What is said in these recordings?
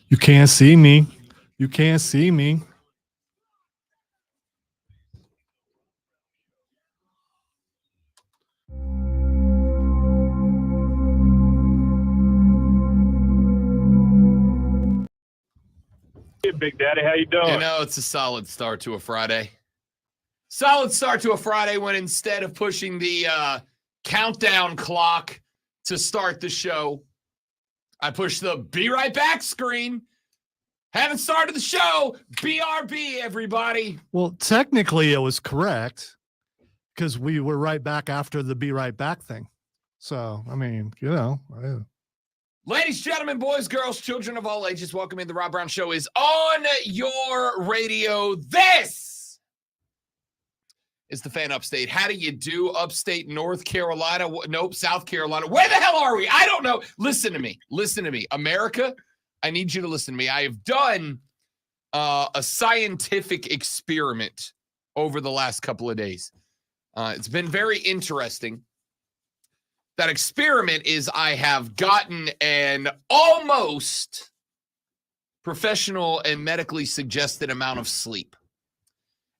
You can't see me. You can't see me. Big Daddy, how you doing? You know, it's a solid start to a Friday. Solid start to a Friday when instead of pushing the countdown clock to start the show, I pushed the be right back screen. Haven't started the show. BRB, everybody. Well, technically it was correct because we were right back after the be right back thing. So, I mean, you know. Ladies, gentlemen, boys, girls, children of all ages, welcome in. The Rob Brown Show is on your radio. This is the Fan Upstate. How do you do, upstate North Carolina? Nope, South Carolina. Where the hell are we? I don't know. Listen to me. Listen to me. America, I need you to listen to me. I have done a scientific experiment over the last couple of days. It's been very interesting. That experiment is I have gotten an almost professional and medically suggested amount of sleep.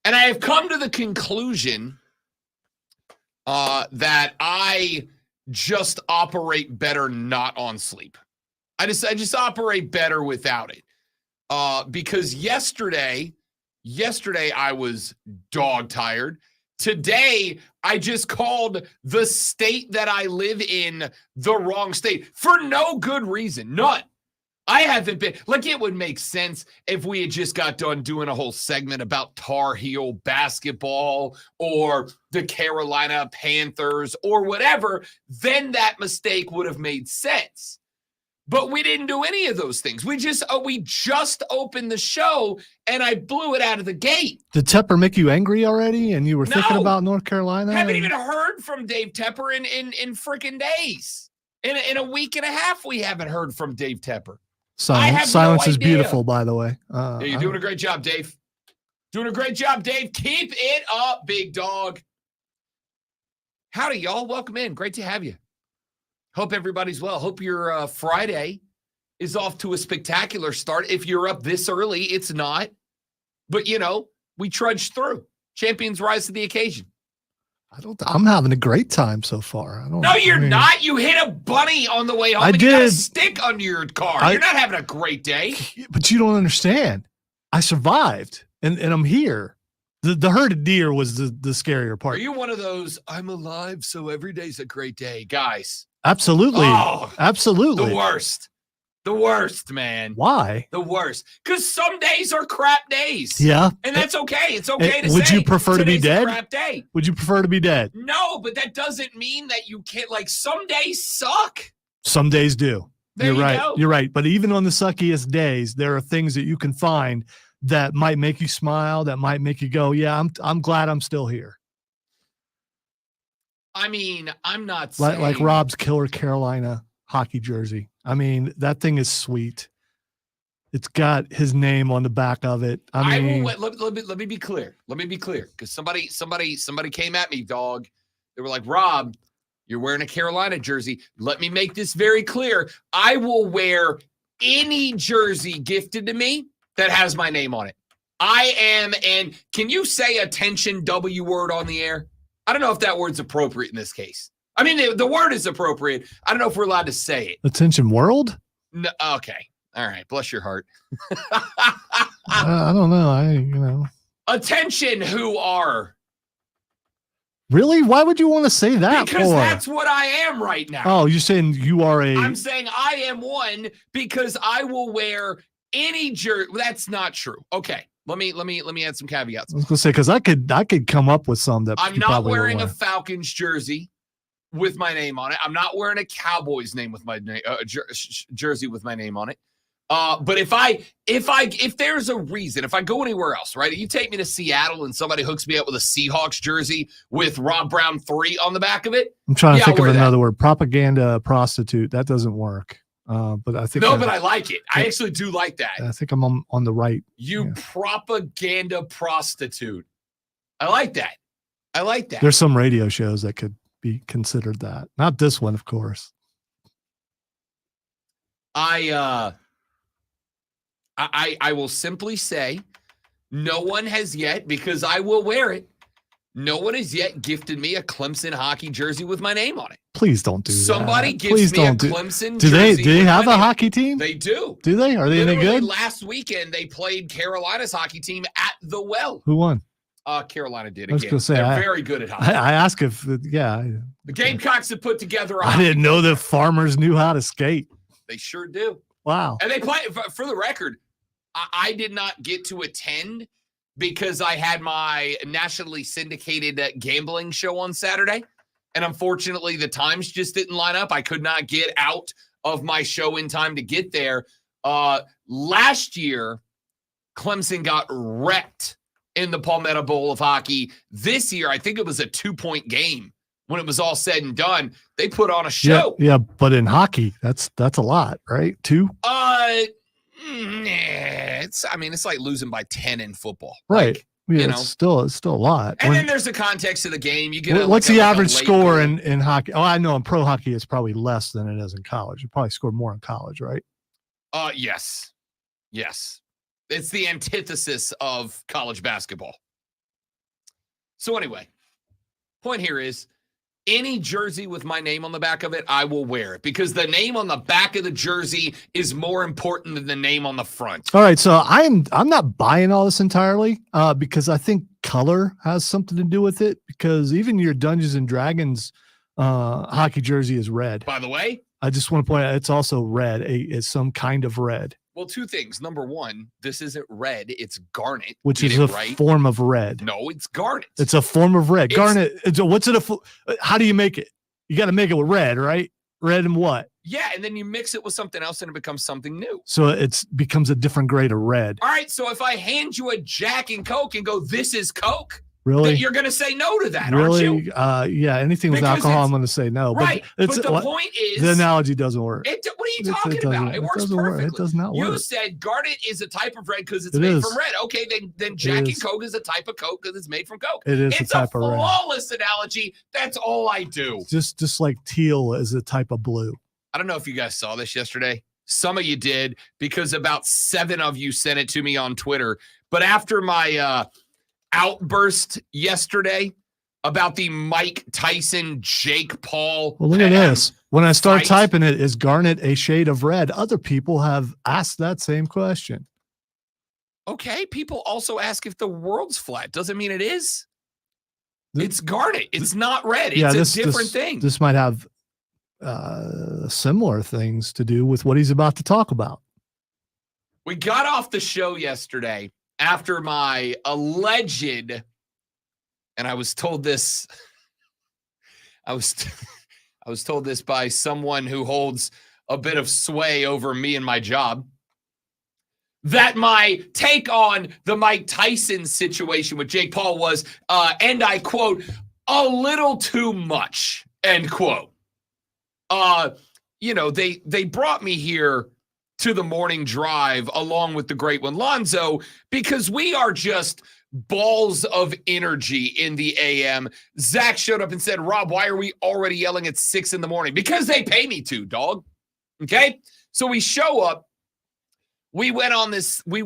And I have come to the conclusion that I just operate better not on sleep. I just operate better without it. Because yesterday I was dog tired. Today, I just called the state that I live in the wrong state for no good reason. None. I haven't been, like, it would make sense if we had just got done doing a whole segment about Tar Heel basketball or the Carolina Panthers or whatever, then that mistake would have made sense. But we didn't do any of those things. We just opened the show, and I blew it out of the gate. Did Tepper make you angry already, and you were thinking about North Carolina? I haven't even heard from Dave Tepper in freaking days. In a week and a half, we haven't heard from Dave Tepper. Silence is beautiful, by the way. Yeah, you're doing a great job, Dave. Doing a great job, Dave. Keep it up, big dog. Howdy, y'all. Welcome in. Great to have you. Hope everybody's well. Hope your Friday is off to a spectacular start. If you're up this early, it's not. But, you know, we trudged through. Champions rise to the occasion. I'm having a great time so far. No, you're not. You hit a bunny on the way home. You got a stick under your car. You're not having a great day. But you don't understand. I survived, and I'm here. The herded deer was the scarier part. Are you one of those, I'm alive, so every day's a great day, guys? Absolutely. Oh, absolutely. The worst, man. Why? The worst. Because some days are crap days. Yeah. And that's okay. It's okay to say. Would you prefer to be dead? A crap day. Would you prefer to be dead? No, but that doesn't mean that you can't. Like, some days suck. Some days do. You're right. Go. You're right. But even on the suckiest days, there are things that you can find that might make you smile, that might make you go, yeah, I'm glad I'm still here. I mean, I'm not saying. Like Rob's killer Carolina hockey jersey. I mean, that thing is sweet. It's got his name on the back of it. Let me be clear. Let me be clear. Because somebody came at me, dog. They were like, Rob, you're wearing a Carolina jersey. Let me make this very clear. I will wear any jersey gifted to me that has my name on it. I am, and can you say attention W word on the air? I don't know if that word's appropriate in this case. I mean, the word is appropriate. I don't know if we're allowed to say it. Attention world? No, okay. All right. Bless your heart. I don't know. Attention who are. Really? Why would you want to say that Because that's what I am right now. Oh, you're saying you are a. I'm saying I am one because I will wear any jersey. That's not true. Okay. Let me add some caveats. I was gonna say, because I could come up with some that I'm not wearing a Falcons jersey with my name on it. I'm not wearing a Cowboys name with my name jersey with my name on it. But if there's a reason, if I go anywhere else, right? You take me to Seattle and somebody hooks me up with a Seahawks jersey with Rob Brown 3 on the back of it. I'm trying to think of another word. Propaganda prostitute. That doesn't work. But I think but I like it. I actually do like that. I think I'm on the right. Propaganda prostitute. I like that. There's some radio shows that could be considered that. Not this one, of course. I will simply say no one has yet, because I will wear it, no one has yet gifted me a Clemson hockey jersey with my name on it. Please don't do Somebody that. gifts Please me a don't Clemson do jersey. they with have my a name. hockey team? They do. Do they? Are they any Literally, good? last weekend, they played Carolina's hockey team at the Well. Who won? Carolina did I was again. gonna say, They're very good at hockey. I asked if, yeah. The Gamecocks have put together a I hockey didn't know program. that farmers knew how to skate. They sure do. Wow. And they play, for the record, I did not get to attend because I had my nationally syndicated gambling show on Saturday. And unfortunately, the times just didn't line up. I could not get out of my show in time to get there. Last year, Clemson got wrecked in the Palmetto Bowl of hockey. This year, I think it was a 2-point game. When it was all said and done, they put on a show. Yeah, but in hockey, that's a lot, right? 2? It's like losing by 10 in football. Right. Like, yeah, it's still a lot. And then there's the context of the game. You get what's the average score goal. in hockey? Oh, I know in pro hockey it's probably less than it is in college. You probably score more in college, right? Yes. It's the antithesis of college basketball. So anyway, point here is any jersey with my name on the back of it, I will wear it because the name on the back of the jersey is more important than the name on the front. All right, so I'm not buying all this entirely because I think color has something to do with it because even your Dungeons and Dragons hockey jersey is red. By the way, I just want to point out it's also red. It's some kind of red. Well, 2 things. Number 1, this isn't red. It's garnet. Which is a form of red. No, it's garnet. It's a form of red. Garnet. How do you make it? You got to make it with red, right? Red and what? Yeah, and then you mix it with something else and it becomes something new. So it becomes a different grade of red. All right, so if I hand you a Jack and Coke and go, this is Coke, really? Then you're going to say no to that, really? aren't you? Yeah, anything with alcohol, I'm going to say no. Right, but the point is... The analogy doesn't work. What are you talking about? It works perfectly. It does not work. You said garnet is a type of red because it's made from red. Okay, then Jack and Coke is a type of Coke because it's made from Coke. It's a type of red. It's a flawless analogy. That's all I do. Just like teal is a type of blue. I don't know if you guys saw this yesterday. Some of you did because about 7 of you sent it to me on Twitter. But after my outburst yesterday about the Mike Tyson, Jake Paul. Well, look at this. When I start typing it, is garnet a shade of red? Other people have asked that same question. Okay. People also ask if the world's flat. Doesn't mean it is. It's garnet. It's not red. It's a different thing. This might have similar things to do with what he's about to talk about. We got off the show yesterday after my alleged, and I was told this, I was told this by someone who holds a bit of sway over me and my job, that my take on the Mike Tyson situation with Jake Paul was, and I quote, a little too much, end quote. They brought me here to the morning drive along with the great one, Lonzo, because we are just balls of energy in the AM. Zach showed up and said, Rob, why are we already yelling at 6 a.m? Because they pay me to, dog. Okay. So we show up. We went on this, we'll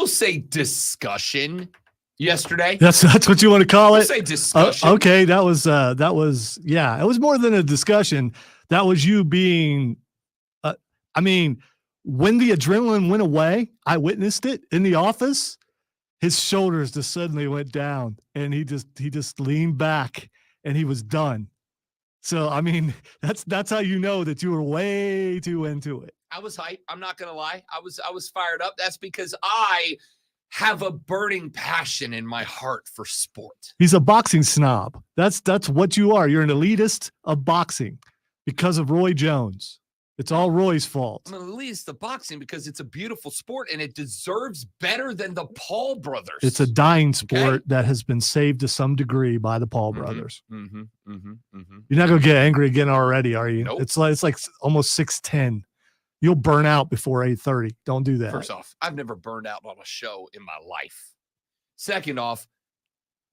say discussion yesterday. That's what you want to call it? We'll say discussion. Okay. That was, yeah, it was more than a discussion. That was you being, when the adrenaline went away, I witnessed it in the office. His shoulders just suddenly went down and he just leaned back and he was done. So, that's how you know that you were way too into it. I was hyped. I'm not going to lie. I was fired up. That's because I have a burning passion in my heart for sport. He's a boxing snob. That's what you are. You're an elitist of boxing because of Roy Jones. It's all Roy's fault. I'm an elitist of boxing because it's a beautiful sport and it deserves better than the Paul brothers. It's a dying sport that has been saved to some degree by the Paul brothers. You're not going to get angry again already, are you? Nope. It's like almost 6:10. You'll burn out before 8:30. Don't do that. First off, I've never burned out on a show in my life. Second off,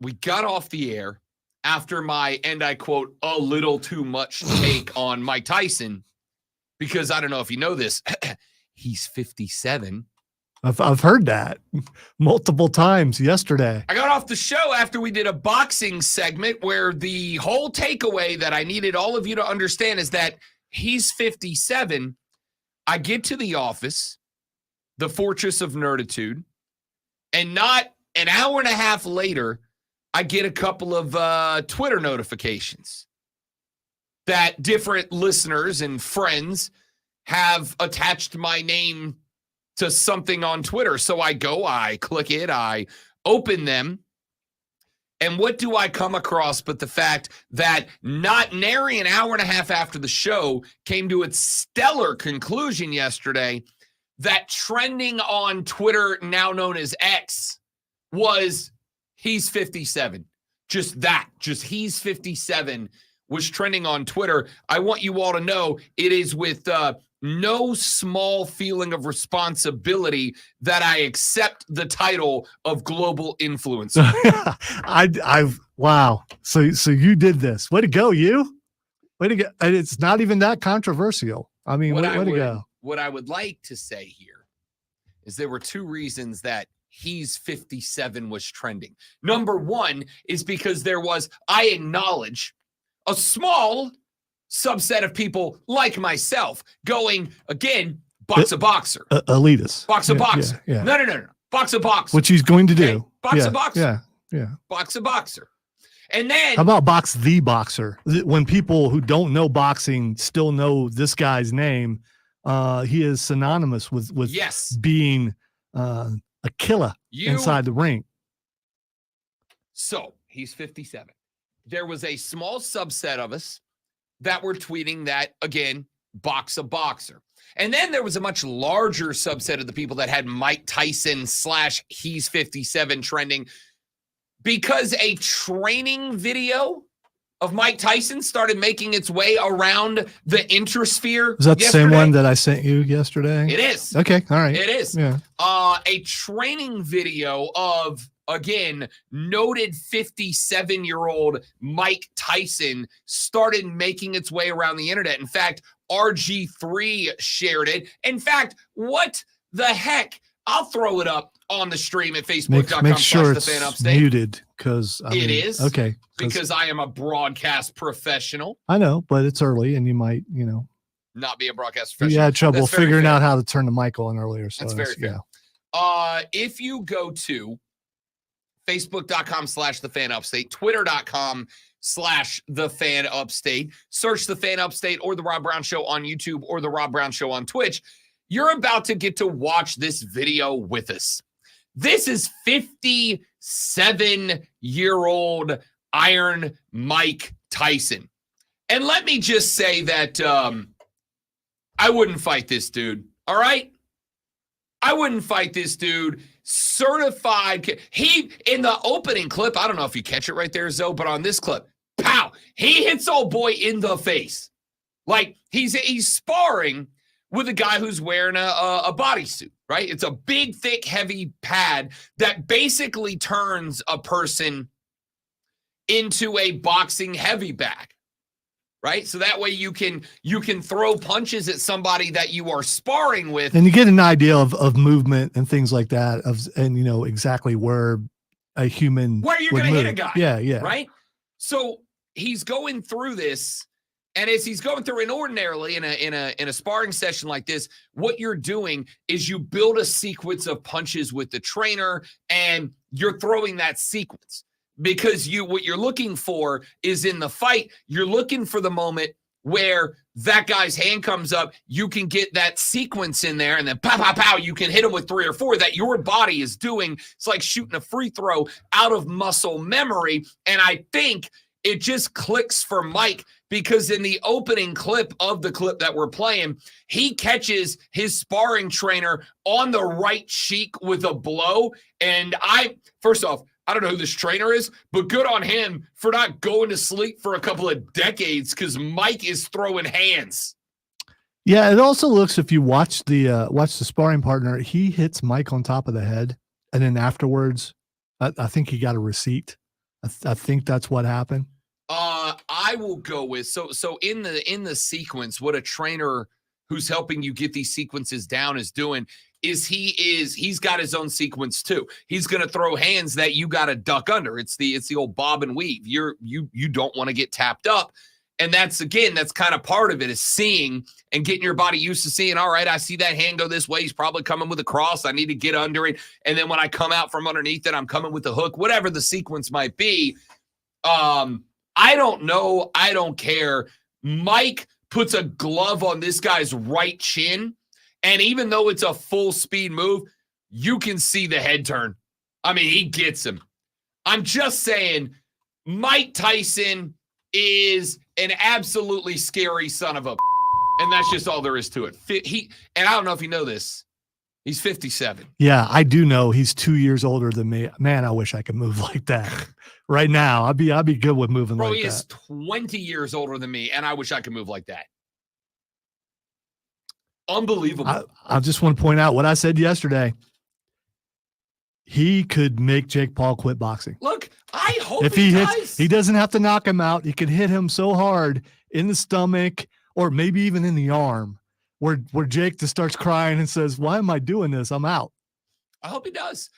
we got off the air after my, and I quote, a little too much take on Mike Tyson, because I don't know if you know this, he's 57. I've heard that multiple times yesterday. I got off the show after we did a boxing segment where the whole takeaway that I needed all of you to understand is that he's 57. I get to the office, the fortress of nerditude, and not an hour and a half later, I get a couple of Twitter notifications that different listeners and friends have attached my name to something on Twitter. So I go, I click it, I open them. And what do I come across but the fact that not nary an hour and a half after the show came to its stellar conclusion yesterday that trending on Twitter, now known as X, was he's 57. Just he's 57 was trending on Twitter. I want you all to know it is with no small feeling of responsibility that I accept the title of global influencer. Wow. So you did this. Way to go, you. Way to go. And it's not even that controversial. I mean, way to go. What I would like to say here is there were two reasons that he's 57 was trending. Number one is because I acknowledge a small subset of people like myself going, again, box a boxer. Elitist. Box a boxer. Yeah. No. Box a boxer. Which he's going to do. Okay? Box a boxer. Yeah. Box a boxer. And then how about box the boxer? When people who don't know boxing still know this guy's name, he is synonymous with yes, being a killer inside the ring. So he's 57. There was a small subset of us that were tweeting that, again, box a boxer. And then there was a much larger subset of the people that had Mike Tyson / he's 57 trending because a training video of Mike Tyson started making its way around the Introsphere. Is that the same one that I sent you yesterday? It is. Okay. All right. It is. Yeah. A training video of, again, noted 57-year-old Mike Tyson started making its way around the internet. In fact, RG3 shared it. In fact, what the heck? I'll throw it up on the stream at facebook.com. Make sure it's muted because it is. Okay. Because I am a broadcast professional. I know, but it's early and you might, not be a broadcast professional. You had trouble figuring out how to turn the mic on earlier. So that's very fair. Yeah. If you go to facebook.com/thefanupstate, twitter.com/thefanupstate, search The Fan Upstate or The Rob Brown Show on YouTube or The Rob Brown Show on Twitch, you're about to get to watch this video with us. This is 57-year-old Iron Mike Tyson. And let me just say that I wouldn't fight this dude, all right? I wouldn't fight this dude. Certified. He, in the opening clip, I don't know if you catch it right there, Zoe, but on this clip, pow, he hits old boy in the face. Like, he's sparring with a guy who's wearing a bodysuit, right? It's a big, thick, heavy pad that basically turns a person into a boxing heavy bag, right? So that way you can throw punches at somebody that you are sparring with. And you get an idea of movement and things like that, and exactly where a human where you're going to hit a guy. Yeah. Right? So he's going through this. And as he's going through, and ordinarily in a sparring session like this, what you're doing is you build a sequence of punches with the trainer, and you're throwing that sequence because what you're looking for is in the fight. You're looking for the moment where that guy's hand comes up. You can get that sequence in there, and then pow, pow, pow. You can hit him with 3 or 4 that your body is doing. It's like shooting a free throw out of muscle memory, and I think it just clicks for Mike because in the opening clip of the clip that we're playing, he catches his sparring trainer on the right cheek with a blow. And first off, I don't know who this trainer is, but good on him for not going to sleep for a couple of decades because Mike is throwing hands. Yeah, it also looks, if you watch the sparring partner, he hits Mike on top of the head. And then afterwards, I think he got a receipt. I think that's what happened. I will go with so in the sequence, what a trainer who's helping you get these sequences down is doing is he's got his own sequence too. He's going to throw hands that you got to duck under. It's the old bob and weave. You don't want to get tapped up. And that's kind of part of it, is seeing and getting your body used to seeing, all right, I see that hand go this way. He's probably coming with a cross. I need to get under it. And then when I come out from underneath it, I'm coming with the hook, whatever the sequence might be. I don't know. I don't care. Mike puts a glove on this guy's right chin. And even though it's a full speed move, you can see the head turn. I mean, he gets him. I'm just saying, Mike Tyson is an absolutely scary son of a, and that's just all there is to it. And I don't know if you know this, he's 57. Yeah, I do know he's 2 years older than me. Man, I wish I could move like that. Right now, I'd be good with moving Bro, like that. He is 20 years older than me, and I wish I could move like that. Unbelievable. I just want to point out what I said yesterday. He could make Jake Paul quit boxing. Look, I hope if he hits, he doesn't have to knock him out. He could hit him so hard in the stomach or maybe even in the arm where Jake just starts crying and says, why am I doing this? I'm out. I hope he does.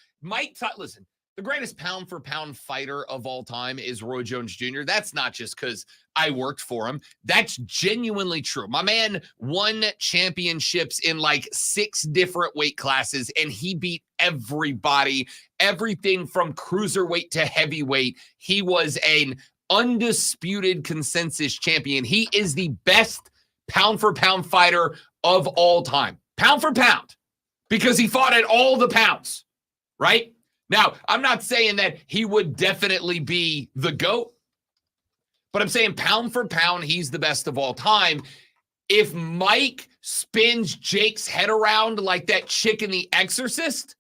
Listen, the greatest pound-for-pound fighter of all time is Roy Jones Jr. That's not just because I worked for him. That's genuinely true. My man won championships in like 6 different weight classes, and he beat everybody, everything from cruiserweight to heavyweight. He was an undisputed consensus champion. He is the best pound-for-pound fighter of all time. Pound for pound, because he fought at all the pounds, right? Now, I'm not saying that he would definitely be the GOAT, but I'm saying pound for pound, he's the best of all time. If Mike spins Jake's head around like that chick in The Exorcist,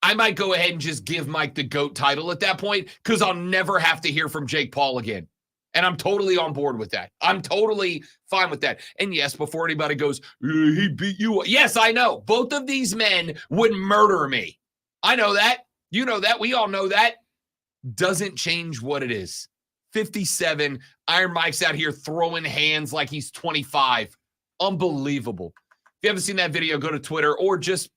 I might go ahead and just give Mike the GOAT title at that point, because I'll never have to hear from Jake Paul again. And I'm totally on board with that. I'm totally fine with that. And yes, before anybody goes, he beat you. Yes, I know. Both of these men would murder me. I know that. You know that. We all know that. Doesn't change what it is. 57. Iron Mike's out here throwing hands like he's 25. Unbelievable. If you haven't seen that video, go to Twitter or just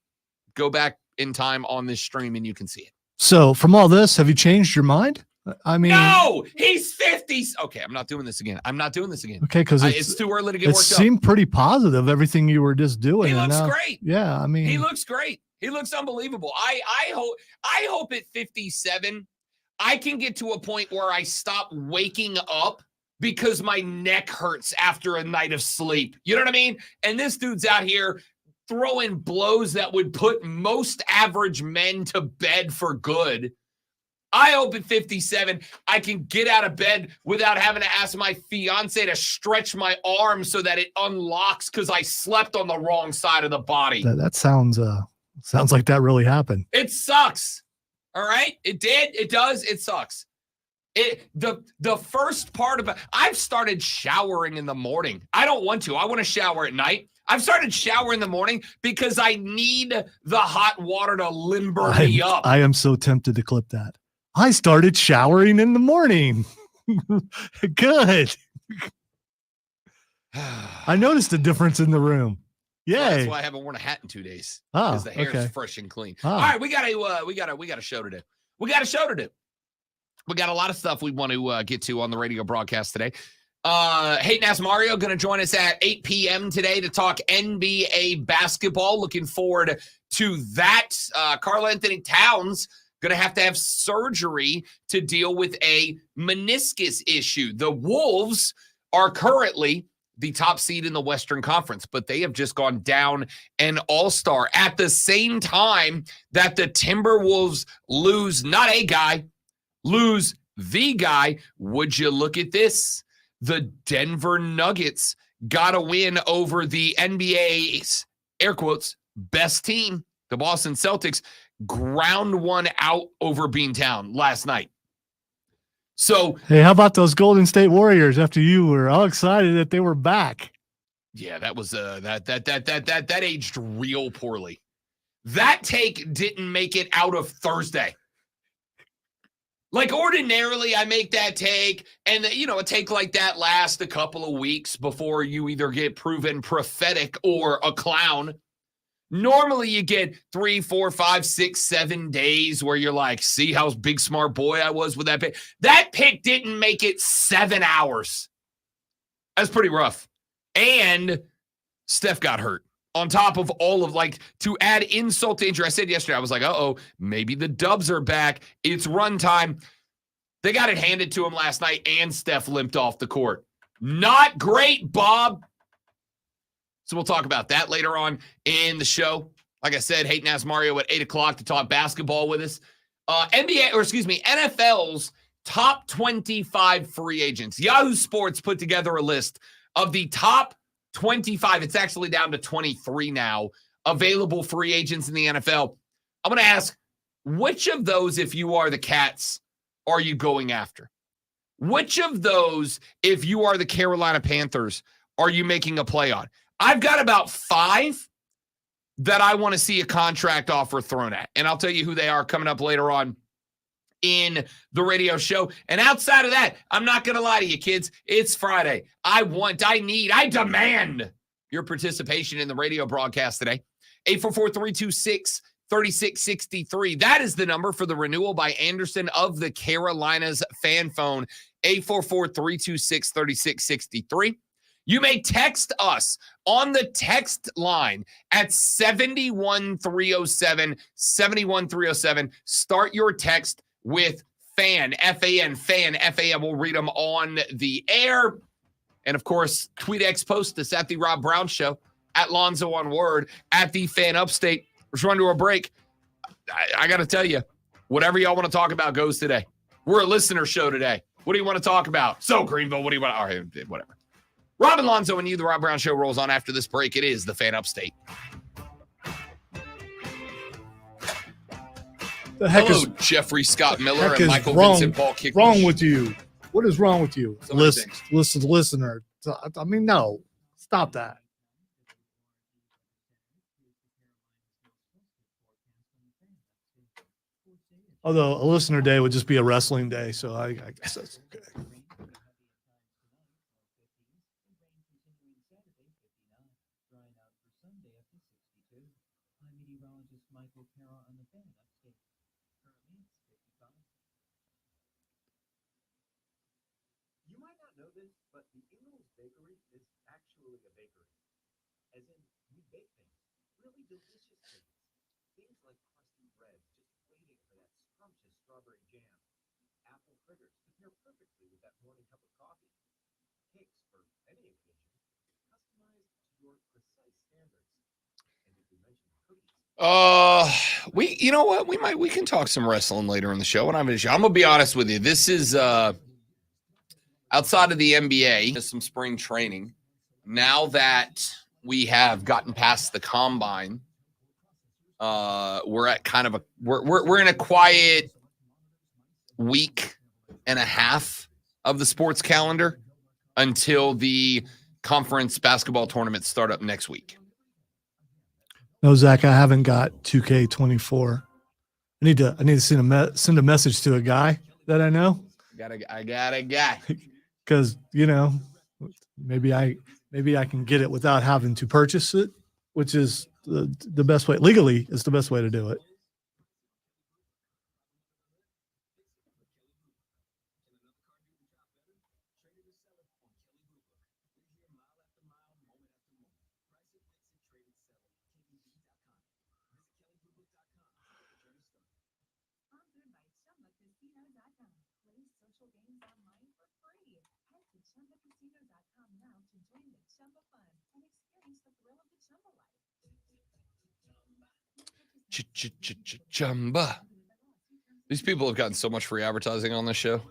go back in time on this stream and you can see it. So from all this, have you changed your mind? I mean, no, he's 50. Okay, I'm not doing this again. Okay, because it's too early to get worked up. It seemed pretty positive, everything you were just doing. He looks great. Yeah, I mean, he looks great. He looks unbelievable. I hope at 57, I can get to a point where I stop waking up because my neck hurts after a night of sleep. You know what I mean? And this dude's out here throwing blows that would put most average men to bed for good. I hope at 57, I can get out of bed without having to ask my fiance to stretch my arm so that it unlocks because I slept on the wrong side of the body. That sounds like that really happened. It sucks. All right? It did. It does. It sucks. The first part of it, I've started showering in the morning. I don't want to. I want to shower at night. I've started showering in the morning because I need the hot water to limber me up. I am so tempted to clip that. I started showering in the morning. Good. I noticed a difference in the room. Yeah, well, that's why I haven't worn a hat in 2 days. Because the hair is fresh and clean. All right, we got a show to do. We got a lot of stuff we want to get to on the radio broadcast today. Hatin Ass Mario going to join us at 8 p.m. today to talk NBA basketball. Looking forward to that. Karl Anthony Towns going to have surgery to deal with a meniscus issue. The Wolves are currently the top seed in the Western Conference, but they have just gone down an all-star at the same time that the Timberwolves lose not a guy, lose the guy. Would you look at this? The Denver Nuggets got a win over the NBA's, air quotes, best team, the Boston Celtics, ground one out over Beantown last night. So, hey, how about those Golden State Warriors after you were all excited that they were back? Yeah, that was that aged real poorly. That take didn't make it out of Thursday. Like ordinarily I make that take and a take like that lasts a couple of weeks before you either get proven prophetic or a clown. Normally you get 3, 4, 5, 6, 7 days where you're like, see how big smart boy I was with that pick. That pick didn't make it 7 hours. That's pretty rough. And Steph got hurt. On top of all of to add insult to injury. I said yesterday, I was like, maybe the Dubs are back. It's run time. They got it handed to him last night and Steph limped off the court. Not great, Bob. So we'll talk about that later on in the show. Like I said, Hatin Ass Mario at 8 o'clock to talk basketball with us. NFL's top 25 free agents. Yahoo Sports put together a list of the top 25. It's actually down to 23 now. Available free agents in the NFL. I'm going to ask, which of those, if you are the Cats, are you going after? Which of those, if you are the Carolina Panthers, are you making a play on? I've got about 5 that I want to see a contract offer thrown at. And I'll tell you who they are coming up later on in the radio show. And outside of that, I'm not going to lie to you, kids. It's Friday. I demand your participation in the radio broadcast today. 844-326-3663. That is the number for the renewal by Anderson of the Carolinas fan phone. 844-326-3663. You may text us on the text line at 71307, 71307. Start your text with FAN, F-A-N, FAN, F-A-N. We'll read them on the air. And, of course, tweet X post us at The Rob Brown Show, at Lonzo on Word, at The Fan Upstate. We're trying to do a break. I got to tell you, whatever y'all want to talk about goes today. We're a listener show today. What do you want to talk about? So, Greenville, what do you want? All right, whatever. Rob and Lonzo and you, The Rob Brown Show rolls on after this break. It is The Fan Upstate. The heck Hello, is Jeffrey Scott Miller and is Michael wrong, Vincent Paul Kicklish. wrong with you? What is wrong with you? So many Listen, things. listener. I mean, no, stop that. Although a listener day would just be a wrestling day, so I guess that's okay. You might not know this, but the Ingles Bakery is actually a bakery. As in, we bake things, really delicious things. Things like crusty bread, just waiting for that scrumptious strawberry jam. Apple fritters to pair perfectly with that morning cup of coffee. Cakes for any occasion, customized to your precise standards. And if we mention cookies, You know what? We can talk some wrestling later in the show. I'm gonna be honest with you. This is outside of the NBA, just some spring training. Now that we have gotten past the combine, we're at kind of we're in a quiet week and a half of the sports calendar until the conference basketball tournaments start up next week. No, Zach, I haven't got 2K24. I need to send a message to a guy that I know. I got a guy. Because maybe I can get it without having to purchase it, which is the best way. Legally, it's the best way to do it. Chumba. These people have gotten so much free advertising on this show.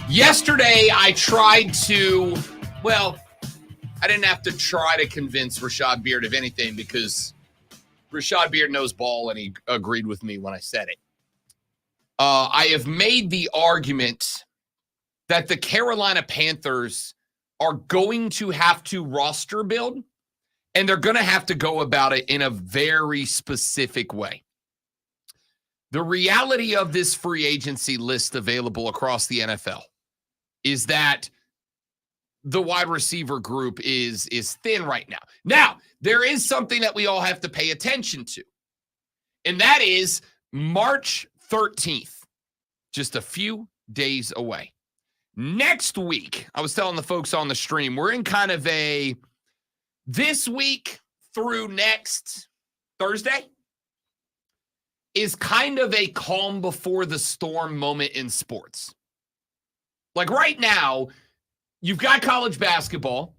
Yesterday, I tried to, well, I didn't have to try to convince Rashad Beard of anything because Rashad Beard knows ball and he agreed with me when I said it. I have made the argument that the Carolina Panthers are going to have to roster build, and they're going to have to go about it in a very specific way. The reality of this free agency list available across the NFL is that the wide receiver group is thin right now. Now, there is something that we all have to pay attention to, and that is March 13th, just a few days away. Next week, I was telling the folks on the stream, we're in kind of a this week through next Thursday is kind of a calm before the storm moment in sports. Like right now, you've got college basketball,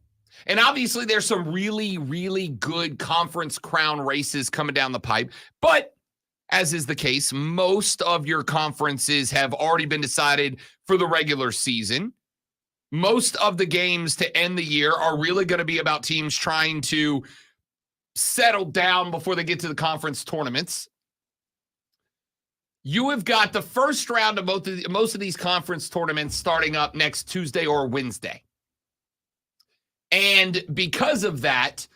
and obviously there's some really, really good conference crown races coming down the pipe. But as is the case, most of your conferences have already been decided for the regular season. Most of the games to end the year are really going to be about teams trying to settle down before they get to the conference tournaments. You have got the first round of most of these conference tournaments starting up next Tuesday or Wednesday. And because of that,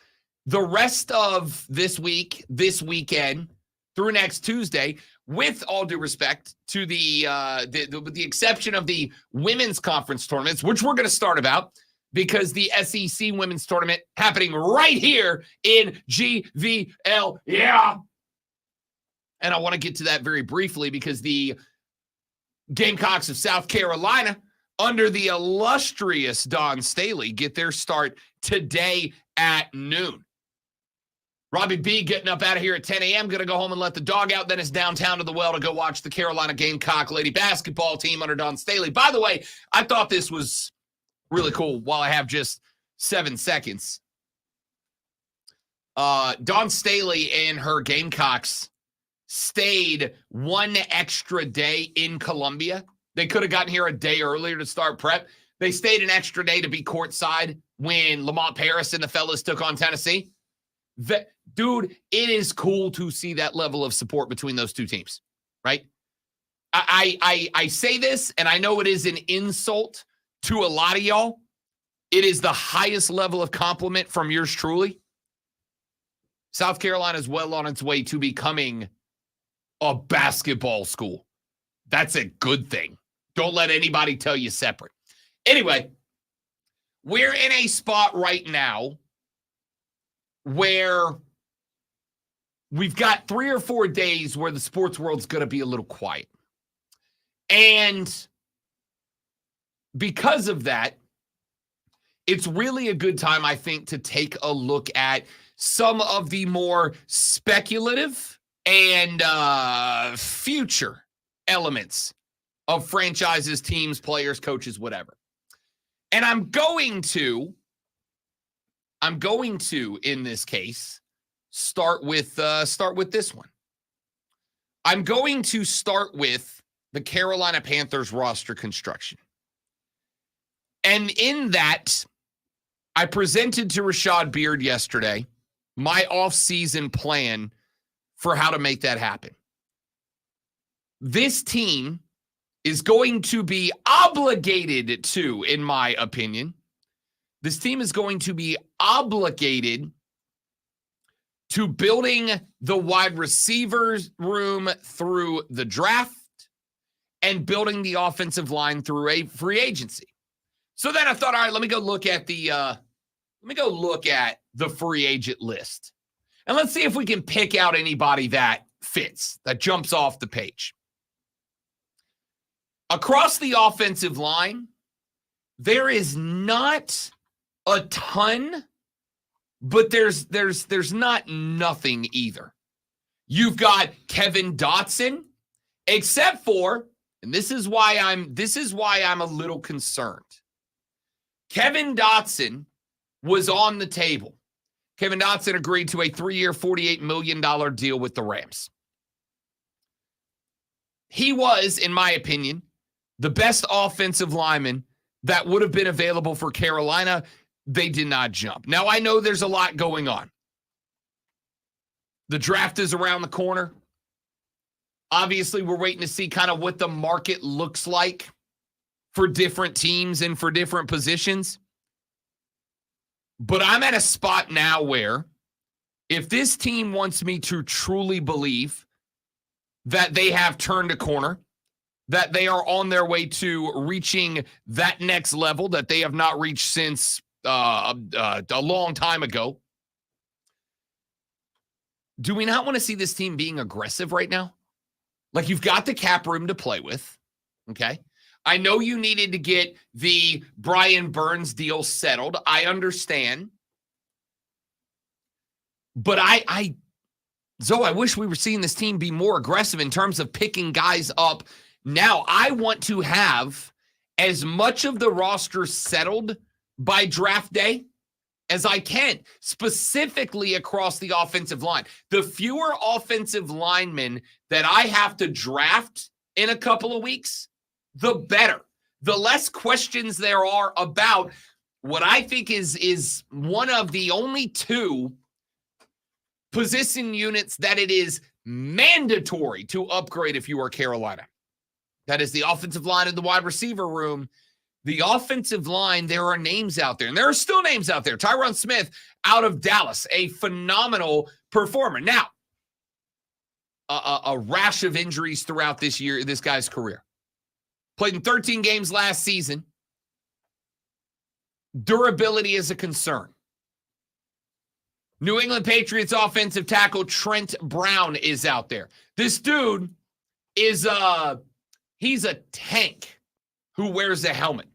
the rest of this week, this weekend, through next Tuesday, with all due respect to with the exception of the women's conference tournaments, which we're going to start about because the SEC women's tournament happening right here in GVL. Yeah. And I want to get to that very briefly because the Gamecocks of South Carolina, under the illustrious Don Staley, get their start today at noon. Robbie B getting up out of here at 10 a.m., going to go home and let the dog out. Then it's downtown to the well to go watch the Carolina Gamecock lady basketball team under Don Staley. By the way, I thought this was really cool while I have just 7 seconds. Don Staley and her Gamecocks stayed one extra day in Columbia. They could have gotten here a day earlier to start prep. They stayed an extra day to be courtside when Lamont Paris and the fellas took on Tennessee. Dude, it is cool to see that level of support between those two teams, right? I say this, and I know it is an insult to a lot of y'all. It is the highest level of compliment from yours truly. South Carolina is well on its way to becoming a basketball school. That's a good thing. Don't let anybody tell you separate. Anyway, we're in a spot right now where we've got 3 or 4 days where the sports world's going to be a little quiet. And because of that, it's really a good time, I think, to take a look at some of the more speculative and future elements of franchises, teams, players, coaches, whatever. And I'm going to, in this case, start with this one. I'm going to start with the Carolina Panthers roster construction. And in that, I presented to Rashad Beard yesterday my off-season plan for how to make that happen. This team is going to be obligated to, in my opinion, this team is going to be obligated to building the wide receivers room through the draft and building the offensive line through a free agency. So then I thought, all right, let me go look at the free agent list. And let's see if we can pick out anybody that fits, that jumps off the page. Across the offensive line, there is not a ton, but there's not nothing either. You've got Kevin Dotson, except for, and this is why I'm a little concerned. Kevin Dotson was on the table. Kevin Dotson agreed to a 3-year, $48 million deal with the Rams. He was, in my opinion, The best offensive lineman that would have been available for Carolina, they did not jump. Now, I know there's a lot going on. The draft is around the corner. Obviously, we're waiting to see kind of what the market looks like for different teams and for different positions. But I'm at a spot now where if this team wants me to truly believe that they have turned a corner, that they are on their way to reaching that next level that they have not reached since a long time ago, do we not want to see this team being aggressive right now? Like, you've got the cap room to play with, okay? I know you needed to get the Brian Burns deal settled. I understand. But I wish we were seeing this team be more aggressive in terms of picking guys up. Now, I want to have as much of the roster settled by draft day as I can, specifically across the offensive line. The fewer offensive linemen that I have to draft in a couple of weeks, the better. The less questions there are about what I think is one of the only two position units that it is mandatory to upgrade if you are Carolina. That is the offensive line and the wide receiver room. The offensive line, there are names out there, and there are still names out there. Tyron Smith out of Dallas, a phenomenal performer. Now, a rash of injuries throughout this guy's career. Played in 13 games last season. Durability is a concern. New England Patriots offensive tackle Trent Brown is out there. This dude is he's a tank who wears a helmet.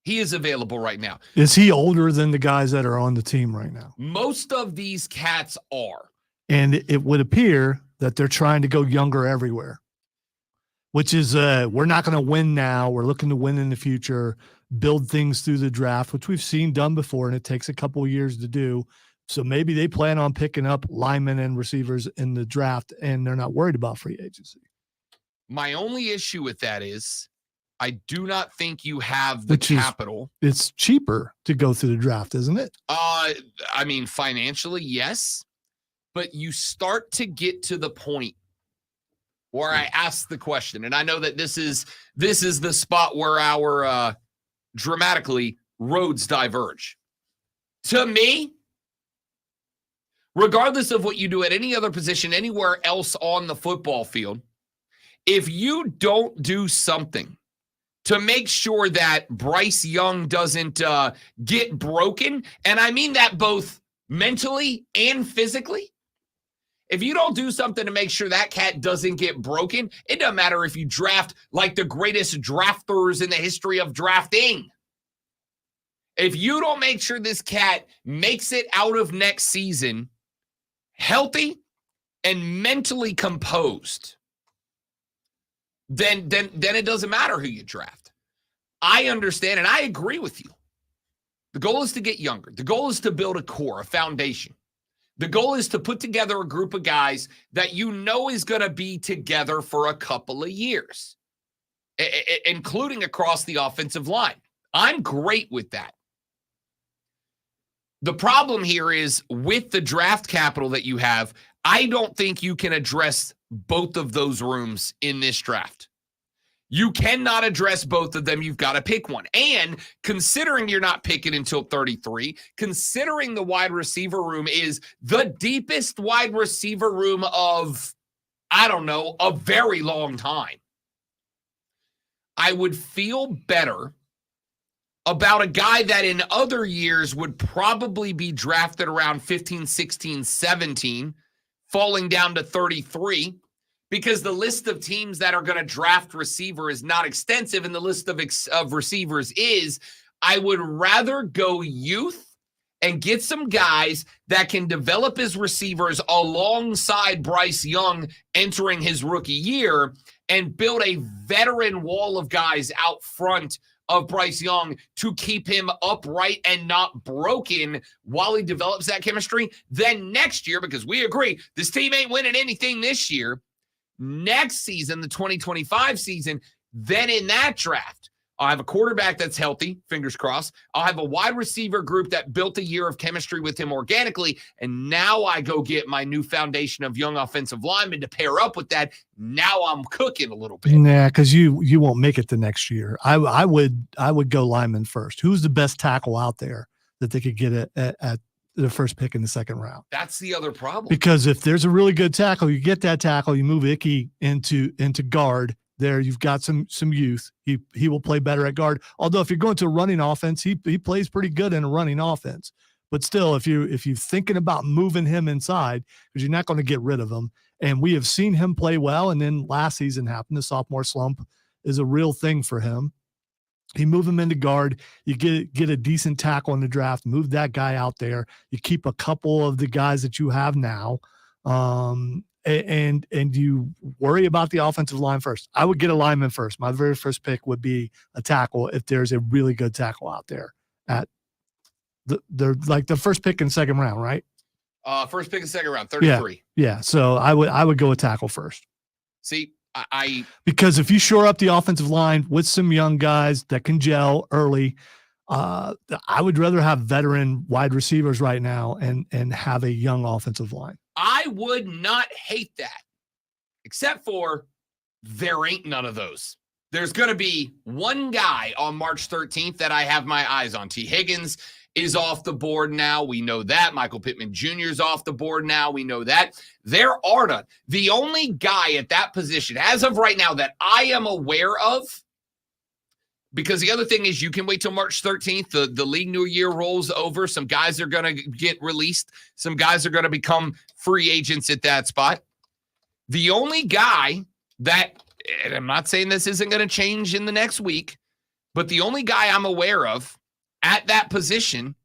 He is available right now. Is he older than the guys that are on the team right now? Most of these cats are. And it would appear that they're trying to go younger everywhere, which is we're not going to win now. We're looking to win in the future, build things through the draft, which we've seen done before, and it takes a couple of years to do. So maybe they plan on picking up linemen and receivers in the draft, and they're not worried about free agency. My only issue with that is I do not think you have the capital. It's cheaper to go through the draft, isn't it? I mean, financially, yes. But you start to get to the point where I ask the question, and I know that this is the spot where our dramatically roads diverge. To me, regardless of what you do at any other position, anywhere else on the football field, if you don't do something to make sure that Bryce Young doesn't get broken, and I mean that both mentally and physically, if you don't do something to make sure that cat doesn't get broken, it doesn't matter if you draft like the greatest drafters in the history of drafting. If you don't make sure this cat makes it out of next season healthy and mentally composed, then it doesn't matter who you draft. I understand, and I agree with you. The goal is to get younger. The goal is to build a core, a foundation. The goal is to put together a group of guys that you know is going to be together for a couple of years, including across the offensive line. I'm great with that. The problem here is with the draft capital that you have, I don't think you can address both of those rooms in this draft. You cannot address both of them. You've got to pick one. And considering you're not picking until 33, considering the wide receiver room is the deepest wide receiver room of, I don't know, a very long time, I would feel better about a guy that in other years would probably be drafted around 15, 16, 17, falling down to 33, because the list of teams that are going to draft receiver is not extensive, and the list of receivers is. I would rather go youth and get some guys that can develop as receivers alongside Bryce Young entering his rookie year and build a veteran wall of guys out front of Bryce Young to keep him upright and not broken while he develops that chemistry. Then next year, because we agree, this team ain't winning anything this year, next season, the 2025 season, Then in that draft, I'll have a quarterback that's healthy, fingers crossed. I'll have a wide receiver group that built a year of chemistry with him organically. And now I go get my new foundation of young offensive linemen to pair up with that. Now I'm cooking a little bit. Nah, because you won't make it the next year. I would go lineman first. Who's the best tackle out there that they could get at the first pick in the second round? That's the other problem. Because if there's a really good tackle, you get that tackle, you move Icky into guard. There, you've got some youth. He will play better at guard. Although if you're going to a running offense, he plays pretty good in a running offense. But still, if you're thinking about moving him inside, because you're not going to get rid of him, and we have seen him play well, and then last season happened. The sophomore slump is a real thing for him. You move him into guard. You get a decent tackle in the draft. Move that guy out there. You keep a couple of the guys that you have now. And you worry about the offensive line first. I would get a lineman first. My very first pick would be a tackle if there's a really good tackle out there at the first pick in second round, right? First pick in second round, 33. Yeah. So I would go a tackle first. See, because if you shore up the offensive line with some young guys that can gel early, I would rather have veteran wide receivers right now and have a young offensive line. I would not hate that, except for there ain't none of those. There's going to be one guy on March 13th that I have my eyes on. T. Higgins is off the board now. We know that. Michael Pittman Jr. is off the board now. We know that. There are none. The only guy at that position, as of right now, that I am aware of, because the other thing is you can wait till March 13th. The league new year rolls over. Some guys are going to get released. Some guys are going to become free agents at that spot. The only guy that, and I'm not saying this isn't going to change in the next week, but the only guy I'm aware of at that position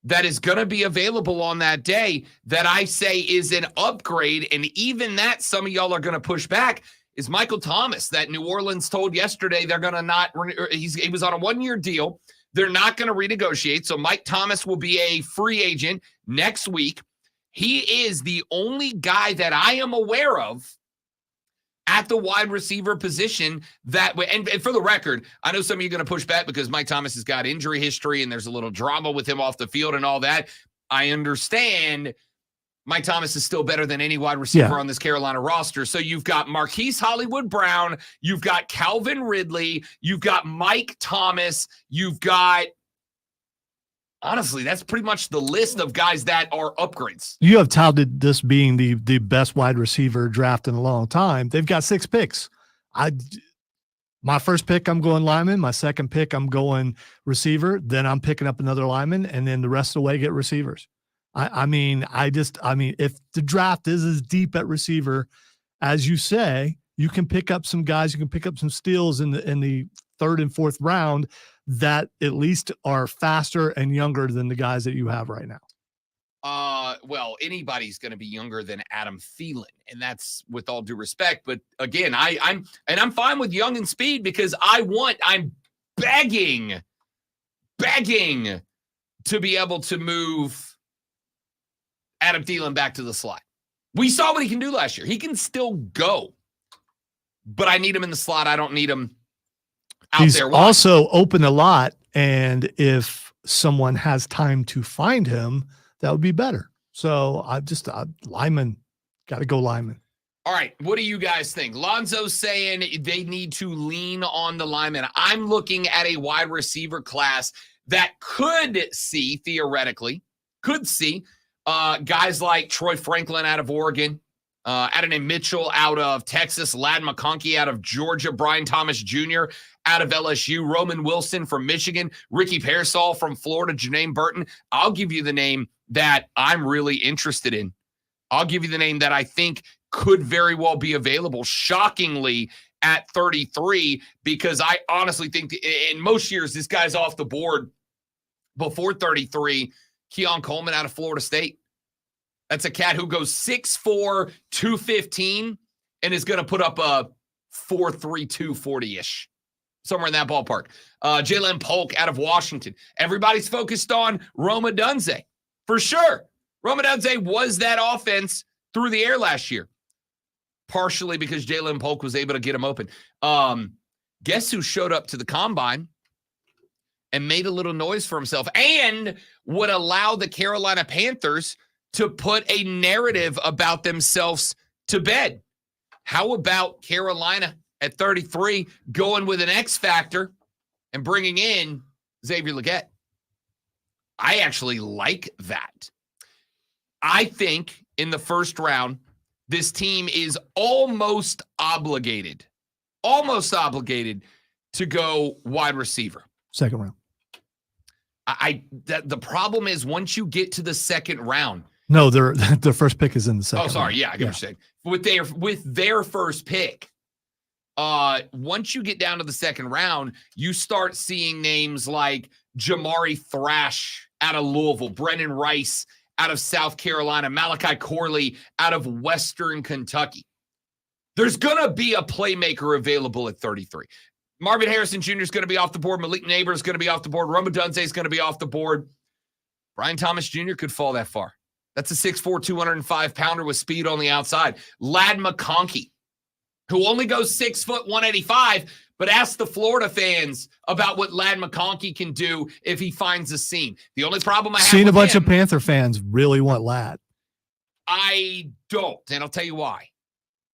that is going to be available on that day that I say is an upgrade, and even that some of y'all are going to push back, is Michael Thomas, that New Orleans told yesterday they're going to not – he was on a one-year deal. They're not going to renegotiate, so Mike Thomas will be a free agent next week. He is the only guy that I am aware of at the wide receiver position that – and for the record, I know some of you are going to push back because Mike Thomas has got injury history and there's a little drama with him off the field and all that. I understand – Mike Thomas is still better than any wide receiver on this Carolina roster. So you've got Marquise Hollywood Brown. You've got Calvin Ridley. You've got Mike Thomas. You've got, honestly, that's pretty much the list of guys that are upgrades. You have touted this being the best wide receiver draft in a long time. They've got 6 picks. My first pick, I'm going lineman. My second pick, I'm going receiver. Then I'm picking up another lineman. And then the rest of the way, get receivers. I mean, if the draft is as deep at receiver as you say, you can pick up some guys, you can pick up some steals in the third and fourth round that at least are faster and younger than the guys that you have right now. Well, anybody's going to be younger than Adam Thielen, and that's with all due respect. But again, I'm fine with young and speed because I'm begging to be able to move Adam Thielen back to the slot. We saw what he can do last year. He can still go, but I need him in the slot. I don't need him out He's there. He's also open a lot, and if someone has time to find him, that would be better. So lineman, got to go lineman. All right, what do you guys think? Lonzo's saying they need to lean on the lineman. I'm looking at a wide receiver class that theoretically, could see guys like Troy Franklin out of Oregon, Adonai Mitchell out of Texas, Ladd McConkey out of Georgia, Brian Thomas Jr. out of LSU, Roman Wilson from Michigan, Ricky Pearsall from Florida, Janae Burton. I'll give you the name that I'm really interested in. I'll give you the name that I think could very well be available, shockingly, at 33, because I honestly think in most years this guy's off the board before 33. Keon Coleman out of Florida State. That's a cat who goes 6'4", 215, and is going to put up a 4.32 40-ish, somewhere in that ballpark. Jalen Polk out of Washington. Everybody's focused on Rome Odunze, for sure. Rome Odunze was that offense through the air last year, partially because Jalen Polk was able to get him open. Guess who showed up to the combine and made a little noise for himself and would allow the Carolina Panthers to put a narrative about themselves to bed? How about Carolina at 33 going with an X factor and bringing in Xavier Legette? I actually like that. I think in the first round, this team is almost obligated to go wide receiver. Second round. The problem is once you get to the second round. No, their first pick is in the second. Oh, sorry. round. Yeah, I get what you're saying. With their first pick, once you get down to the second round, you start seeing names like Jamari Thrash out of Louisville, Brennan Rice out of South Carolina, Malachi Corley out of Western Kentucky. There's going to be a playmaker available at 33. Marvin Harrison Jr. is going to be off the board. Malik Neighbor is going to be off the board. Roma Dunze is going to be off the board. Brian Thomas Jr. could fall that far. That's a 6'4", 205-pounder with speed on the outside. Ladd McConkey, who only goes 6 foot 185, but ask the Florida fans about what Ladd McConkey can do if he finds a seam. The only problem I have Seen with a bunch him, of Panther fans really want Ladd. I don't, and I'll tell you why.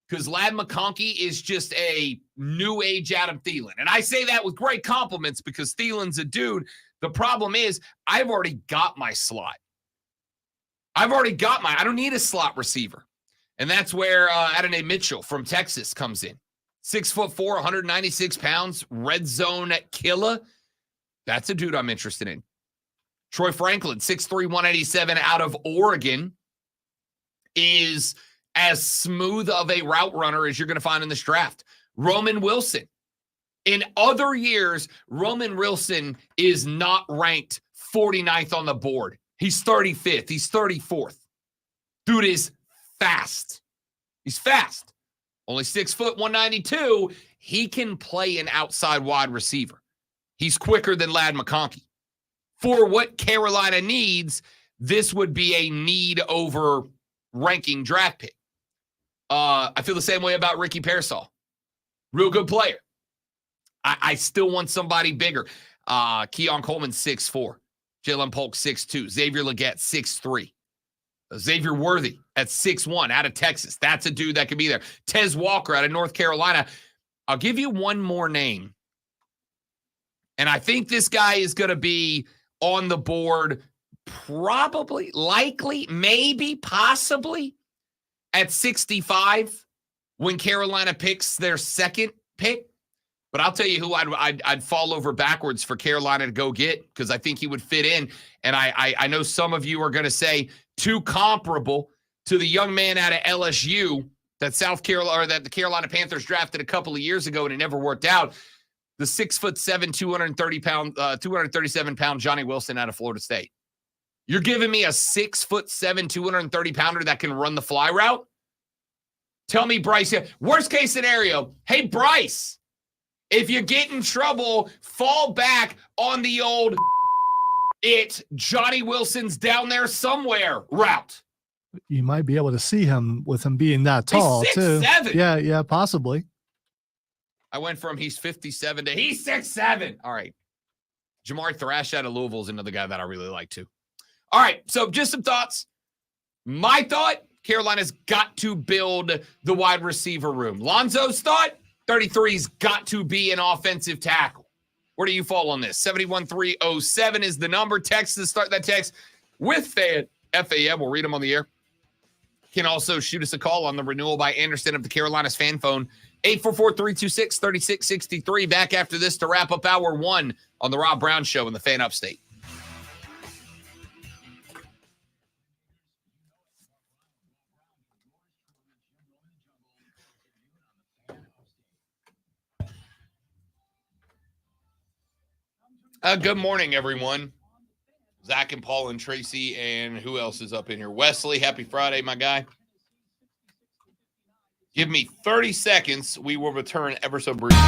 Because Ladd McConkey is just a new age Adam Thielen. And I say that with great compliments because Thielen's a dude. The problem is I've already got my slot. I don't need a slot receiver. And that's where Adonai Mitchell from Texas comes in. 6'4", 196 pounds, red zone killer. That's a dude I'm interested in. Troy Franklin, 6'3", 187 out of Oregon, is as smooth of a route runner as you're going to find in this draft. Roman Wilson. In other years, Roman Wilson is not ranked 49th on the board. He's 35th. He's 34th. Dude is fast. He's fast. Only 6 foot 192. He can play an outside wide receiver. He's quicker than Ladd McConkey. For what Carolina needs, this would be a need over ranking draft pick. I feel the same way about Ricky Pearsall. Real good player. I still want somebody bigger. Keon Coleman, 6'4". Jalen Polk, 6'2". Xavier Legette, 6'3". Xavier Worthy at 6'1", out of Texas. That's a dude that could be there. Tez Walker out of North Carolina. I'll give you one more name. And I think this guy is going to be on the board probably, likely, maybe, possibly at 65 when Carolina picks their second pick. But I'll tell you who I'd fall over backwards for Carolina to go get because I think he would fit in. And I know some of you are going to say too comparable to the young man out of LSU that the Carolina Panthers drafted a couple of years ago and it never worked out. The 6'7", 237 pound Johnny Wilson out of Florida State. You're giving me a 6'7", 230 pounder that can run the fly route? Tell me, Bryce. Worst case scenario. Hey, Bryce. If you get in trouble, fall back on the old Johnny Wilson's down there somewhere route. You might be able to see him with him being that tall, he's too. 6'7". Yeah, possibly. I went from he's 57 to he's 6'7". All right. Jamari Thrash out of Louisville is another guy that I really like, too. All right, so just some thoughts. My thought, Carolina's got to build the wide receiver room. Lonzo's thought, 33's got to be an offensive tackle. Where do you fall on this? 71307 is the number. Text to start that text with FAN. We'll read them on the air. Can also shoot us a call on the renewal by Anderson of the Carolinas fan phone. 844-326-3663. Back after this to wrap up hour one on the Rob Brown Show in the Fan Upstate. Good morning, everyone. Zach and Paul and Tracy, and who else is up in here? Wesley, happy Friday, my guy. Give me 30 seconds. We will return ever so briefly.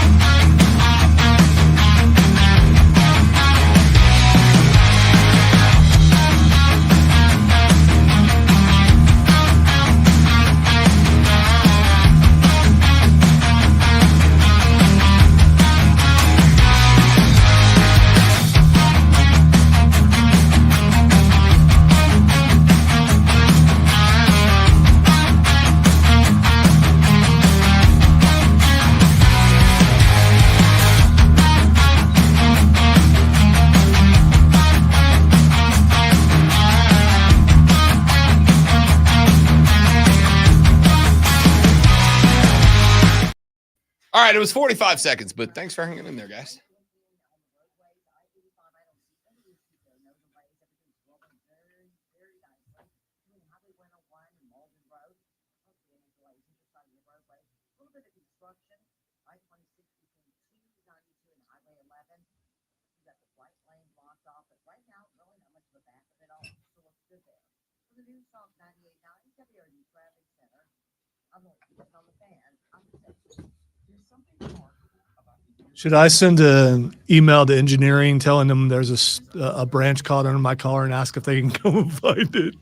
All right, it was 45 seconds, but thanks for hanging in there, guys. Should I send an email to engineering telling them there's a branch caught under my car and ask if they can come and find it?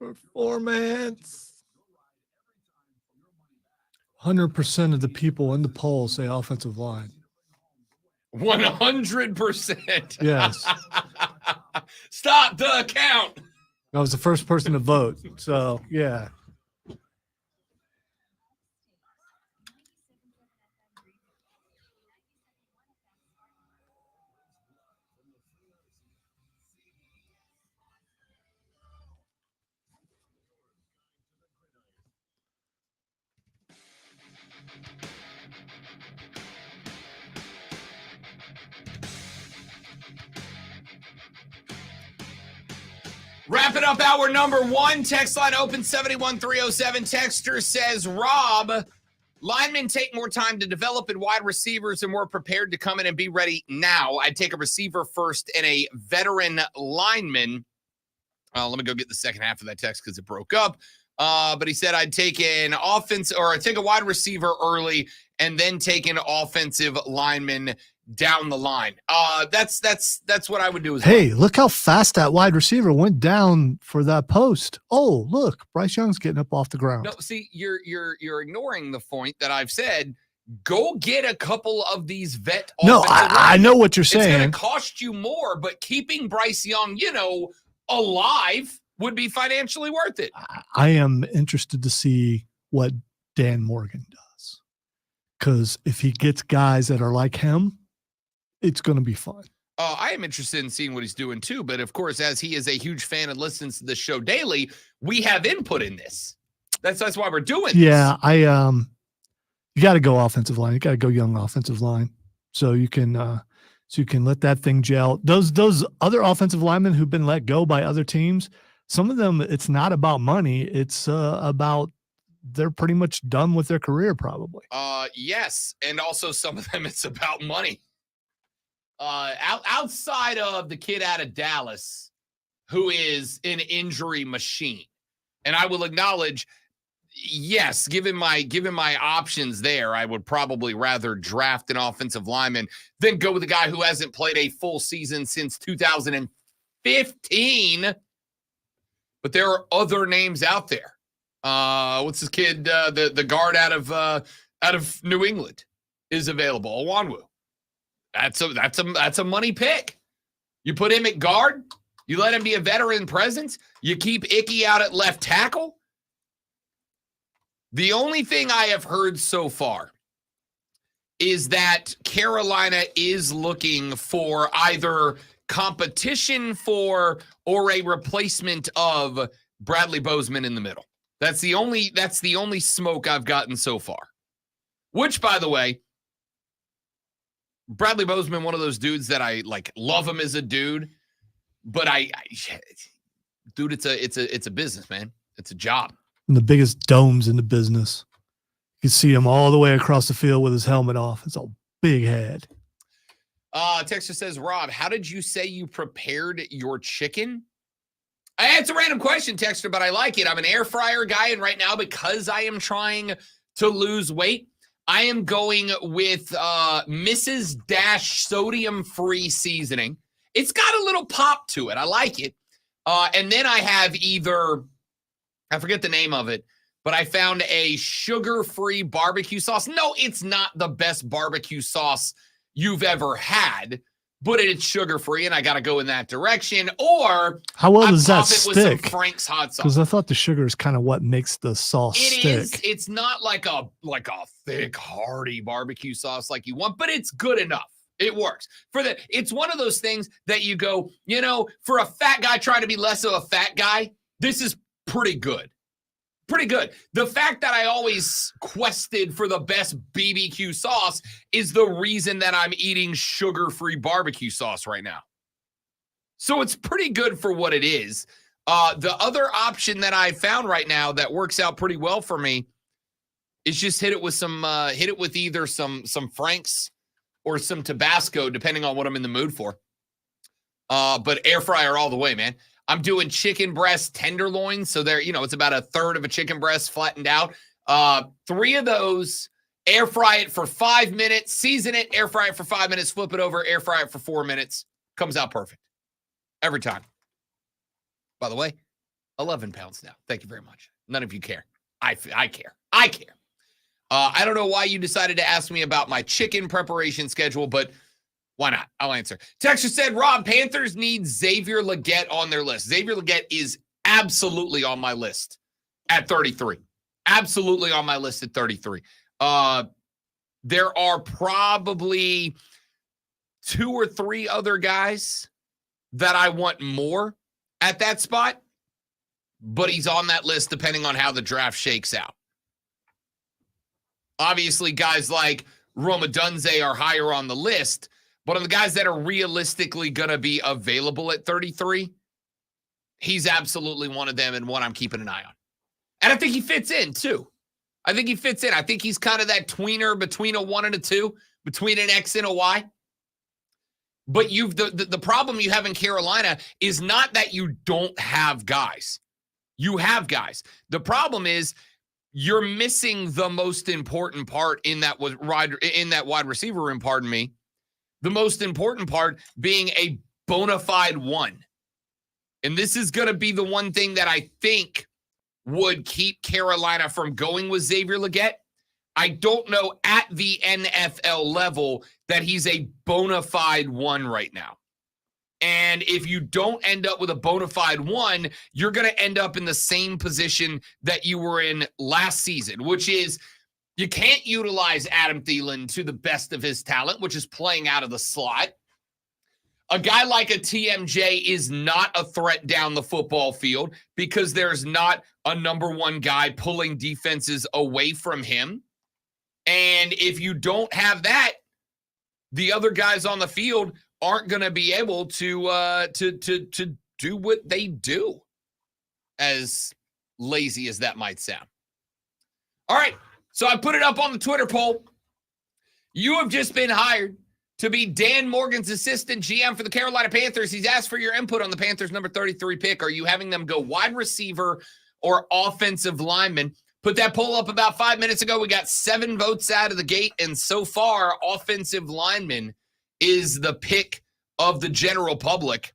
Performance. 100% of the people in the poll say offensive line. 100%. Yes. Stop the count. I was the first person to vote. So, yeah. Wrapping up hour number one. Text line open 71307. Texter says, Rob, linemen take more time to develop, and wide receivers are more prepared to come in and be ready now. I'd take a receiver first and a veteran lineman. Let me go get the second half of that text because it broke up. But he said I'd take an offense, or I'd take a wide receiver early and then take an offensive lineman down the line. That's what I would do as well. Hey, look how fast that wide receiver went down for that post. Oh, look, Bryce Young's getting up off the ground. No, see, you're ignoring the point that I've said. Go get a couple of these vet. No, I know what you're saying. It's going to cost you more, but keeping Bryce Young, alive would be financially worth it. I am interested to see what Dan Morgan does, because if he gets guys that are like him, it's going to be fun. I am interested in seeing what he's doing too. But of course, as he is a huge fan and listens to the show daily, we have input in this. That's why we're doing Yeah, this. You got to go offensive line. You got to go young offensive line, so you can let that thing gel. Those other offensive linemen who've been let go by other teams, some of them, it's not about money. It's about they're pretty much done with their career, probably. Yes, and also some of them it's about money. Outside of the kid out of Dallas, who is an injury machine, and I will acknowledge, yes, given my options there, I would probably rather draft an offensive lineman than go with a guy who hasn't played a full season since 2015. But there are other names out there. What's this kid? The guard out of New England is available. Owanwu. That's a money pick. You put him at guard. You let him be a veteran presence. You keep Icky out at left tackle. The only thing I have heard so far is that Carolina is looking for either competition for or a replacement of Bradley Bozeman in the middle. That's the only smoke I've gotten so far. Which, by the way, Bradley Bozeman, one of those dudes that I love him as a dude, but dude, it's a business, man. It's a job. And the biggest domes in the business. You can see him all the way across the field with his helmet off. It's a big head. Texter says, Rob, how did you say you prepared your chicken? It's a random question, Texter, but I like it. I'm an air fryer guy, and right now, because I am trying to lose weight, I am going with Mrs. Dash sodium-free seasoning. It's got a little pop to it. I like it. And then I have I forget the name of it, but I found a sugar-free barbecue sauce. No, it's not the best barbecue sauce you've ever had, but it's sugar-free, and I got to go in that direction. Or how well does that pop it with some stick? Frank's hot sauce. Because I thought the sugar is kind of what makes the sauce stick. It's not like a thick, hearty barbecue sauce like you want, but it's good enough. It works. It's one of those things that you go, for a fat guy trying to be less of a fat guy, this is pretty good. Pretty good. The fact that I always quested for the best BBQ sauce is the reason that I'm eating sugar-free barbecue sauce right now. So it's pretty good for what it is. The other option that I found right now that works out pretty well for me is just hit it with either some Frank's or some Tabasco, depending on what I'm in the mood for. But air fryer all the way, man. I'm doing chicken breast tenderloin. So there, it's about a third of a chicken breast flattened out. 3 of those, air fry it for 5 minutes, season it, air fry it for 5 minutes, flip it over, air fry it for 4 minutes. Comes out perfect. Every time. By the way, 11 pounds now. Thank you very much. None of you care. I care. I care. I don't know why you decided to ask me about my chicken preparation schedule, but why not? I'll answer. Texture said, Rob, Panthers need Xavier Legette on their list. Xavier Legette is absolutely on my list at 33. Absolutely on my list at 33. There are probably 2 or 3 other guys that I want more at that spot, but he's on that list depending on how the draft shakes out. Obviously, guys like Roma Dunze are higher on the list, but on the guys that are realistically going to be available at 33, he's absolutely one of them and one I'm keeping an eye on. And I think he fits in, too. I think he fits in. I think he's kind of that tweener between a 1 and a 2, between an X and a Y. But the problem you have in Carolina is not that you don't have guys. You have guys. The problem is you're missing the most important part in that wide receiver room, pardon me. The most important part being a bona fide one. And this is going to be the one thing that I think would keep Carolina from going with Xavier Legette. I don't know at the NFL level that he's a bona fide one right now. And if you don't end up with a bona fide one, you're going to end up in the same position that you were in last season, which is you can't utilize Adam Thielen to the best of his talent, which is playing out of the slot. A guy like a TMJ is not a threat down the football field because there's not a number one guy pulling defenses away from him. And if you don't have that, the other guys on the field aren't going to be able to do what they do, as lazy as that might sound. All right, so I put it up on the Twitter poll. You have just been hired to be Dan Morgan's assistant GM for the Carolina Panthers. He's asked for your input on the Panthers' number 33 pick. Are you having them go wide receiver or offensive lineman? Put that poll up about 5 minutes ago. We got 7 votes out of the gate, and so far, offensive lineman is the pick of the general public.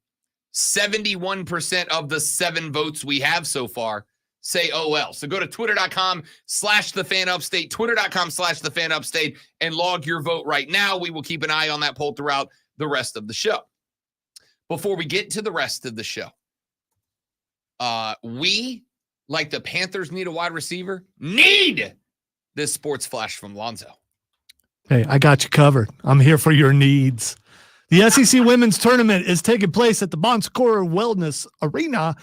71% of the 7 votes we have so far say OL. So go to twitter.com/thefanupstate, twitter.com/thefanupstate, and log your vote right now. We will keep an eye on that poll throughout the rest of the show. Before we get to the rest of the show, we, like the Panthers need a wide receiver, need this sports flash from Lonzo. Hey, I got you covered. I'm here for your needs. The SEC Women's Tournament is taking place at the Bon Secours Wellness Arena.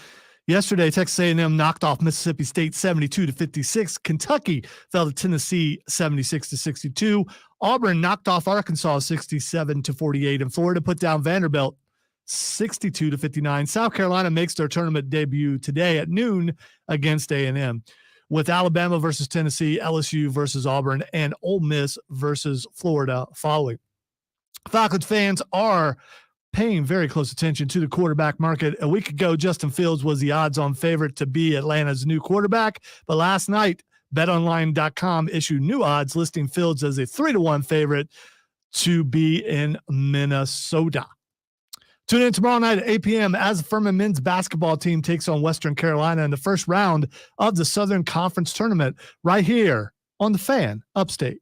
Yesterday, Texas A&M knocked off Mississippi State 72-56. Kentucky fell to Tennessee 76-62. Auburn knocked off Arkansas 67-48. And Florida put down Vanderbilt 62-59. South Carolina makes their tournament debut today at noon against A&M, with Alabama versus Tennessee, LSU versus Auburn, and Ole Miss versus Florida following. Falcons fans are paying very close attention to the quarterback market. A week ago, Justin Fields was the odds-on favorite to be Atlanta's new quarterback, but last night, BetOnline.com issued new odds listing Fields as a 3-1 favorite to be in Minnesota. Tune in tomorrow night at 8 p.m. as the Furman men's basketball team takes on Western Carolina in the first round of the Southern Conference Tournament right here on the Fan Upstate.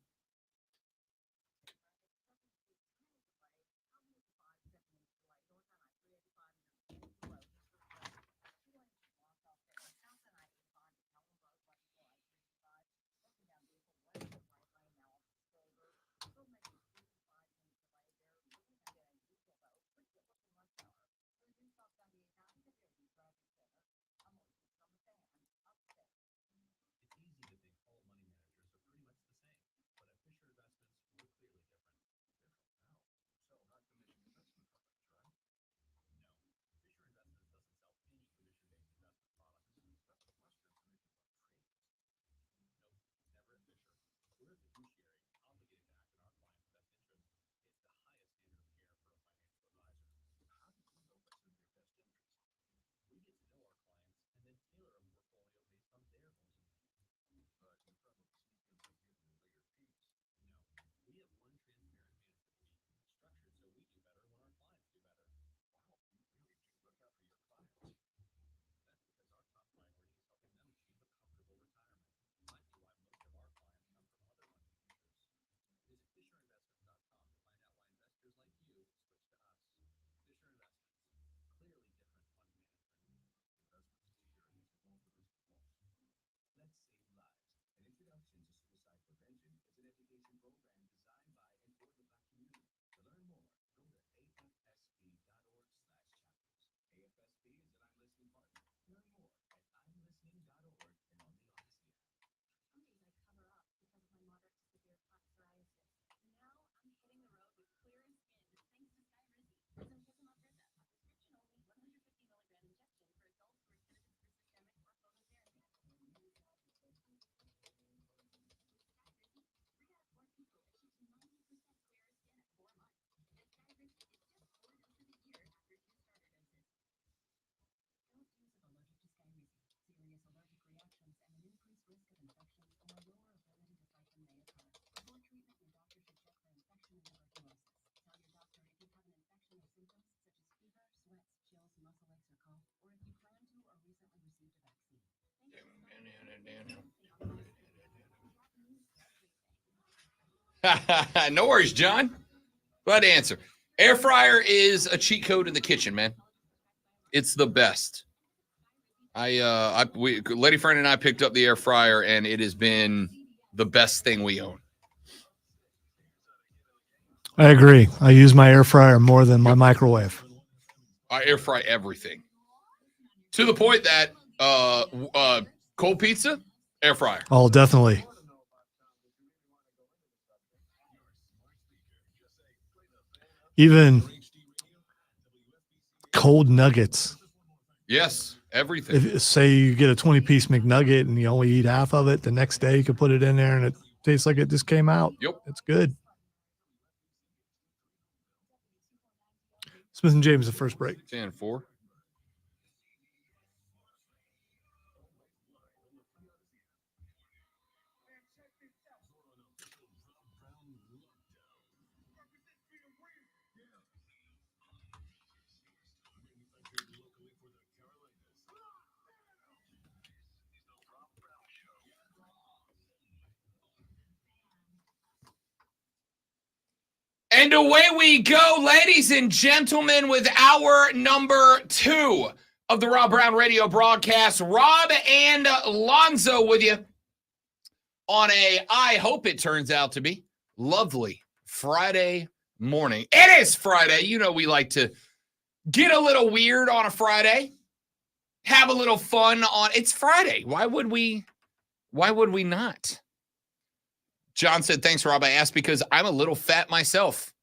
No worries, John. Glad to answer. Air fryer is a cheat code in the kitchen, man. It's the best. Lady friend and I picked up the air fryer, and it has been the best thing we own. I agree. I use my air fryer more than my microwave. I air fry everything. To the point that cold pizza, air fryer. Oh, definitely. Even cold nuggets. Yes, everything. If say you get a 20-piece McNugget and you only eat half of it, the next day you can put it in there and it tastes like it just came out. Yep. It's good. Smith and James, the first break. 10-4. And away we go, ladies and gentlemen, with our number 2 of the Rob Brown Radio broadcast. Rob and Lonzo with you on I hope it turns out to be, lovely Friday morning. It is Friday. You know we like to get a little weird on a Friday, have a little fun on. It's Friday. Why would we not? John said, thanks, Rob. I asked because I'm a little fat myself.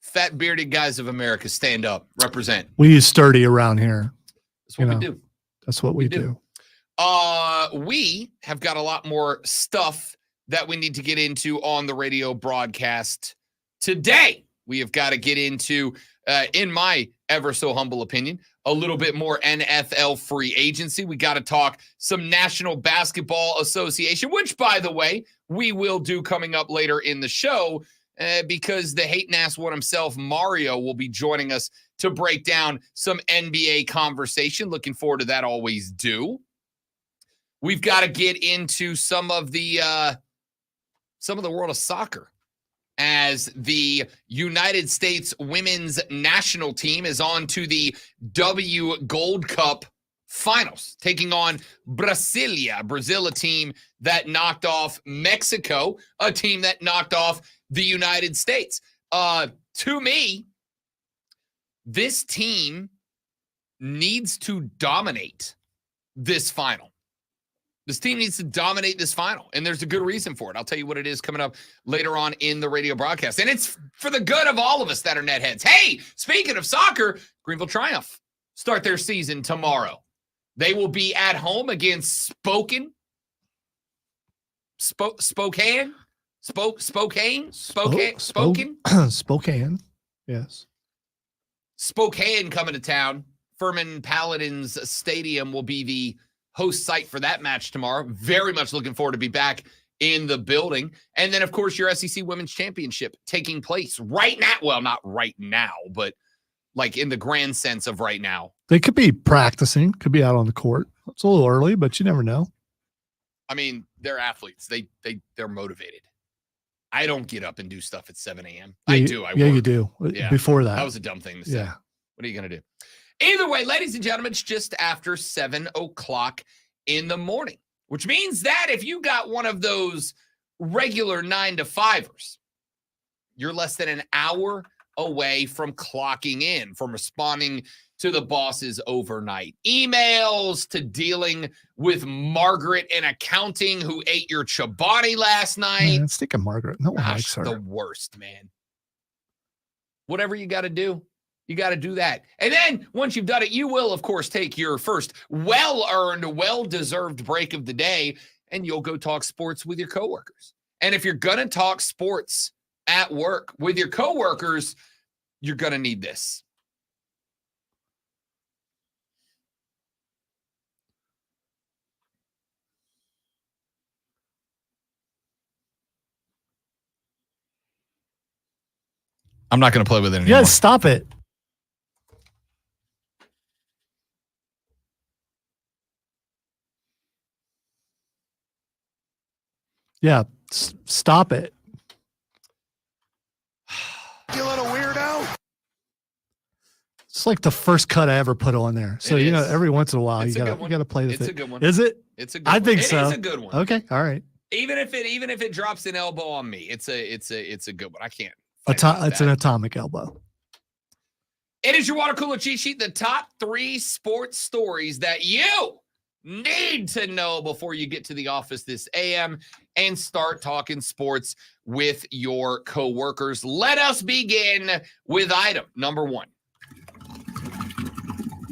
Fat bearded guys of America, stand up, represent. We use sturdy around here. That's what we do. That's what we do. We have got a lot more stuff that we need to get into on the radio broadcast today. We have got to get into, in my ever so humble opinion, a little bit more NFL free agency. We got to talk some National Basketball Association, which, by the way, we will do coming up later in the show because the Hatin Ass one himself, Mario, will be joining us to break down some NBA conversation. Looking forward to that, always do. We've got to get into some of the world of soccer, as the United States women's national team is on to the W Gold Cup finals, taking on Brazil, a team that knocked off Mexico, a team that knocked off the United States. To me, this team needs to dominate this final. This team needs to dominate this final, and there's a good reason for it. I'll tell you what it is coming up later on in the radio broadcast, and it's for the good of all of us that are net heads. Hey, speaking of soccer, Greenville Triumph start their season tomorrow. They will be at home against Spokane. Spokane. Yes. Spokane coming to town. Furman Paladins Stadium will be the host site for that match tomorrow. Very much looking forward to be back in the building. And then, of course, your SEC Women's Championship taking place right now. Well, not right now, but like in the grand sense of right now. They could be practicing, could be out on the court. It's a little early, but you never know. I mean, they're athletes. They're motivated. I don't get up and do stuff at 7 a.m. Yeah, I you, do. Yeah, you do. Yeah. Before that. That was a dumb thing to say. Yeah. What are you going to do? Either way, ladies and gentlemen, it's just after 7 o'clock in the morning, which means that if you got one of those regular 9-to-5ers, you're less than an hour away from clocking in, from responding to the boss's overnight emails, to dealing with Margaret in accounting who ate your Chobani last night. Man, stick a Margaret. No one likes her. The worst, man. Whatever you got to do, you got to do that. And then once you've done it, you will, of course, take your first well-earned, well-deserved break of the day, and you'll go talk sports with your coworkers. And if you're going to talk sports at work with your coworkers, you're going to need this. I'm not going to play with it anymore. Yes, stop it. Yeah, stop it. You little weirdo. It's like the first cut I ever put on there. So, you know, every once in a while, It's you a gotta good one. you gotta play the It's a thing. good one. Is it? It's a good I one. think so. It is a good one. Okay, all right. Even if it drops an elbow on me, it's a good one. I can't fight about It's that. an atomic elbow. It is your water cooler cheat sheet, the top 3 sports stories that you need to know before you get to the office this AM and start talking sports with your coworkers. Let us begin with item number 1.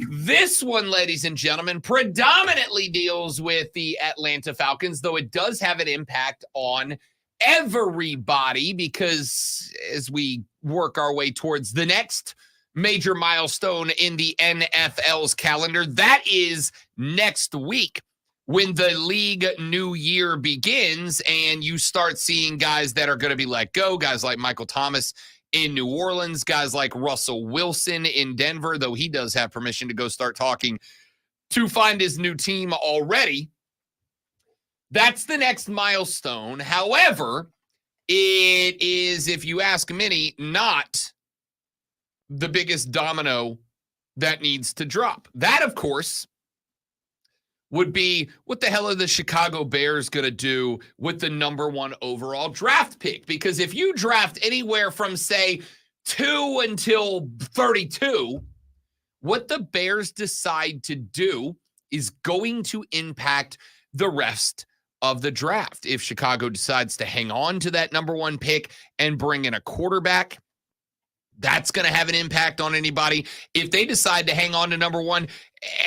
This one, ladies and gentlemen, predominantly deals with the Atlanta Falcons, though it does have an impact on everybody because as we work our way towards the next major milestone in the NFL's calendar, that is next week when the league new year begins and you start seeing guys that are going to be let go, guys like Michael Thomas in New Orleans, guys like Russell Wilson in Denver, though he does have permission to go start talking to find his new team already. That's the next milestone. However, it is, if you ask many, not the biggest domino that needs to drop. That, of course, would be what the hell are the Chicago Bears going to do with the number 1 overall draft pick? Because if you draft anywhere from, say, 2 until 32, what the Bears decide to do is going to impact the rest of the draft. If Chicago decides to hang on to that number 1 pick and bring in a quarterback, that's going to have an impact on anybody. If they decide to hang on to number 1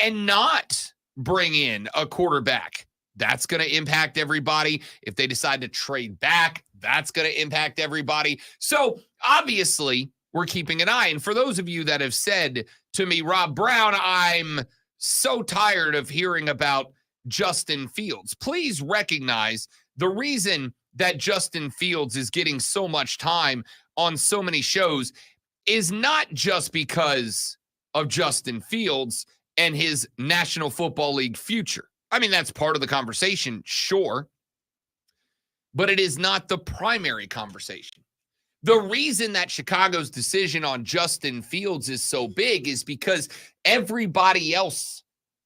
and not bring in a quarterback, that's going to impact everybody. If they decide to trade back, that's going to impact everybody. So obviously, we're keeping an eye. And for those of you that have said to me, Rob Brown, I'm so tired of hearing about Justin Fields, please recognize the reason that Justin Fields is getting so much time on so many shows is not just because of Justin Fields and his National Football League future. I mean, that's part of the conversation, sure, but it is not the primary conversation. The reason that Chicago's decision on Justin Fields is so big is because everybody else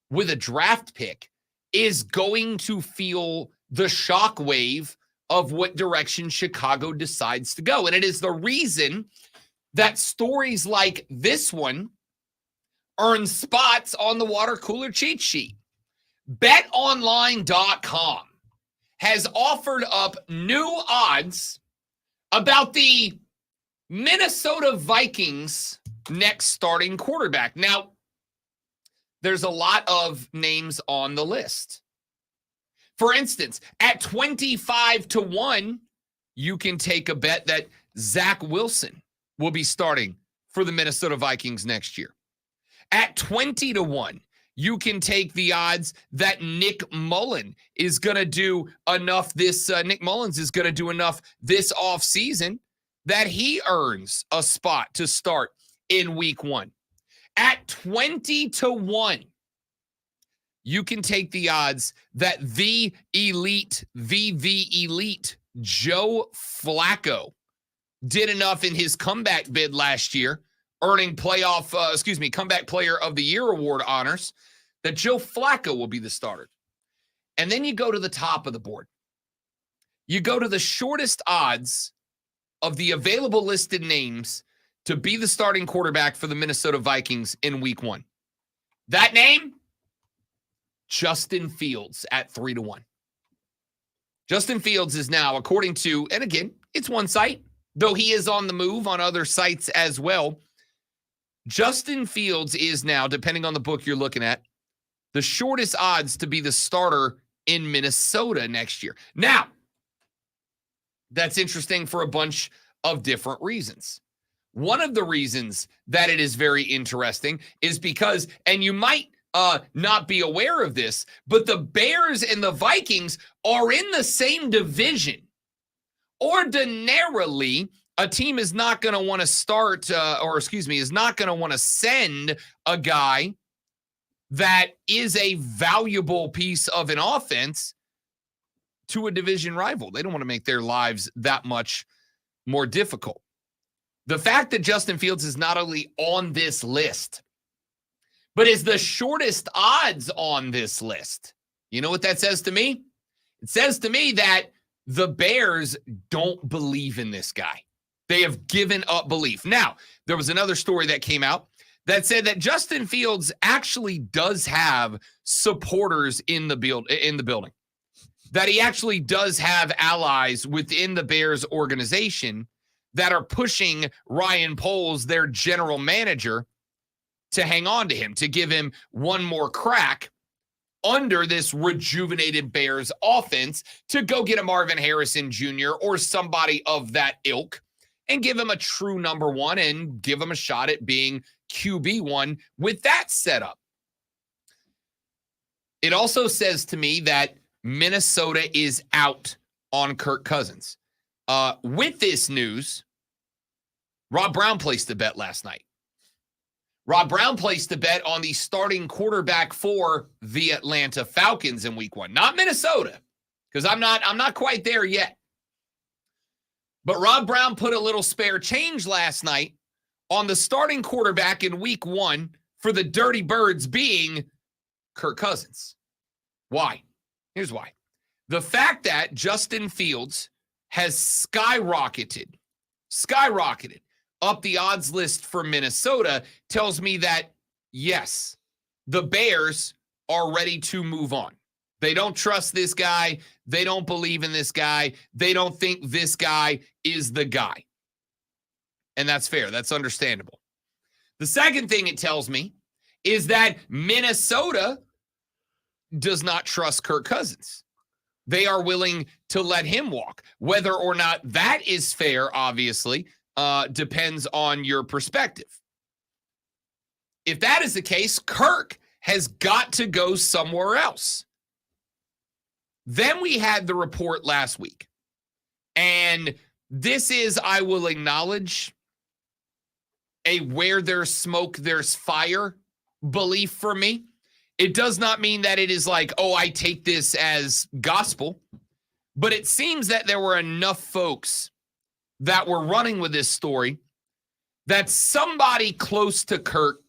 with a draft pick is going to feel the shockwave of what direction Chicago decides to go. And it is the reason that stories like this one earn spots on the water cooler cheat sheet. BetOnline.com has offered up new odds about the Minnesota Vikings next starting quarterback. Now, there's a lot of names on the list. For instance, at 25-1, you can take a bet that Zach Wilson will be starting for the Minnesota Vikings next year. At 20-1, you can take the odds that Nick Mullins is going to do enough this offseason that he earns a spot to start in week 1. At 20-1, you can take the odds that the elite Joe Flacco did enough in his comeback bid last year, earning comeback player of the year award honors, that Joe Flacco will be the starter. And then you go to the top of the board. You go to the shortest odds of the available listed names to be the starting quarterback for the Minnesota Vikings in week 1. That name, Justin Fields at 3-1. Justin Fields is now, according to, and again, it's one site, though he is on the move on other sites as well. Justin Fields is now, depending on the book you're looking at, the shortest odds to be the starter in Minnesota next year. Now, that's interesting for a bunch of different reasons. One of the reasons that it is very interesting is because, and you might not be aware of this, but the Bears and the Vikings are in the same division. Ordinarily, a team is not going to want to is not going to want to send a guy that is a valuable piece of an offense to a division rival. They don't want to make their lives that much more difficult. The fact that Justin Fields is not only on this list, but is the shortest odds on this list, you know what that says to me? It says to me that the Bears don't believe in this guy. They have given up belief. Now, there was another story that came out that said that Justin Fields actually does have supporters in the building. That he actually does have allies within the Bears organization that are pushing Ryan Poles, their general manager, to hang on to him, to give him one more crack under this rejuvenated Bears offense to go get a Marvin Harrison Jr. or somebody of that ilk and give him a true number one and give him a shot at being QB1 with that setup. It also says to me that Minnesota is out on Kirk Cousins. With this news, Rob Brown placed a bet last night. Rob Brown placed a bet on the starting quarterback for the Atlanta Falcons in week 1. Not Minnesota, because I'm not quite there yet. But Rob Brown put a little spare change last night on the starting quarterback in week 1 for the Dirty Birds being Kirk Cousins. Why? Here's why. The fact that Justin Fields has skyrocketed up the odds list for Minnesota tells me that, yes, the Bears are ready to move on. They don't trust this guy. They don't believe in this guy. They don't think this guy is the guy. And that's fair. That's understandable. The second thing it tells me is that Minnesota does not trust Kirk Cousins. They are willing to let him walk. Whether or not that is fair, obviously, depends on your perspective. If that is the case, Kirk has got to go somewhere else. Then we had the report last week. And this is, I will acknowledge, a where there's smoke, there's fire belief for me. It does not mean that it is like, oh, I take this as gospel. But it seems that there were enough folks that were running with this story that somebody close to Kirk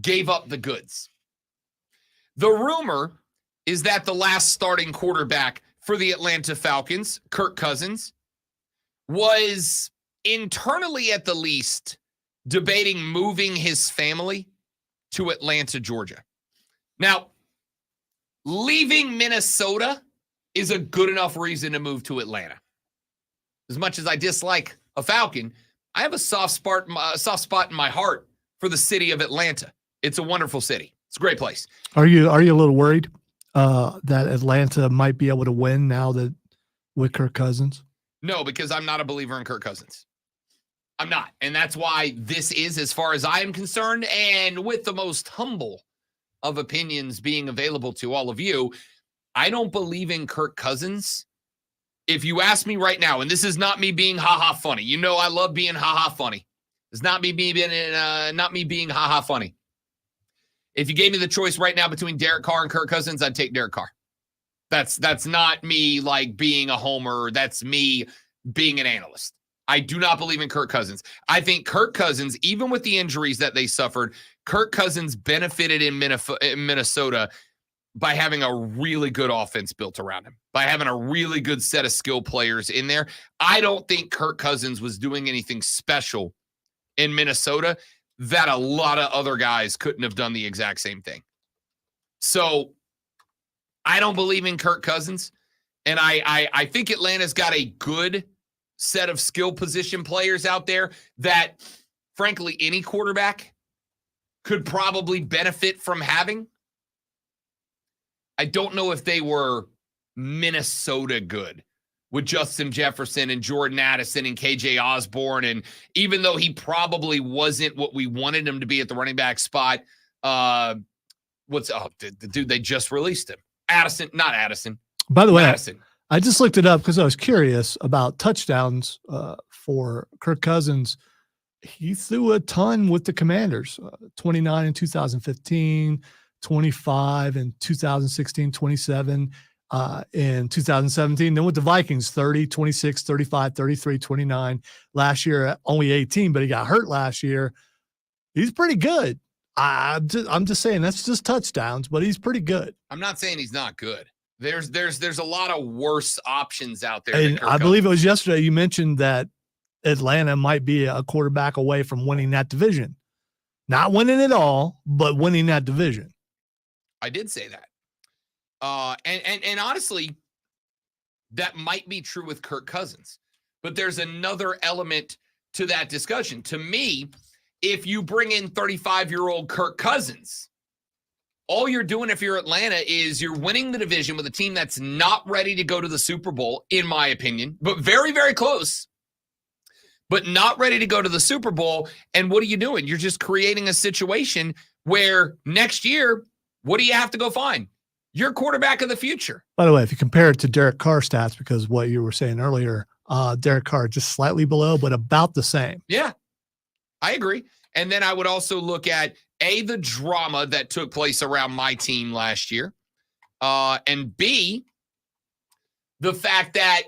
gave up the goods. The rumor is that the last starting quarterback for the Atlanta Falcons, Kirk Cousins, was internally at the least debating moving his family to Atlanta, Georgia. Now, leaving Minnesota is a good enough reason to move to Atlanta. As much as I dislike a Falcon, I have a soft spot in my heart for the city of Atlanta. It's a wonderful city. It's a great place. Are you a little worried that Atlanta might be able to win now that with Kirk Cousins? No, because I'm not a believer in Kirk Cousins. I'm not. And that's why this is, as far as I am concerned, and with the most humble of opinions being available to all of you, I don't believe in Kirk Cousins. If you ask me right now, and this is not me being ha-ha funny. You know I love being ha-ha funny. It's not me being ha-ha funny. If you gave me the choice right now between Derek Carr and Kirk Cousins, I'd take Derek Carr. That's not me like being a homer. That's me being an analyst. I do not believe in Kirk Cousins. I think Kirk Cousins, even with the injuries that they suffered, Kirk Cousins benefited in Minnesota by having a really good offense built around him, by having a really good set of skill players in there. I don't think Kirk Cousins was doing anything special in Minnesota that a lot of other guys couldn't have done the exact same thing. So I don't believe in Kirk Cousins. And I think Atlanta's got a good set of skill position players out there that, frankly, any quarterback could probably benefit from having. I don't know if they were Minnesota good with Justin Jefferson and Jordan Addison and KJ Osborne. And even though he probably wasn't what we wanted him to be at the running back spot, the dude they just released him. Not Addison. By the way, Madison. I just looked it up because I was curious about touchdowns for Kirk Cousins. He threw a ton with the Commanders, 29 in 2015, 25 in 2016, 27 in 2017. Then with the Vikings, 30, 26, 35, 33, 29. Last year, only 18, but he got hurt last year. He's pretty good. I'm just saying that's just touchdowns, but he's pretty good. I'm not saying he's not good. There's a lot of worse options out there. And I believe it was yesterday you mentioned that Atlanta might be a quarterback away from winning that division. Not winning it all, but winning that division. I did say that. And honestly, that might be true with Kirk Cousins. But there's another element to that discussion. To me, if you bring in 35-year-old Kirk Cousins, all you're doing if you're Atlanta is you're winning the division with a team that's not ready to go to the Super Bowl, in my opinion, but very, very close, but not ready to go to the Super Bowl. And what are you doing? You're just creating a situation where next year, what do you have to go find? Your quarterback of the future. By the way, if you compare it to Derek Carr stats, because what you were saying earlier, Derek Carr just slightly below, but about the same. Yeah, I agree. And then I would also look at the drama that took place around my team last year, and B, the fact that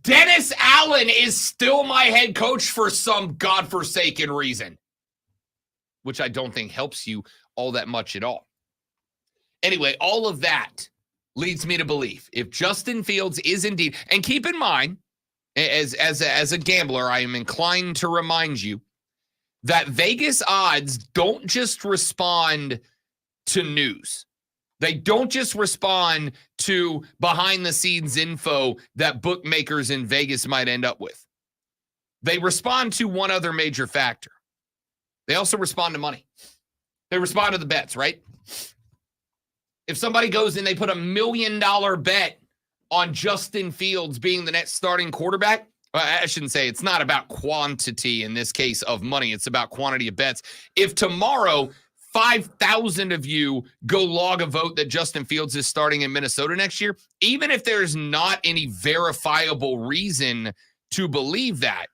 Dennis Allen is still my head coach for some godforsaken reason, which I don't think helps you all that much at all. Anyway, all of that leads me to believe if Justin Fields is indeed, and keep in mind, as a gambler, I am inclined to remind you that Vegas odds don't just respond to news. They don't just respond to behind-the-scenes info that bookmakers in Vegas might end up with. They respond to one other major factor. They also respond to money. They respond to the bets, right? If somebody goes and they put $1 million bet on Justin Fields being the next starting quarterback, I shouldn't say it's not about quantity in this case of money. It's about quantity of bets. If tomorrow 5,000 of you go log a vote that Justin Fields is starting in Minnesota next year, even if there's not any verifiable reason to believe that,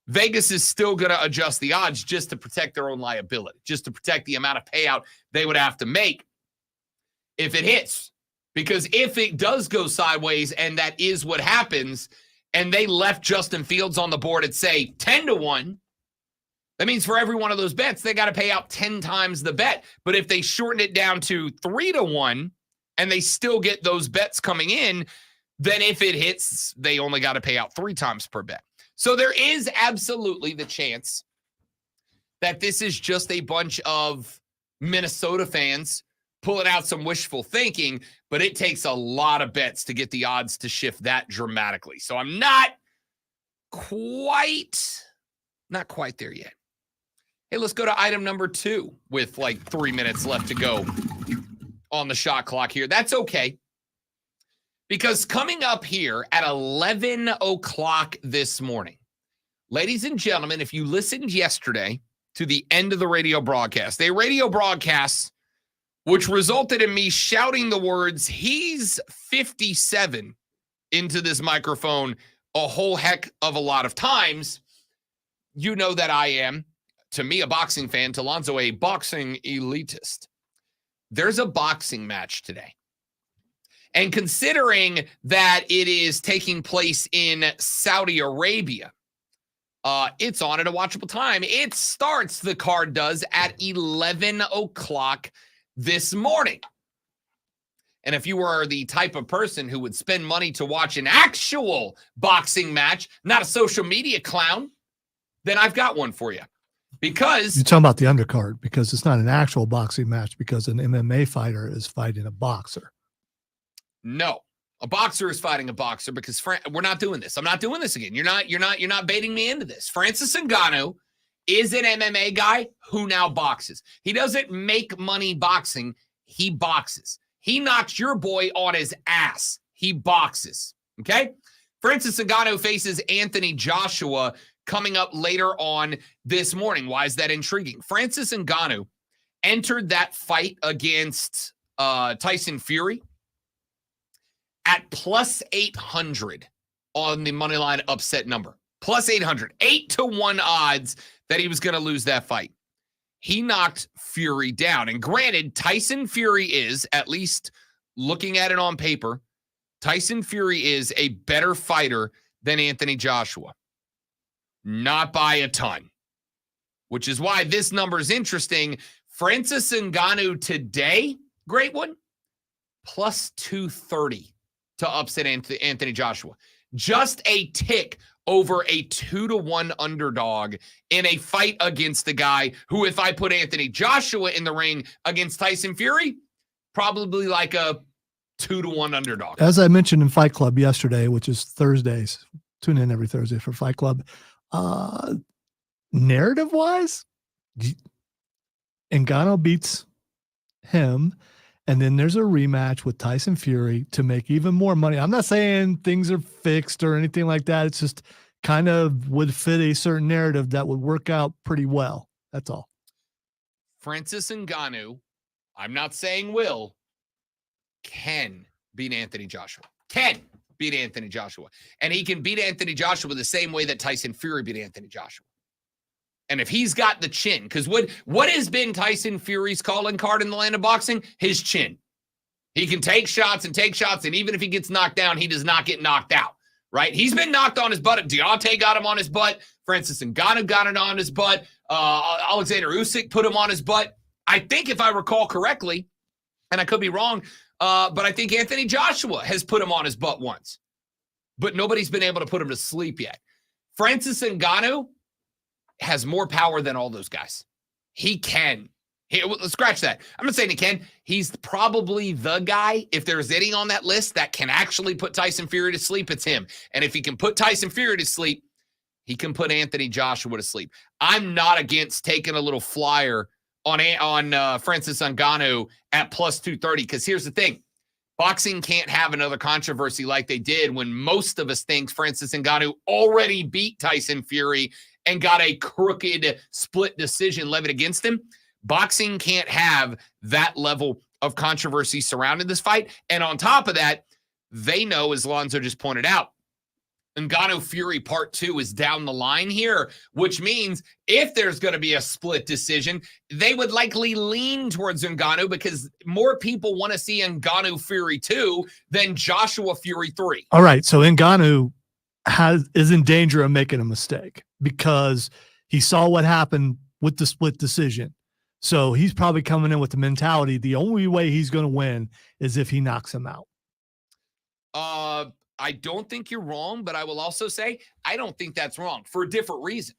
Vegas is still going to adjust the odds just to protect their own liability, just to protect the amount of payout they would have to make if it hits. Because if it does go sideways and that is what happens, and they left Justin Fields on the board at, say, 10-1, that means for every one of those bets, they got to pay out 10 times the bet. But if they shorten it down to 3-1 and they still get those bets coming in, then if it hits, they only got to pay out 3 times per bet. So there is absolutely the chance that this is just a bunch of Minnesota fans pulling out some wishful thinking, but it takes a lot of bets to get the odds to shift that dramatically. So I'm not quite there yet. Hey, let's go to item number 2 with like 3 minutes left to go on the shot clock here. That's okay. Because coming up here at 11 o'clock this morning, ladies and gentlemen, if you listened yesterday to the end of the radio broadcast, a radio broadcast which resulted in me shouting the words, "He's 57," into this microphone a whole heck of a lot of times. You know that I am, to me, a boxing fan, to Lonzo, a boxing elitist. There's a boxing match today. And considering that it is taking place in Saudi Arabia, it's on at a watchable time. It starts, the card does, at 11 o'clock this morning. And if you are the type of person who would spend money to watch an actual boxing match, not a social media clown, then I've got one for you. Because you're talking about the undercard, because it's not an actual boxing match, because an MMA fighter is fighting a boxer. No, a boxer is fighting a boxer, because we're not doing this. I'm not doing this again. You're not baiting me into this. Francis Ngannou is an MMA guy who now boxes. He doesn't make money boxing. He boxes. He knocks your boy on his ass. He boxes. Okay? Francis Ngannou faces Anthony Joshua coming up later on this morning. Why is that intriguing? Francis Ngannou entered that fight against Tyson Fury at plus 800 on the moneyline upset number. Plus 800. 8-1 odds that he was going to lose that fight. He knocked Fury down. And granted, Tyson Fury is, at least looking at it on paper, Tyson Fury is a better fighter than Anthony Joshua. Not by a ton. Which is why this number is interesting. Francis Ngannou today, great one, plus 230 to upset Anthony Joshua. just a tick over a 2-1 underdog in a fight against the guy who, if I put Anthony Joshua in the ring against Tyson Fury, probably like a 2-1 underdog. As I mentioned in Fight Club yesterday, which is Thursdays, tune in every Thursday for Fight Club. Narrative wise, Ngannou beats him, and then there's a rematch with Tyson Fury to make even more money. I'm not saying things are fixed or anything like that. It's just kind of would fit a certain narrative that would work out pretty well. That's all. Francis Ngannou, I'm not saying will, can beat Anthony Joshua. Can beat Anthony Joshua. And he can beat Anthony Joshua the same way that Tyson Fury beat Anthony Joshua. And if he's got the chin, because what has been Tyson Fury's calling card in the land of boxing? His chin. He can take shots, and even if he gets knocked down, he does not get knocked out, right? He's been knocked on his butt. Deontay got him on his butt. Francis Ngannou got it on his butt. Alexander Usyk put him on his butt. I think if I recall correctly, and I could be wrong, but I think Anthony Joshua has put him on his butt once. But nobody's been able to put him to sleep yet. Francis Ngannou has more power than all those guys. He can. Scratch that. I'm not saying he can. He's probably the guy, if there's any on that list that can actually put Tyson Fury to sleep, it's him. And if he can put Tyson Fury to sleep, he can put Anthony Joshua to sleep. I'm not against taking a little flyer on Francis Ngannou at plus 230, because here's the thing. Boxing can't have another controversy like they did when most of us think Francis Ngannou already beat Tyson Fury and got a crooked split decision levied against him. Boxing can't have that level of controversy surrounding this fight. And on top of that, they know, as Lonzo just pointed out, Ngannou Fury Part 2 is down the line here, which means if there's going to be a split decision, they would likely lean towards Ngannou because more people want to see Ngannou Fury 2 than Joshua Fury 3. All right, so Ngannou is in danger of making a mistake because he saw what happened with the split decision. So he's probably coming in with the mentality the only way he's going to win is if he knocks him out. I don't think you're wrong, but I will also say I don't think that's wrong for a different reason.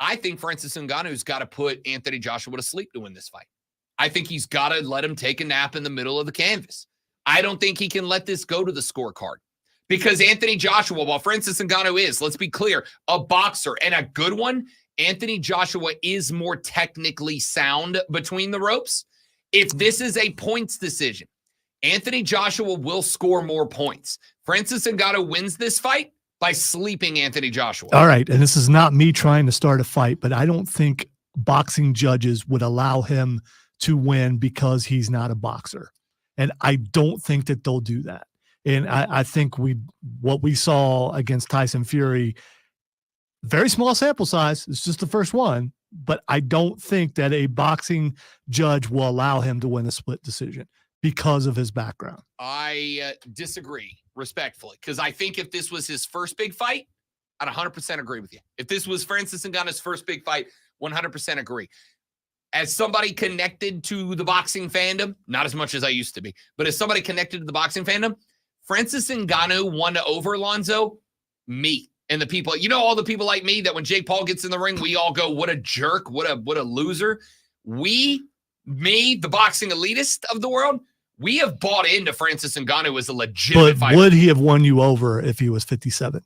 I think Francis Ngannou's got to put Anthony Joshua to sleep to win this fight. I think he's got to let him take a nap in the middle of the canvas. I don't think he can let this go to the scorecard because Anthony Joshua, while Francis Ngannou is, let's be clear, a boxer and a good one, Anthony Joshua is more technically sound between the ropes. If this is a points decision, Anthony Joshua will score more points. Francis Ngannou wins this fight by sleeping Anthony Joshua. All right, and this is not me trying to start a fight, but I don't think boxing judges would allow him to win because he's not a boxer. And I don't think that they'll do that. And I think what we saw against Tyson Fury, very small sample size, it's just the first one, but I don't think that a boxing judge will allow him to win a split decision because of his background. I disagree respectfully because I think if this was his first big fight, I'd 100% agree with you. If this was Francis Ngannou's first big fight, 100% agree. As somebody connected to the boxing fandom, not as much as I used to be, but as somebody connected to the boxing fandom, Francis Ngannou won over Lonzo, me. And the people, all the people like me that when Jake Paul gets in the ring, we all go, what a jerk, what a loser. Me, the boxing elitist of the world, we have bought into Francis Ngannou as a legitimate fighter. Would he have won you over if he was 57?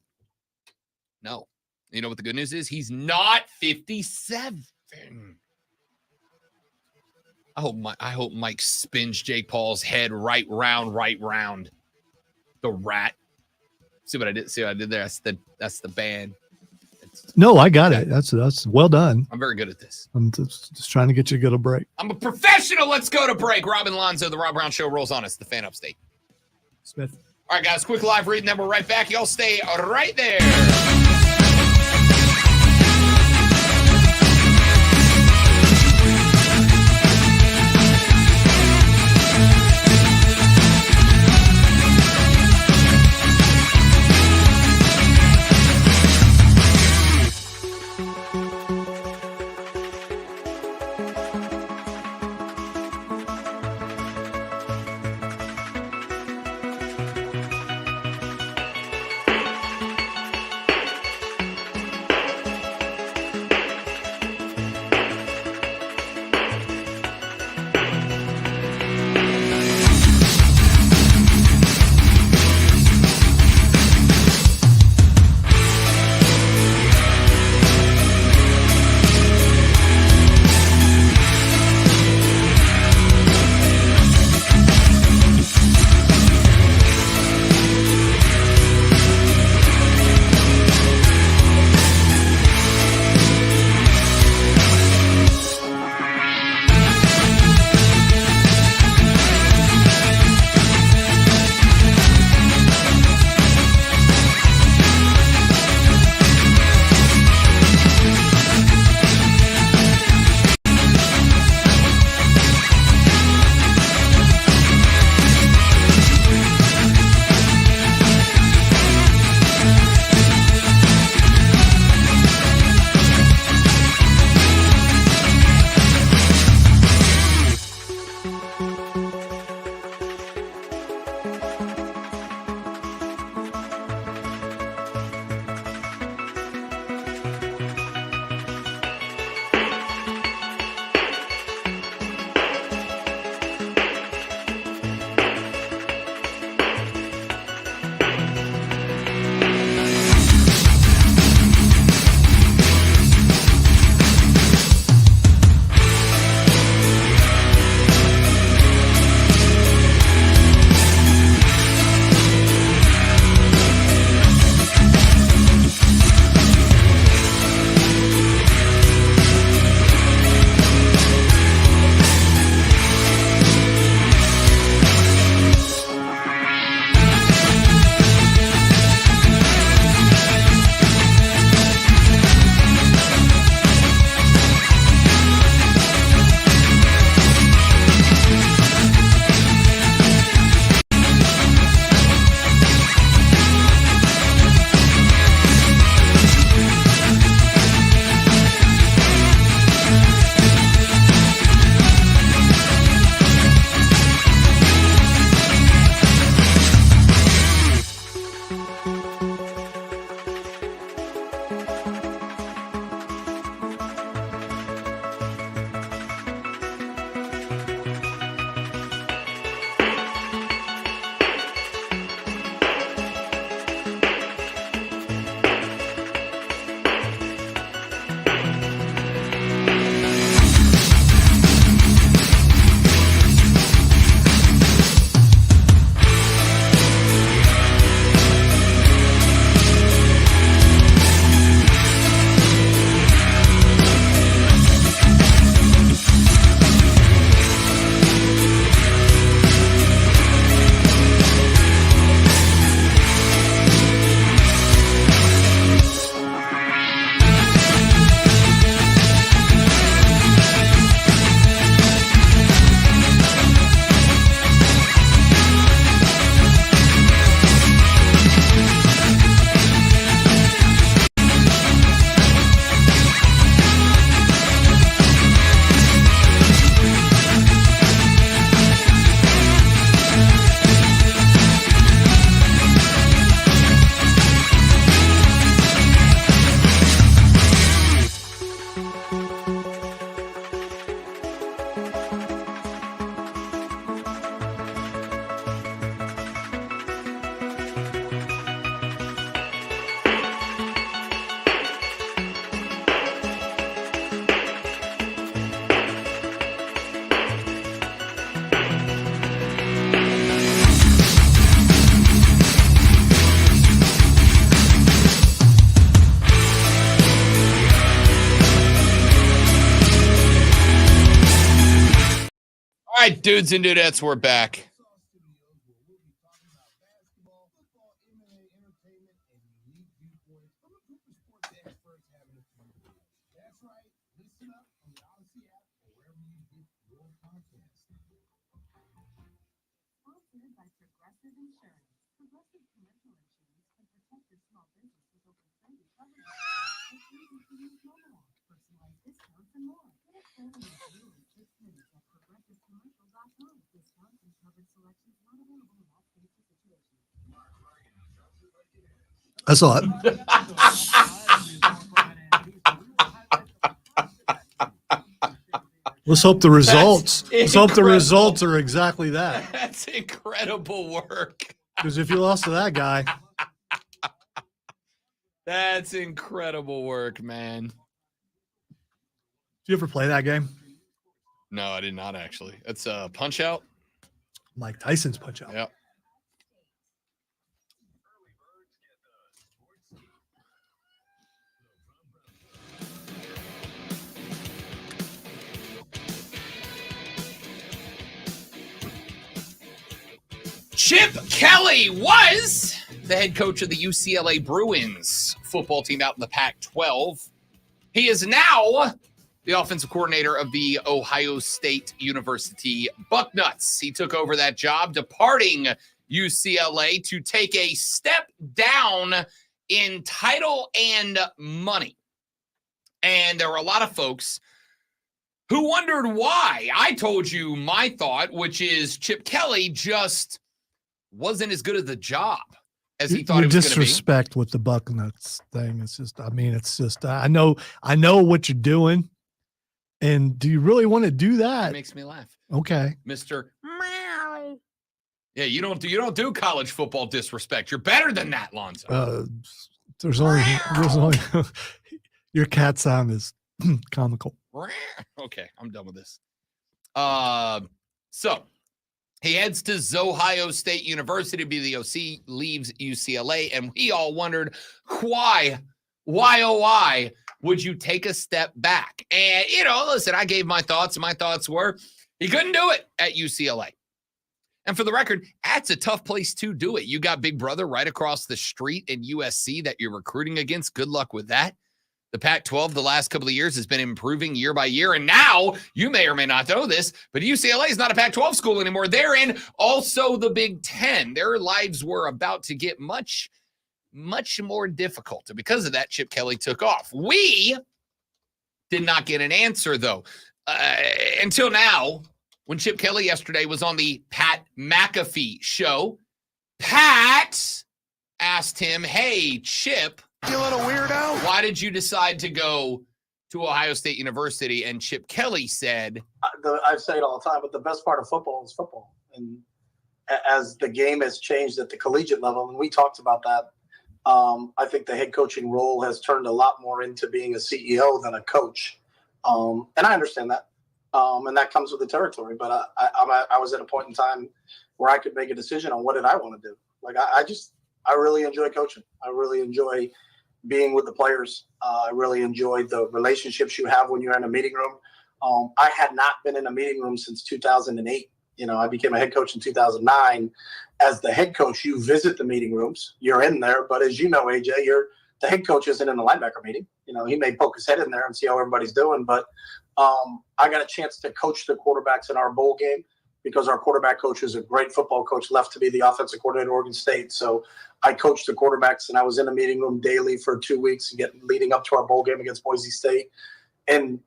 No. You know what the good news is? He's not 57. I hope Mike spins Jake Paul's head right round. The rat. See what I did? See what I did there? That's the band. No, I got it. That's well done. I'm very good at this. I'm just trying to get you to go to break. I'm a professional. Let's go to break. Robin Lonzo, the Rob Brown Show rolls on us. The Fan Upstate. Smith. All right, guys. Quick live read, and then we're right back. Y'all stay right there. right, dudes and dudettes, we're back. I saw it. Let's hope the results. Let's hope the results are exactly that. That's incredible work. Because if you lost to that guy, That's incredible work, man. did you ever play that game? No, I did not actually. It's a Punch Out. Mike Tyson's Punch Out. Yep. Chip Kelly was the head coach of the UCLA Bruins football team out in the Pac-12. He is now the offensive coordinator of the Ohio State University Bucknuts. He took over that job, departing UCLA to take a step down in title and money. And there were a lot of folks who wondered why. I told you my thought, which is Chip Kelly just wasn't as good at the job as he thought Your he was going to be. disrespect with the Bucknuts thing. It's just, I mean, it's just, I know what you're doing. And do you really want to do It that? makes me laugh. Okay. Mr. Meow. Yeah, you don't do college football disrespect. You're better than that, Lonzo. There's only your cat sound is comical. Okay, I'm done with this. So he heads to Ohio State University to be the OC, leaves UCLA, and we all wondered why would you take a step back? And, listen, I gave my thoughts, and my thoughts were he couldn't do it at UCLA. And for the record, that's a tough place to do it. You got Big Brother right across the street in USC that you're recruiting against. Good luck with that. The Pac-12 the last couple of years has been improving year by year. And now, you may or may not know this, but UCLA is not a Pac-12 school anymore. They're in also the Big Ten. Their lives were about to get much, much more difficult. And because of that, Chip Kelly took off. We did not get an answer, though. Until now, when Chip Kelly yesterday was on the Pat McAfee show, Pat asked him, hey, Chip, You little weirdo. why did you decide to go to Ohio State University? And Chip Kelly said, I say it all the time, but the best part of football is football. And as the game has changed at the collegiate level, and we talked about that, I think the head coaching role has turned a lot more into being a CEO than a coach. And I understand that. And that comes with the territory. But I was at a point in time where I could make a decision on what did I want to do. Like, I really enjoy coaching. I really enjoy being with the players. I really enjoy the relationships you have when you're in a meeting room. I had not been in a meeting room since 2008. I became a head coach in 2009. As the head coach, you visit the meeting rooms. You're in there. But as you know, AJ, the head coach isn't in the linebacker meeting. He may poke his head in there and see how everybody's doing. But I got a chance to coach the quarterbacks in our bowl game because our quarterback coach is a great football coach, left to be the offensive coordinator at Oregon State. So I coached the quarterbacks, and I was in the meeting room daily for 2 weeks leading up to our bowl game against Boise State, and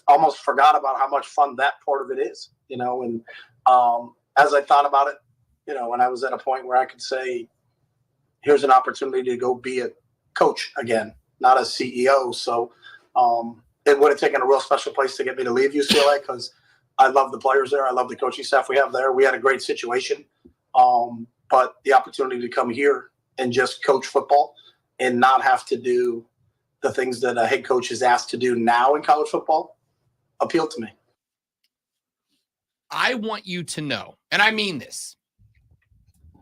almost forgot about how much fun that part of it is. And as I thought about it, when I was at a point where I could say, here's an opportunity to go be a coach again, not a CEO. So it would have taken a real special place to get me to leave UCLA because I love the players there. I love the coaching staff we have there. We had a great situation. But the opportunity to come here and just coach football and not have to do the things that a head coach is asked to do now in college football appealed to me. I want you to know, and I mean this,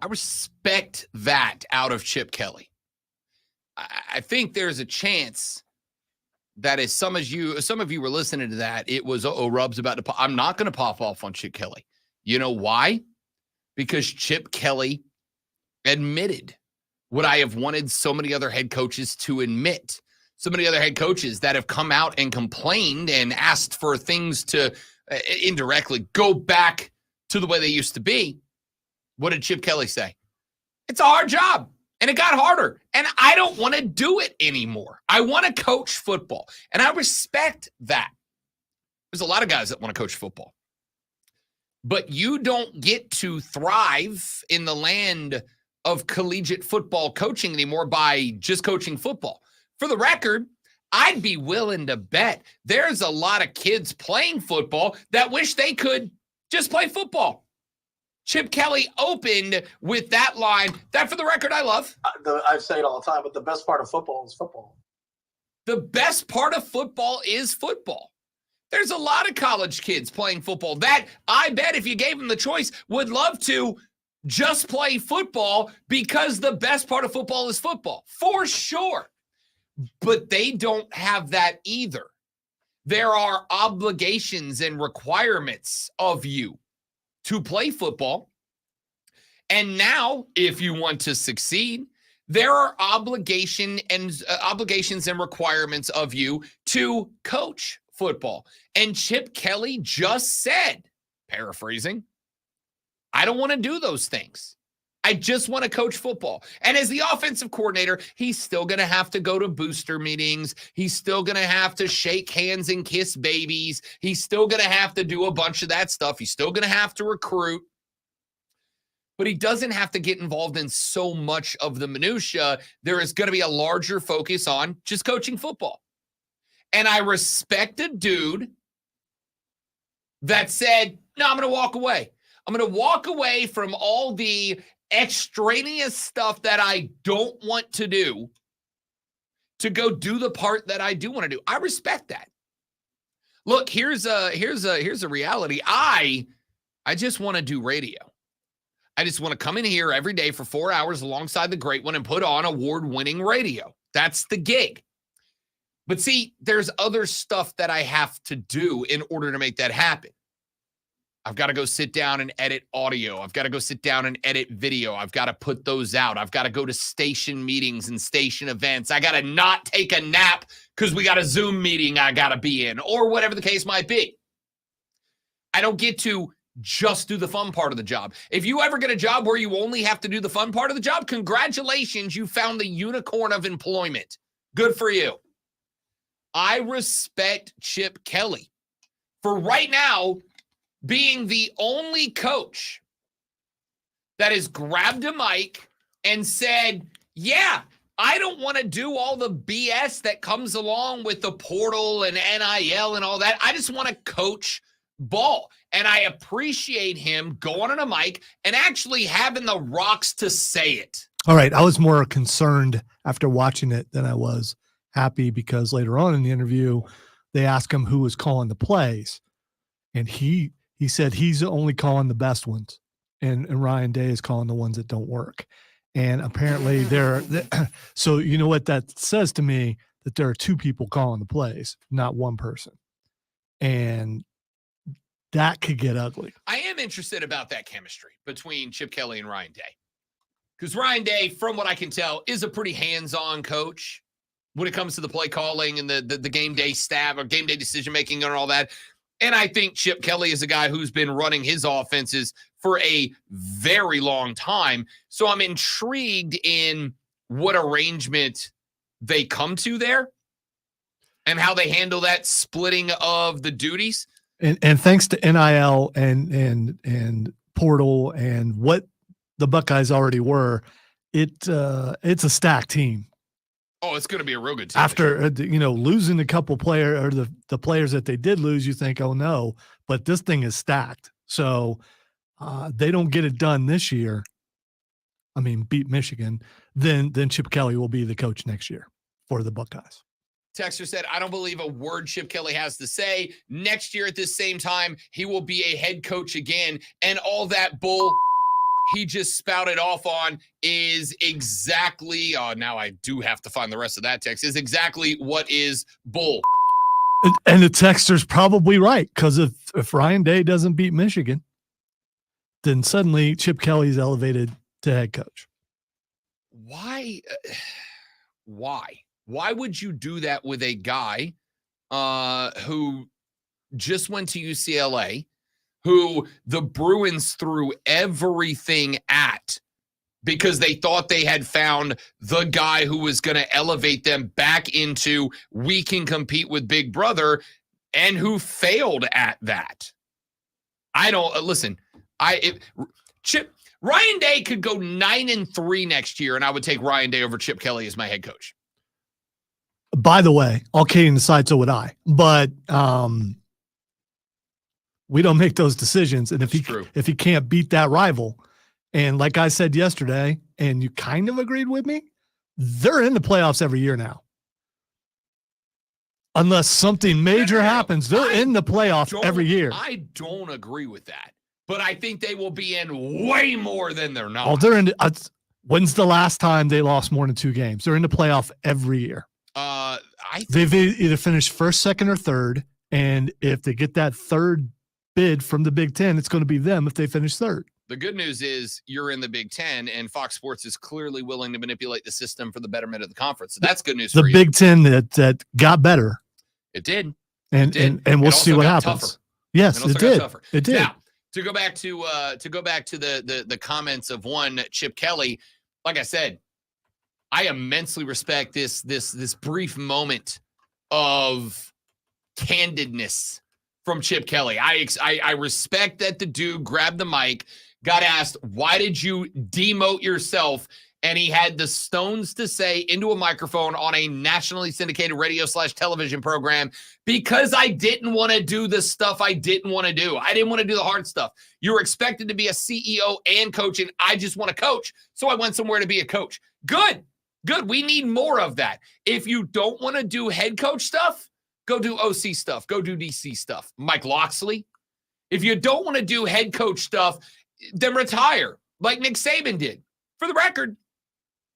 I respect that out of Chip Kelly. I think there's a chance that as some of you were listening to that, it was, Rub's about to pop. I'm not going to pop off on Chip Kelly. You know why? Because Chip Kelly admitted what I have wanted so many other head coaches to admit. So many other head coaches that have come out and complained and asked for things to indirectly go back to the way they used to be. What did Chip Kelly say? It's a hard job. And it got harder. And I don't want to do it anymore. I want to coach football. And I respect that. There's a lot of guys that want to coach football. But you don't get to thrive in the land of collegiate football coaching anymore by just coaching football. For the record, I'd be willing to bet there's a lot of kids playing football that wish they could just play football. Chip Kelly opened with that line that, for the record, I love. I say it all the time, but the best part of football is football. The best part of football is football. There's a lot of college kids playing football that I bet if you gave them the choice would love to just play football because the best part of football is football, for sure. But they don't have that either. There are obligations and requirements of you to play football. And now, if you want to succeed, there are obligations and requirements of you to coach football. And Chip Kelly just said, paraphrasing, I don't want to do those things. I just want to coach football. And as the offensive coordinator, he's still going to have to go to booster meetings. He's still going to have to shake hands and kiss babies. He's still going to have to do a bunch of that stuff. He's still going to have to recruit. but he doesn't have to get involved in so much of the minutia. There is going to be a larger focus on just coaching football. And I respect a dude that said, no, I'm going to walk away. I'm going to walk away from all the extraneous stuff that I don't want to do to go do the part that I do want to do. I respect that. Look, here's a reality. I just want to do radio. I just want to come in here every day for 4 hours alongside the great one and put on award-winning radio. That's the gig. But see, there's other stuff that I have to do in order to make that happen. I've got to go sit down and edit audio. I've got to go sit down and edit video. I've got to put those out. I've got to go to station meetings and station events. I got to not take a nap because we got a Zoom meeting I got to be in, or whatever the case might be. I don't get to just do the fun part of the job. If you ever get a job where you only have to do the fun part of the job, congratulations, you found the unicorn of employment. Good for you. I respect Chip Kelly for right now being the only coach that has grabbed a mic and said, yeah, I don't want to do all the BS that comes along with the portal and NIL and all that. I just want to coach ball. And I appreciate him going on a mic and actually having the rocks to say it. All right. I was more concerned after watching it than I was happy, because later on in the interview, they asked him who was calling the plays. And he said he's only calling the best ones. And Ryan Day is calling the ones that don't work. And apparently so you know what that says to me? That there are two people calling the plays, not one person. And that could get ugly. I am interested about that chemistry between Chip Kelly and Ryan Day. Because Ryan Day, from what I can tell, is a pretty hands-on coach when it comes to the play calling and the game day staff or game day decision-making and all that. And I think Chip Kelly is a guy who's been running his offenses for a very long time. So I'm intrigued in what arrangement they come to there and how they handle that splitting of the duties. And thanks to NIL and portal and what the Buckeyes already were, it's a stacked team. Oh, it's going to be a real good team. After losing a couple players, or the players that they did lose, you think, oh no, but this thing is stacked. So they don't get it done this year. I mean, beat Michigan, then Chip Kelly will be the coach next year for the Buckeyes. Texter said, I don't believe a word Chip Kelly has to say. Next year at this same time, he will be a head coach again. And all that bull he just spouted off on is exactly, now I do have to find the rest of that text, is exactly what is bull. And the texter's probably right, because if Ryan Day doesn't beat Michigan, then suddenly Chip Kelly's elevated to head coach. Why? Why would you do that with a guy who just went to UCLA, who the Bruins threw everything at because they thought they had found the guy who was going to elevate them back into we can compete with Big Brother, and who failed at that? I don't listen. Ryan Day could go 9-3 next year, and I would take Ryan Day over Chip Kelly as my head coach. By the way, all kidding aside, so would I. But we don't make those decisions. And if he can't beat that rival, and like I said yesterday, and you kind of agreed with me, they're in the playoffs every year now. Unless something major happens, they're in the playoffs every year. I don't agree with that. But I think they will be in way more than they're not. Oh, they're in. When's the last time they lost more than 2 games? They're in the playoff every year. They've either finished first, second, or third. And if they get that third bid from the Big Ten, it's going to be them if they finish third. The good news is you're in the Big Ten, and Fox Sports is clearly willing to manipulate the system for the betterment of the conference. So that's good news for you. The Big Ten that got better. It did. And we'll see what happens. Tougher. Yes, it did. It did. Now, to go back to the comments of one Chip Kelly, like I said, I immensely respect this brief moment of candidness from Chip Kelly. I respect that the dude grabbed the mic, got asked, why did you demote yourself? And he had the stones to say into a microphone on a nationally syndicated radio/television program, because I didn't want to do the stuff I didn't want to do. I didn't want to do the hard stuff. You were expected to be a CEO and coach, and I just want to coach. So I went somewhere to be a coach. Good. We need more of that. If you don't want to do head coach stuff, go do OC stuff. Go do DC stuff. Mike Loxley. If you don't want to do head coach stuff, then retire like Nick Saban did. For the record,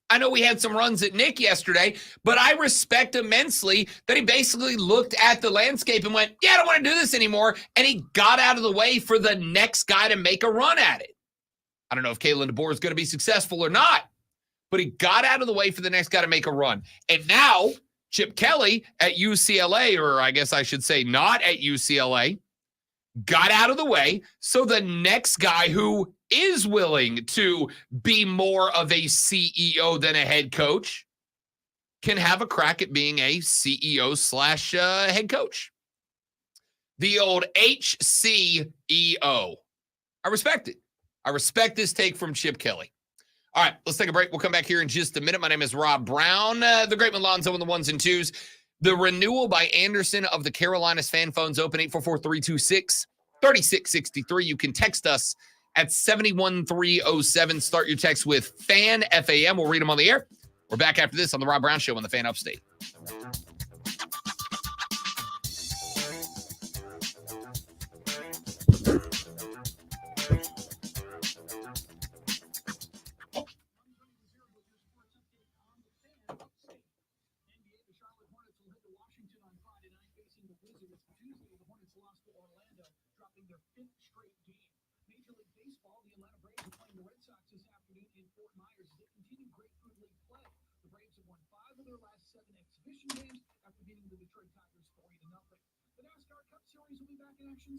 I know we had some runs at Nick yesterday, but I respect immensely that he basically looked at the landscape and went, yeah, I don't want to do this anymore. And he got out of the way for the next guy to make a run at it. I don't know if Kalen DeBoer is going to be successful or not, but he got out of the way for the next guy to make a run. And now Chip Kelly at UCLA, or I guess I should say not at UCLA, got out of the way so the next guy who is willing to be more of a CEO than a head coach can have a crack at being a CEO/head coach. The old HCEO. I respect it. I respect this take from Chip Kelly. All right, let's take a break. We'll come back here in just a minute. My name is Rob Brown, the great Malonzo and the ones and twos. The renewal by Anderson of the Carolinas fan phones open 844-326-3663. You can text us at 71307. Start your text with FAN, F-A-M. We'll read them on the air. We're back after this on the Rob Brown Show on the Fan Upstate.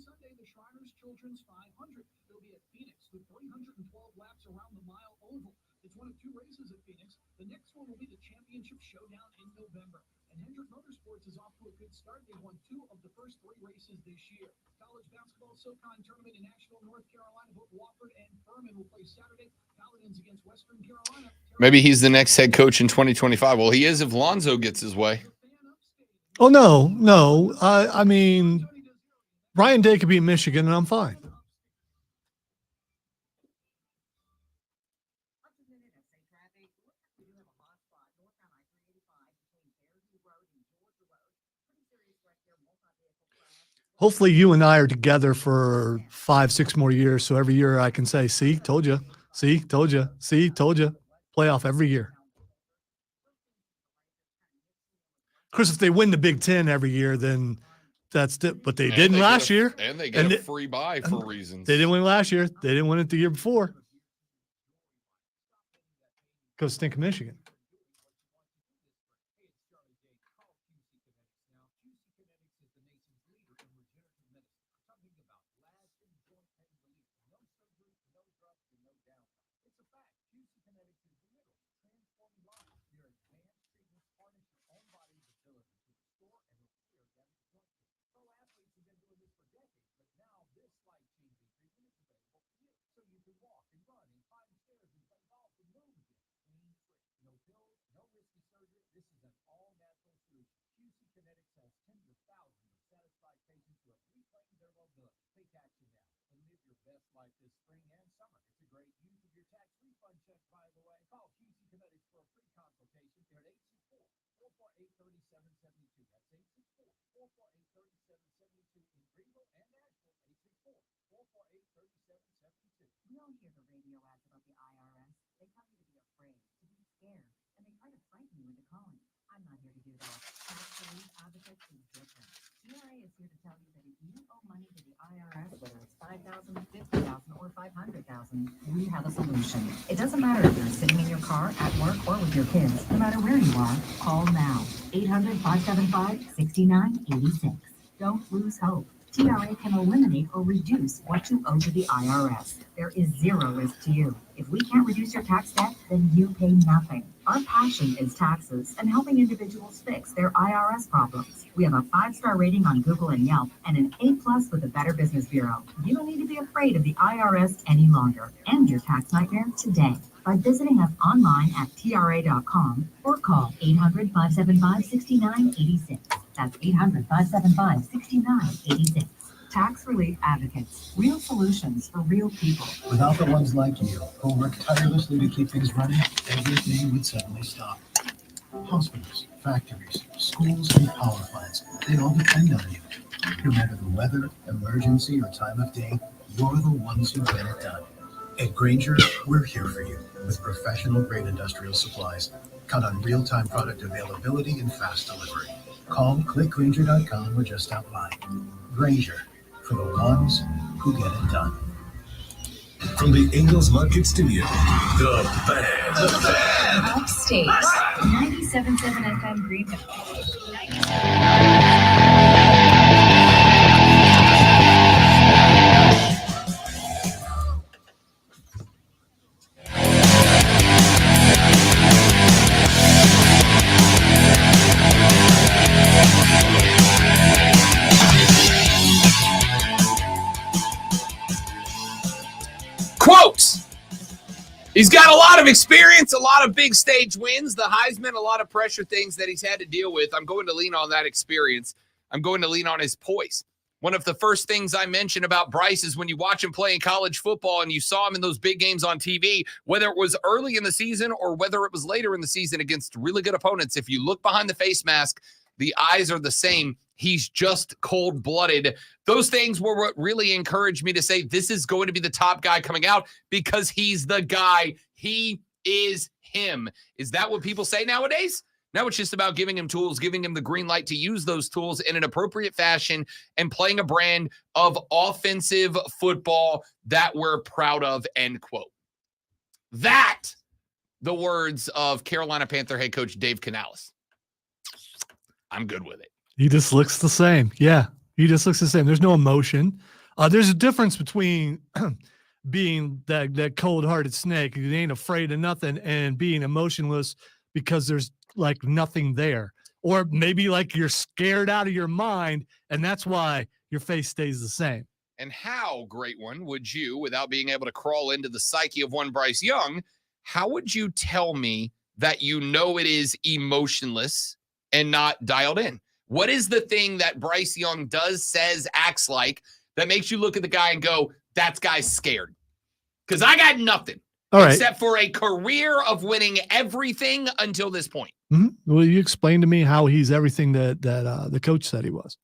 Sunday, the Shriners Children's 500. It'll be at Phoenix with 312 laps around the mile oval. It's one of two races at Phoenix. The next one will be the championship showdown in November. And Hendrick Motorsports is off to a good start. They won 2 of the first 3 races this year. College basketball SoCon tournament in Asheville, North Carolina. Both Wofford and Furman will play Saturday. Paladins against Western Carolina. Maybe he's the next head coach in 2025. Well, he is if Lonzo gets his way. Oh, no. I mean, Ryan Day could be in Michigan, and I'm fine. Hopefully you and I are together for 5-6 more years, so every year I can say, see, told you. See, told you. See, told you. Playoff every year. Of course, if they win the Big Ten every year, then that's it. But they didn't last year. And they get a free bye for reasons. They didn't win last year. They didn't win it the year before. Go stink Michigan. We all hear the radio ads about the IRS. They tell you to be afraid, to be scared, and they try to frighten you into calling. I'm not here to do that. Tax Relief Advocates is different. TRA is here to tell you that if you owe money to the IRS, whether it's $5,000, $50,000, or $500,000, we have a solution. It doesn't matter if you're sitting in your car, at work, or with your kids. No matter where you are, call now. 800-575-6986. Don't lose hope. TRA can eliminate or reduce what you owe to the IRS. There is zero risk to you. If we can't reduce your tax debt, then you pay nothing. Our passion is taxes and helping individuals fix their IRS problems. We have a 5-star rating on Google and Yelp and an A+ with the Better Business Bureau. You don't need to be afraid of the IRS any longer. End your tax nightmare today by visiting us online at TRA.com or call 800-575-6986. That's 800-575-6986. Tax Relief Advocates. Real solutions for real people. Without the ones like you, who work tirelessly to keep things running, everything would suddenly stop. Hospitals, factories, schools, and power plants, they all depend on you. No matter the weather, emergency, or time of day, you're the ones who get it done. At Grainger, we're here for you with professional-grade industrial supplies. Count on real-time product availability and fast delivery. Call, click Grainger.com, or just stop by. Grainger, for the ones who get it done. From the Ingalls Market Studio, the Fan. Upstate. 97.7 FM Greenville. Quote, he's got a lot of experience, a lot of big stage wins, the Heisman, a lot of pressure things that he's had to deal with. I'm going to lean on that experience. I'm going to lean on his poise. One of the first things I mentioned about Bryce is when you watch him play in college football and you saw him in those big games on TV, whether it was early in the season or whether it was later in the season against really good opponents, if you look behind the face mask, the eyes are the same. He's just cold-blooded. Those things were what really encouraged me to say this is going to be the top guy coming out because he's the guy. He is him. Is that what people say nowadays? Now it's just about giving him tools, giving him the green light to use those tools in an appropriate fashion and playing a brand of offensive football that we're proud of, end quote. That, the words of Carolina Panther head coach Dave Canales. I'm good with it. He just looks the same. Yeah, he just looks the same. There's no emotion. There's a difference between being that cold-hearted snake who ain't afraid of nothing and being emotionless because there's like nothing there. Or maybe like you're scared out of your mind, and that's why your face stays the same. And how, great one, would you, without being able to crawl into the psyche of one Bryce Young, how would you tell me that you know it is emotionless and not dialed in? What is the thing that Bryce Young does, says, acts like that makes you look at the guy and go, that guy's scared? Because I got nothing. All right. Except for a career of winning everything until this point. Mm-hmm. Will you explain to me how he's everything that the coach said he was?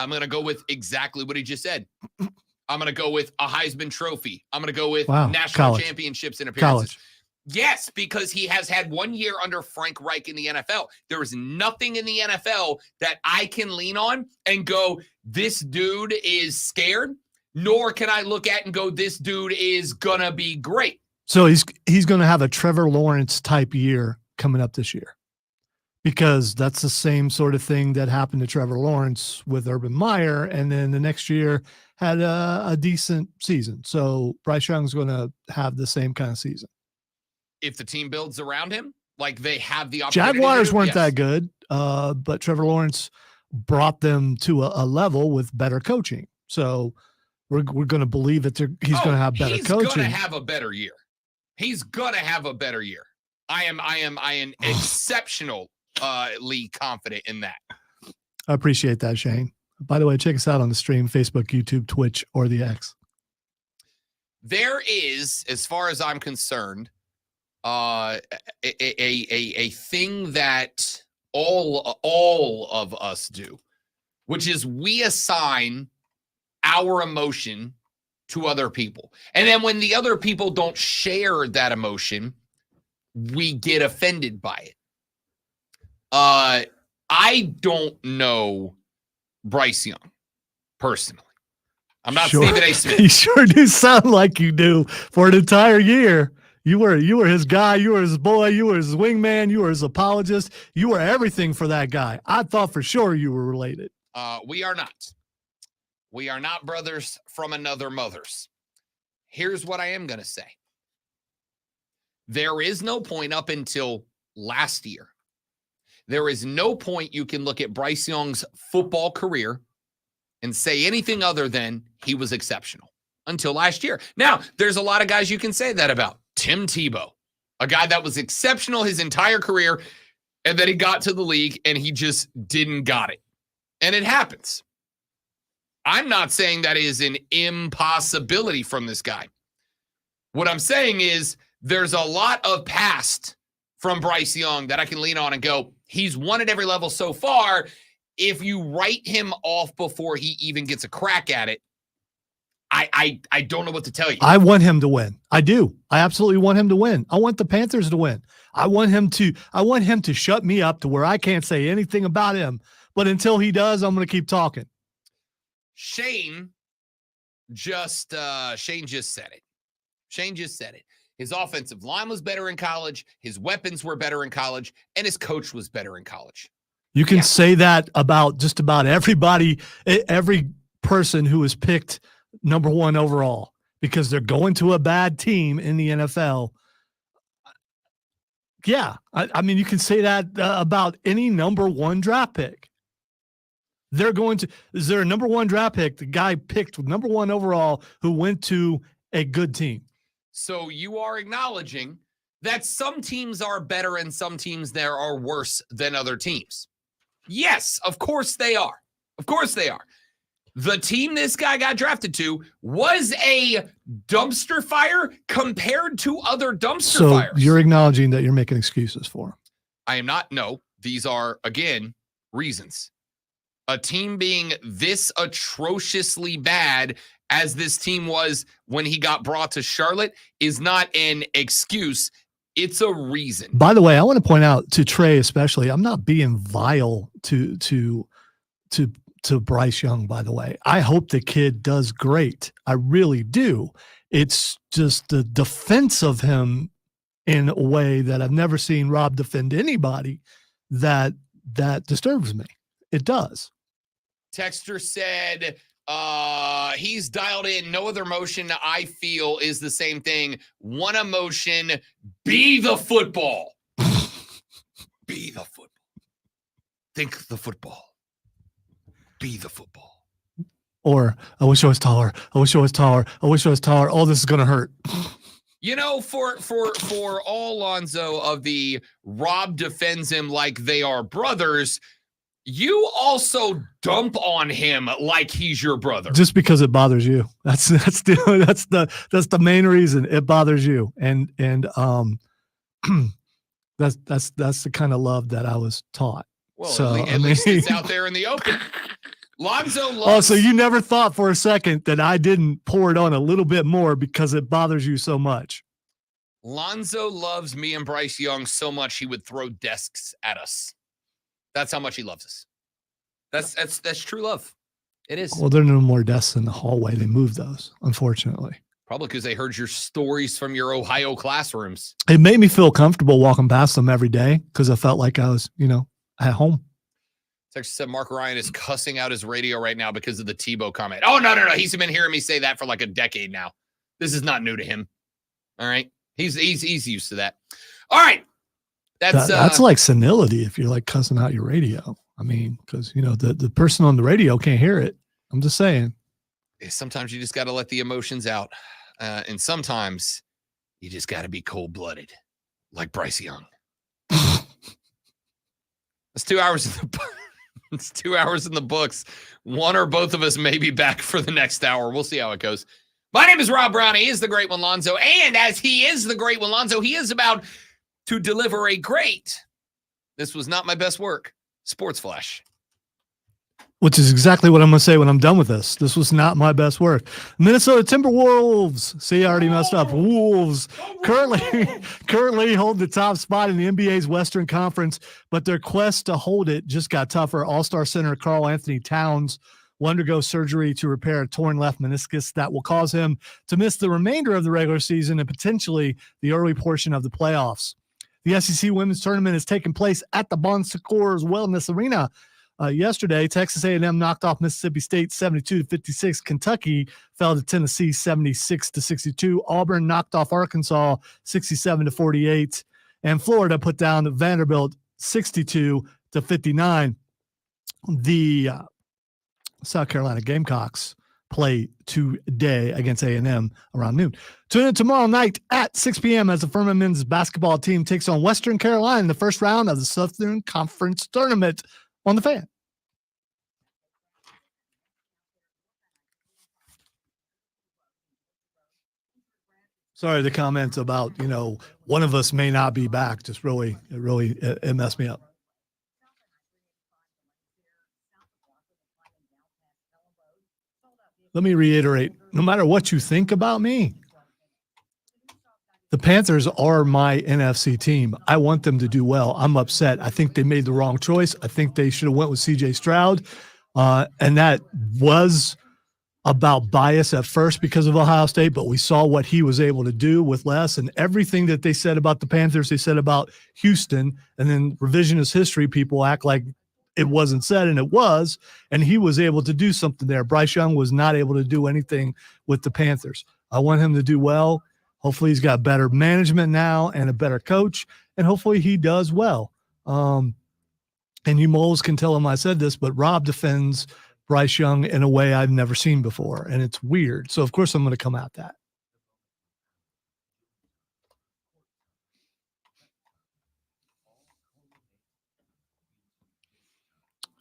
I'm going to go with exactly what he just said. I'm going to go with a Heisman Trophy. I'm going to go with national championships and appearances. Yes, because he has had 1 year under Frank Reich in the NFL. There is nothing in the NFL that I can lean on and go, this dude is scared, nor can I look at and go, this dude is going to be great. So he's going to have a Trevor Lawrence type year coming up this year because that's the same sort of thing that happened to Trevor Lawrence with Urban Meyer. And then the next year had a decent season. So Bryce Young's going to have the same kind of season. If the team builds around him, like they have the opportunity. Jaguars weren't that good, but Trevor Lawrence brought them to a level with better coaching. So we're going to believe that he's going to have better coaching. He's going to have a better year. He's going to have a better year. I am exceptionally confident in that. I appreciate that, Shane. By the way, check us out on the stream, Facebook, YouTube, Twitch, or the X. There is, as far as I'm concerned, a thing that all of us do, which is we assign our emotion to other people. And then when the other people don't share that emotion, we get offended by it. I don't know Bryce Young personally. I'm not Stephen A. Smith. You sure do sound like you do for an entire year. You were his guy. You were his boy. You were his wingman. You were his apologist. You were everything for that guy. I thought for sure you were related. We are not. We are not brothers from another mother's. Here's what I am going to say. There is no point up until last year. There is no point you can look at Bryce Young's football career and say anything other than he was exceptional until last year. Now, there's a lot of guys you can say that about. Tim Tebow, a guy that was exceptional his entire career, and then he got to the league and he just didn't got it. And it happens. I'm not saying that is an impossibility from this guy. What I'm saying is there's a lot of past from Bryce Young that I can lean on and go, he's won at every level so far. If you write him off before he even gets a crack at it, I don't know what to tell you. I want him to win. I do. I absolutely want him to win. I want the Panthers to win. I want him to shut me up to where I can't say anything about him. But until he does, I'm going to keep talking. Shane just said it. Shane just said it. His offensive line was better in college. His weapons were better in college, and his coach was better in college. You can say that about just about everybody, every person who was picked number 1 overall, because they're going to a bad team in the NFL. Yeah. I mean, you can say that about any number 1 draft pick. Is there a number 1 draft pick? The guy picked number 1 overall who went to a good team. So you are acknowledging that some teams are better and some teams there are worse than other teams. Yes, of course they are. Of course they are. The team this guy got drafted to was a dumpster fire compared to other dumpster fires. So you're acknowledging that you're making excuses for him. I am not. No, these are, again, reasons. A team being this atrociously bad as this team was when he got brought to Charlotte is not an excuse. It's a reason. By the way, I want to point out to Trey especially, I'm not being vile to Bryce Young, by the way. I hope the kid does great. I really do. It's just the defense of him in a way that I've never seen Rob defend anybody that disturbs me. It does. Texter said he's dialed in. No other emotion I feel is the same thing. One emotion, be the football. Be the football. Think the football. Be the football. Or I wish I was taller. I wish I was taller. I wish I was taller. Oh, this is going to hurt. You know, for all Lonzo of the Rob defends him like they are brothers, you also dump on him like he's your brother. Just because it bothers you. That's the main reason it bothers you. And that's the kind of love that I was taught. Well, so, at least it's out there in the open. Lonzo loves. Oh, so you never thought for a second that I didn't pour it on a little bit more because it bothers you so much. Lonzo loves me and Bryce Young so much he would throw desks at us. That's how much he loves us. That's true love. It is. Well, there are no more desks in the hallway. They moved those, unfortunately. Probably because they heard your stories from your Ohio classrooms. It made me feel comfortable walking past them every day because I felt like I was, at home. Texas said Mark Ryan is cussing out his radio right now because of the Tebow comment. Oh, no. He's been hearing me say that for like a decade now. This is not new to him. All right. He's used to that. All right. That's like senility if you're like cussing out your radio. I mean, because, the person on the radio can't hear it. I'm just saying. Sometimes you just got to let the emotions out. And sometimes you just got to be cold-blooded like Bryce Young. It's 2 hours in the It's 2 hours in the books. One or both of us may be back for the next hour. We'll see how it goes. My name is Rob Brown. He is the great one, Lonzo. And as he is the great one, Lonzo, he is about to deliver a great, this was not my best work, sports flash. Which is exactly what I'm going to say when I'm done with this. This was not my best work. Minnesota Timberwolves. See, I already messed up. Wolves currently hold the top spot in the NBA's Western Conference, but their quest to hold it just got tougher. All-Star center Karl Anthony Towns will undergo surgery to repair a torn left meniscus that will cause him to miss the remainder of the regular season and potentially the early portion of the playoffs. The SEC Women's Tournament is taking place at the Bon Secours Wellness Arena. Yesterday, Texas A&M knocked off Mississippi State 72-56. Kentucky fell to Tennessee 76-62. Auburn knocked off Arkansas 67-48. And Florida put down Vanderbilt 62-59. The South Carolina Gamecocks play today against A&M around noon. Tune in tomorrow night at 6 p.m. as the Furman men's basketball team takes on Western Carolina in the first round of the Southern Conference Tournament on the Fan. Sorry, the comments about, one of us may not be back just it messed me up. Let me reiterate, no matter what you think about me, the Panthers are my NFC team. I want them to do well. I'm upset. I think they made the wrong choice. I think they should have went with CJ Stroud. And that was about bias at first because of Ohio State, but we saw what he was able to do with less, and everything that they said about the Panthers, they said about Houston, and then revisionist history, people act like it wasn't said, and it was, and he was able to do something there. Bryce Young was not able to do anything with the Panthers. I want him to do well. Hopefully he's got better management now and a better coach, and hopefully he does well. And you moles can tell him I said this, but Rob defends Bryce Young in a way I've never seen before, and it's weird. So, of course, I'm going to come at that.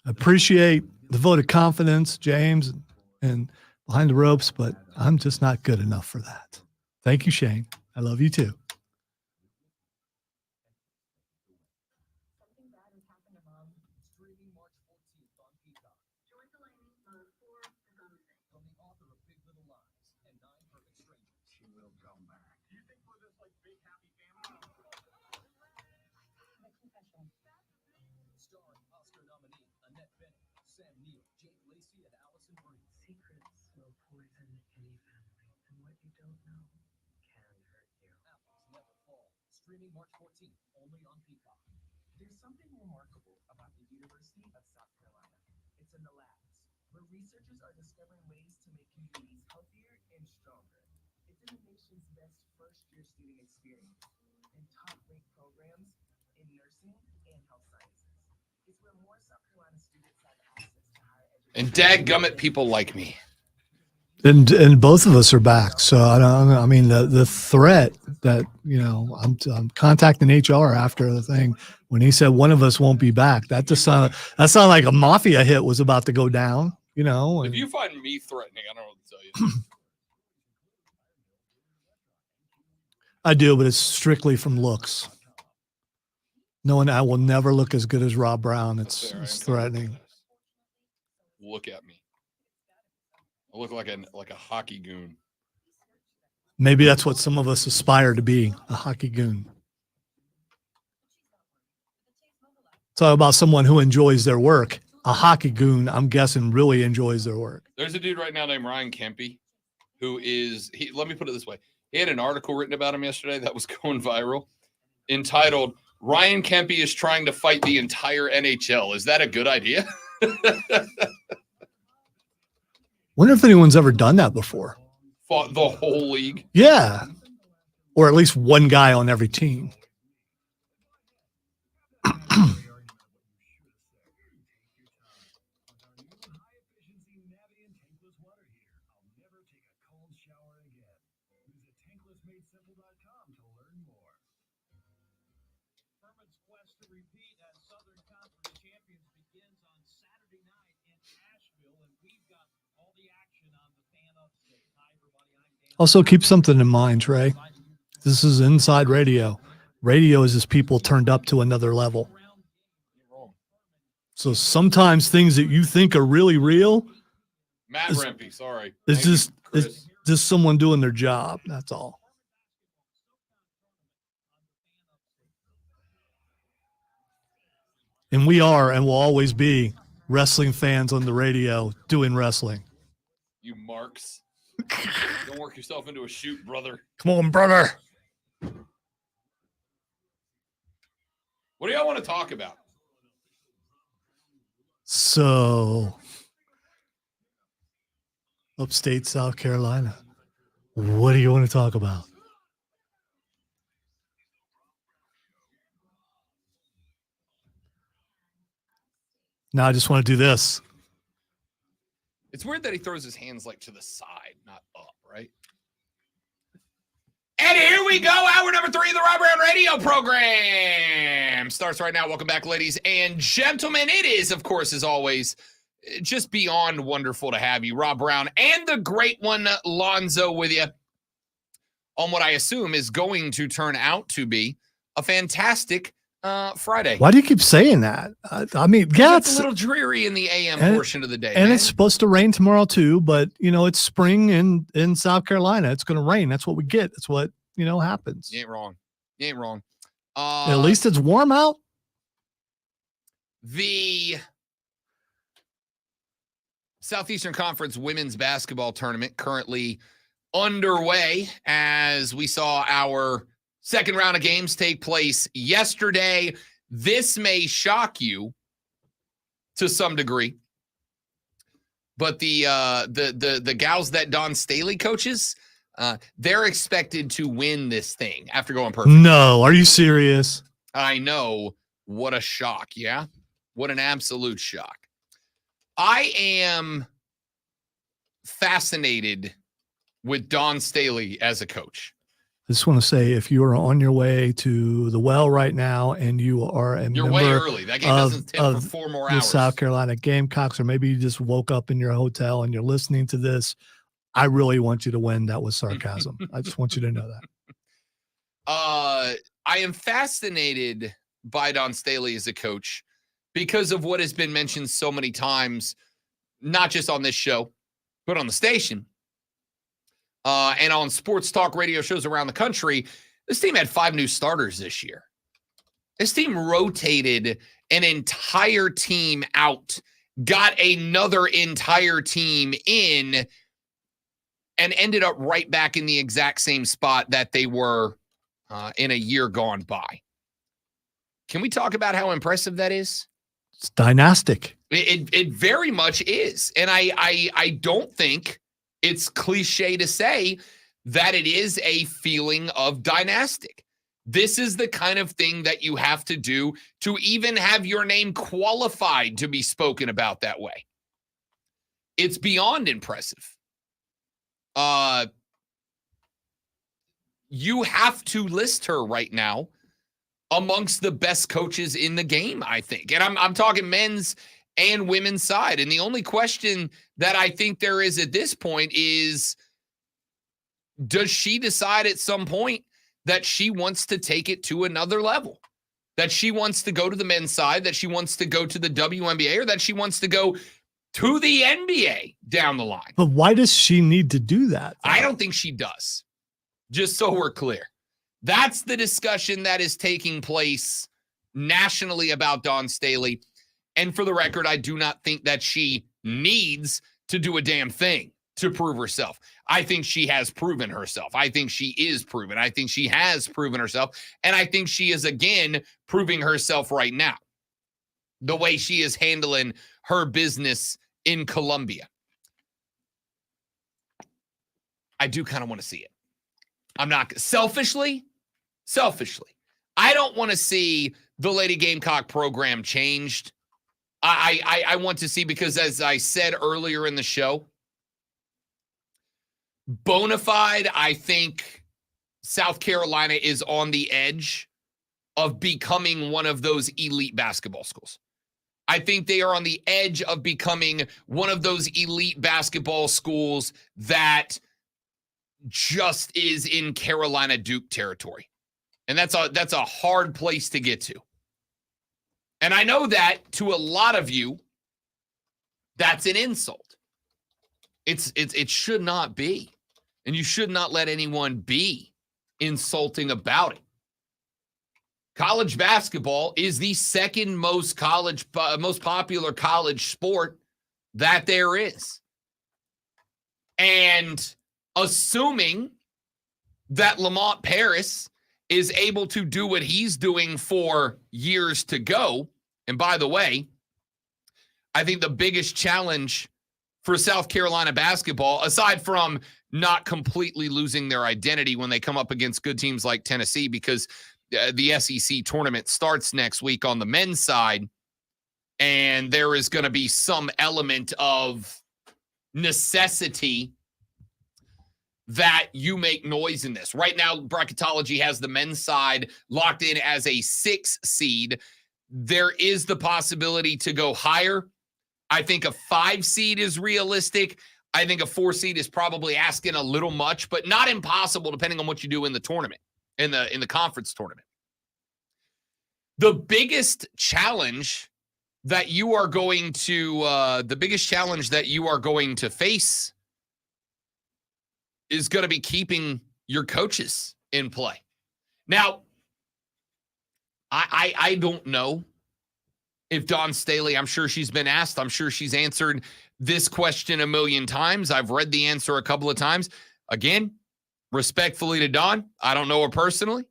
Appreciate the vote of confidence, James, and behind the ropes, but I'm just not good enough for that. Thank you, Shane. I love you too. Streaming March 14th, only on Peacock. There's something remarkable about the University of South Carolina. It's in the labs, where researchers are discovering ways to make communities healthier and stronger. It's in the nation's best first-year student experience and top-ranked programs in nursing and health sciences. It's where more South Carolina students have access to higher education. And dadgummit, people like me. And both of us are back. So I mean the threat that I'm contacting HR after the thing when he said one of us won't be back. That sounded like a mafia hit was about to go down. If you find me threatening, I don't know what to tell you. I do, but it's strictly from looks. Knowing I will never look as good as Rob Brown. It's threatening. Look at me. I look like a hockey goon. Maybe that's what some of us aspire to be, a hockey goon. It's all about someone who enjoys their work. A hockey goon, I'm guessing, really enjoys their work. There's a dude right now named Ryan Kempe who let me put it this way. He had an article written about him yesterday that was going viral entitled, Ryan Kempe is trying to fight the entire NHL. Is that a good idea? Wonder if anyone's ever done that before. Fought the whole league? Yeah. Or at least one guy on every team. Also, keep something in mind, Trey. This is inside radio. Radio is just people turned up to another level. So sometimes things that you think are really real, Matt Rempe, sorry. It's just someone doing their job. That's all. And we are and will always be wrestling fans on the radio doing wrestling. You marks. Don't work yourself into a shoot, brother. Come on, brother. What do y'all want to talk about? So, upstate South Carolina. What do you want to talk about? Now I just want to do this. It's weird that he throws his hands like to the side, not up, right? And here we go. Hour number 3 of the Rob Brown radio program starts right now. Welcome back, ladies and gentlemen. It is, of course, as always, just beyond wonderful to have you, Rob Brown, and the great one, Lonzo, with you on what I assume is going to turn out to be a fantastic Friday. Why do you keep saying that? I mean, yeah, It's a little dreary in the AM portion of the day, and man. it's supposed to rain tomorrow too. But it's spring in South Carolina. It's going to rain. That's what we get. That's what happens. You ain't wrong. You ain't wrong. At least it's warm out. The Southeastern Conference Women's Basketball Tournament currently underway as we saw our second round of games take place yesterday. This may shock you to some degree, but the gals that Don Staley coaches, they're expected to win this thing after going perfect. No, are you serious? I know. What a shock, yeah? What an absolute shock. I am fascinated with Don Staley as a coach. I just want to say, if you are on your way to the well right now and you are a You're member way early. That game doesn't tip for 4 more the hours. South Carolina Gamecocks, or maybe you just woke up in your hotel and you're listening to this, I really want you to win. That was sarcasm. I just want you to know that. I am fascinated by Don Staley as a coach because of what has been mentioned so many times, not just on this show, but on the station and on sports talk radio shows around the country. This team had 5 new starters this year. This team rotated an entire team out, got another entire team in, and ended up right back in the exact same spot that they were in a year gone by. Can we talk about how impressive that is? It's dynastic. It very much is. And I don't think it's cliche to say that it is a feeling of dynastic. This is the kind of thing that you have to do to even have your name qualified to be spoken about that way. It's beyond impressive. You have to list her right now amongst the best coaches in the game, I think. And I'm talking men's and women's side. And the only question that I think there is at this point is, does she decide at some point that she wants to take it to another level? That she wants to go to the men's side, that she wants to go to the WNBA, or that she wants to go to the NBA down the line? But why does she need to do that, though? I don't think she does. Just so we're clear. That's the discussion that is taking place nationally about Dawn Staley. And for the record, I do not think that she needs to do a damn thing to prove herself. I think she has proven herself. I think she is proven. I think she has proven herself. And I think she is, again, proving herself right now. The way she is handling her business in Columbia. I do kind of want to see it. I'm not selfishly, I don't want to see the Lady Gamecock program changed. I want to see, because as I said earlier in the show, bona fide, I think South Carolina is on the edge of becoming one of those elite basketball schools. I think they are on the edge of becoming one of those elite basketball schools that just is in Carolina Duke territory. And that's a hard place to get to. And I know that to a lot of you, that's an insult. It should not be. And you should not let anyone be insulting about it. College basketball is the second most popular college sport that there is. And assuming that Lamont Paris is able to do what he's doing for years to go, and by the way, I think the biggest challenge for South Carolina basketball, aside from not completely losing their identity when they come up against good teams like Tennessee, because the SEC tournament starts next week on the men's side, And there is going to be some element of necessity that you make noise in this. Right now, bracketology has the men's side locked in as a 6 seed. There is the possibility to go higher. I think a 5 seed is realistic. I think a 4 seed is probably asking a little much, but not impossible depending on what you do in the tournament, in the conference tournament. The biggest challenge that you are going to face is going to be keeping your coaches in play. Now, I don't know if Dawn Staley, I'm sure she's been asked, I'm sure she's answered this question a million times. I've read the answer a couple of times. Again, respectfully to Dawn, I don't know her personally.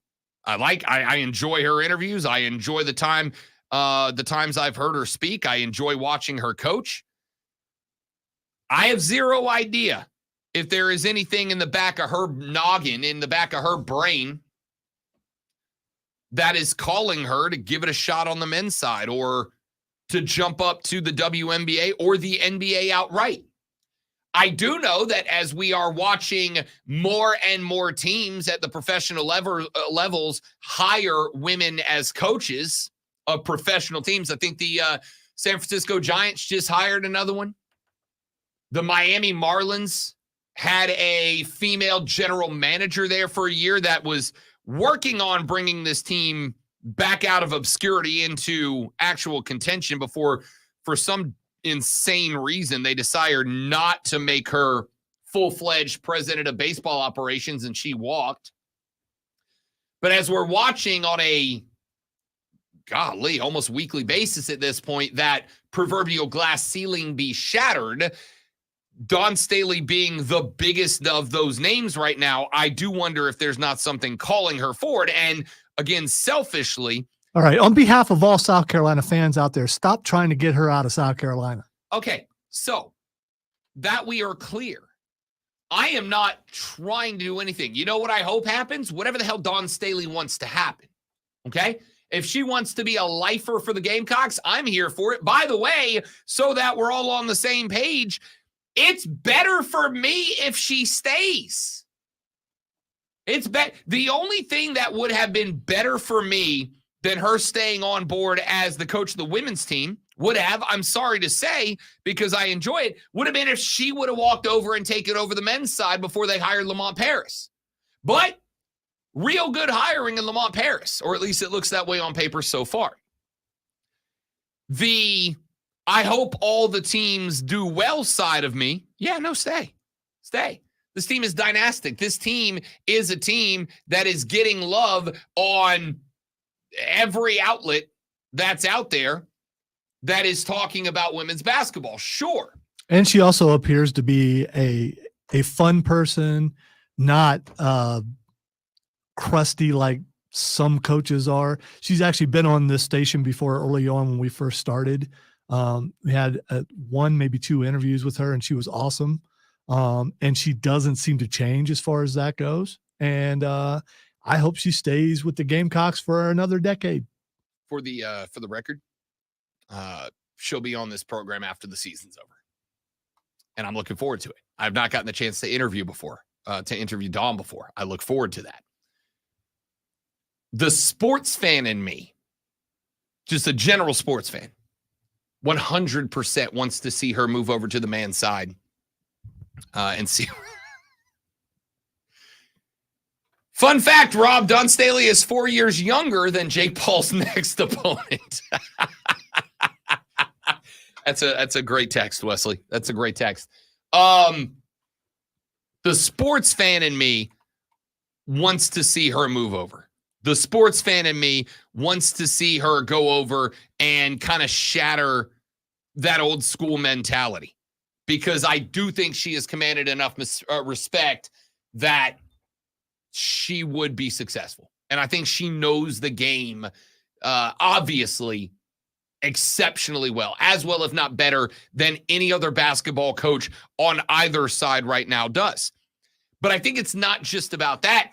I enjoy her interviews. I enjoy the times I've heard her speak. I enjoy watching her coach. I have zero idea if there is anything in the back of her noggin, in the back of her brain, that is calling her to give it a shot on the men's side or to jump up to the WNBA or the NBA outright. I do know that as we are watching more and more teams at the professional levels hire women as coaches of professional teams. I think the San Francisco Giants just hired another one. The Miami Marlins had a female general manager there for a year that was working on bringing this team back out of obscurity into actual contention before, for some insane reason, they decided not to make her full-fledged president of baseball operations, and she walked. But as we're watching on a, almost weekly basis at this point, that proverbial glass ceiling be shattered, Dawn Staley being the biggest of those names right now, I do wonder if there's not something calling her forward. And again, selfishly. All right. On behalf of all South Carolina fans out there, stop trying to get her out of South Carolina. Okay. So that we are clear. I am not trying to do anything. You know what I hope happens? Whatever the hell Dawn Staley wants to happen. Okay. If she wants to be a lifer for the Gamecocks, I'm here for it. By the way, so that we're all on the same page, it's better for me if she stays. It's the only thing that would have been better for me than her staying on board as the coach of the women's team would have, I'm sorry to say, because I enjoy it, would have been if she would have walked over and taken over the men's side before they hired Lamont Paris. But real good hiring in Lamont Paris, or at least it looks that way on paper so far. I hope all the teams do well side of me. Yeah, no, stay. This team is dynastic. This team is a team that is getting love on every outlet that's out there that is talking about women's basketball. Sure. And she also appears to be a fun person, not crusty like some coaches are. She's actually been on this station before early on when we first started. We had 1, maybe 2 interviews with her, and she was awesome. And she doesn't seem to change as far as that goes. And I hope she stays with the Gamecocks for another decade. For the record, she'll be on this program after the season's over, and I'm looking forward to it. I've not gotten the chance to interview Dawn before. I look forward to that. The sports fan in me, just a general sports fan, 100% wants to see her move over to the man's side and see. Fun fact, Rob, Dawn Staley is 4 years younger than Jake Paul's next opponent. That's a great text, Wesley. That's a great text. The sports fan in me wants to see her move over. The sports fan in me wants to see her go over and kind of shatter that old school mentality, because I do think she has commanded enough respect that she would be successful. And I think she knows the game, obviously, exceptionally well, as well, if not better, than any other basketball coach on either side right now does. But I think it's not just about that.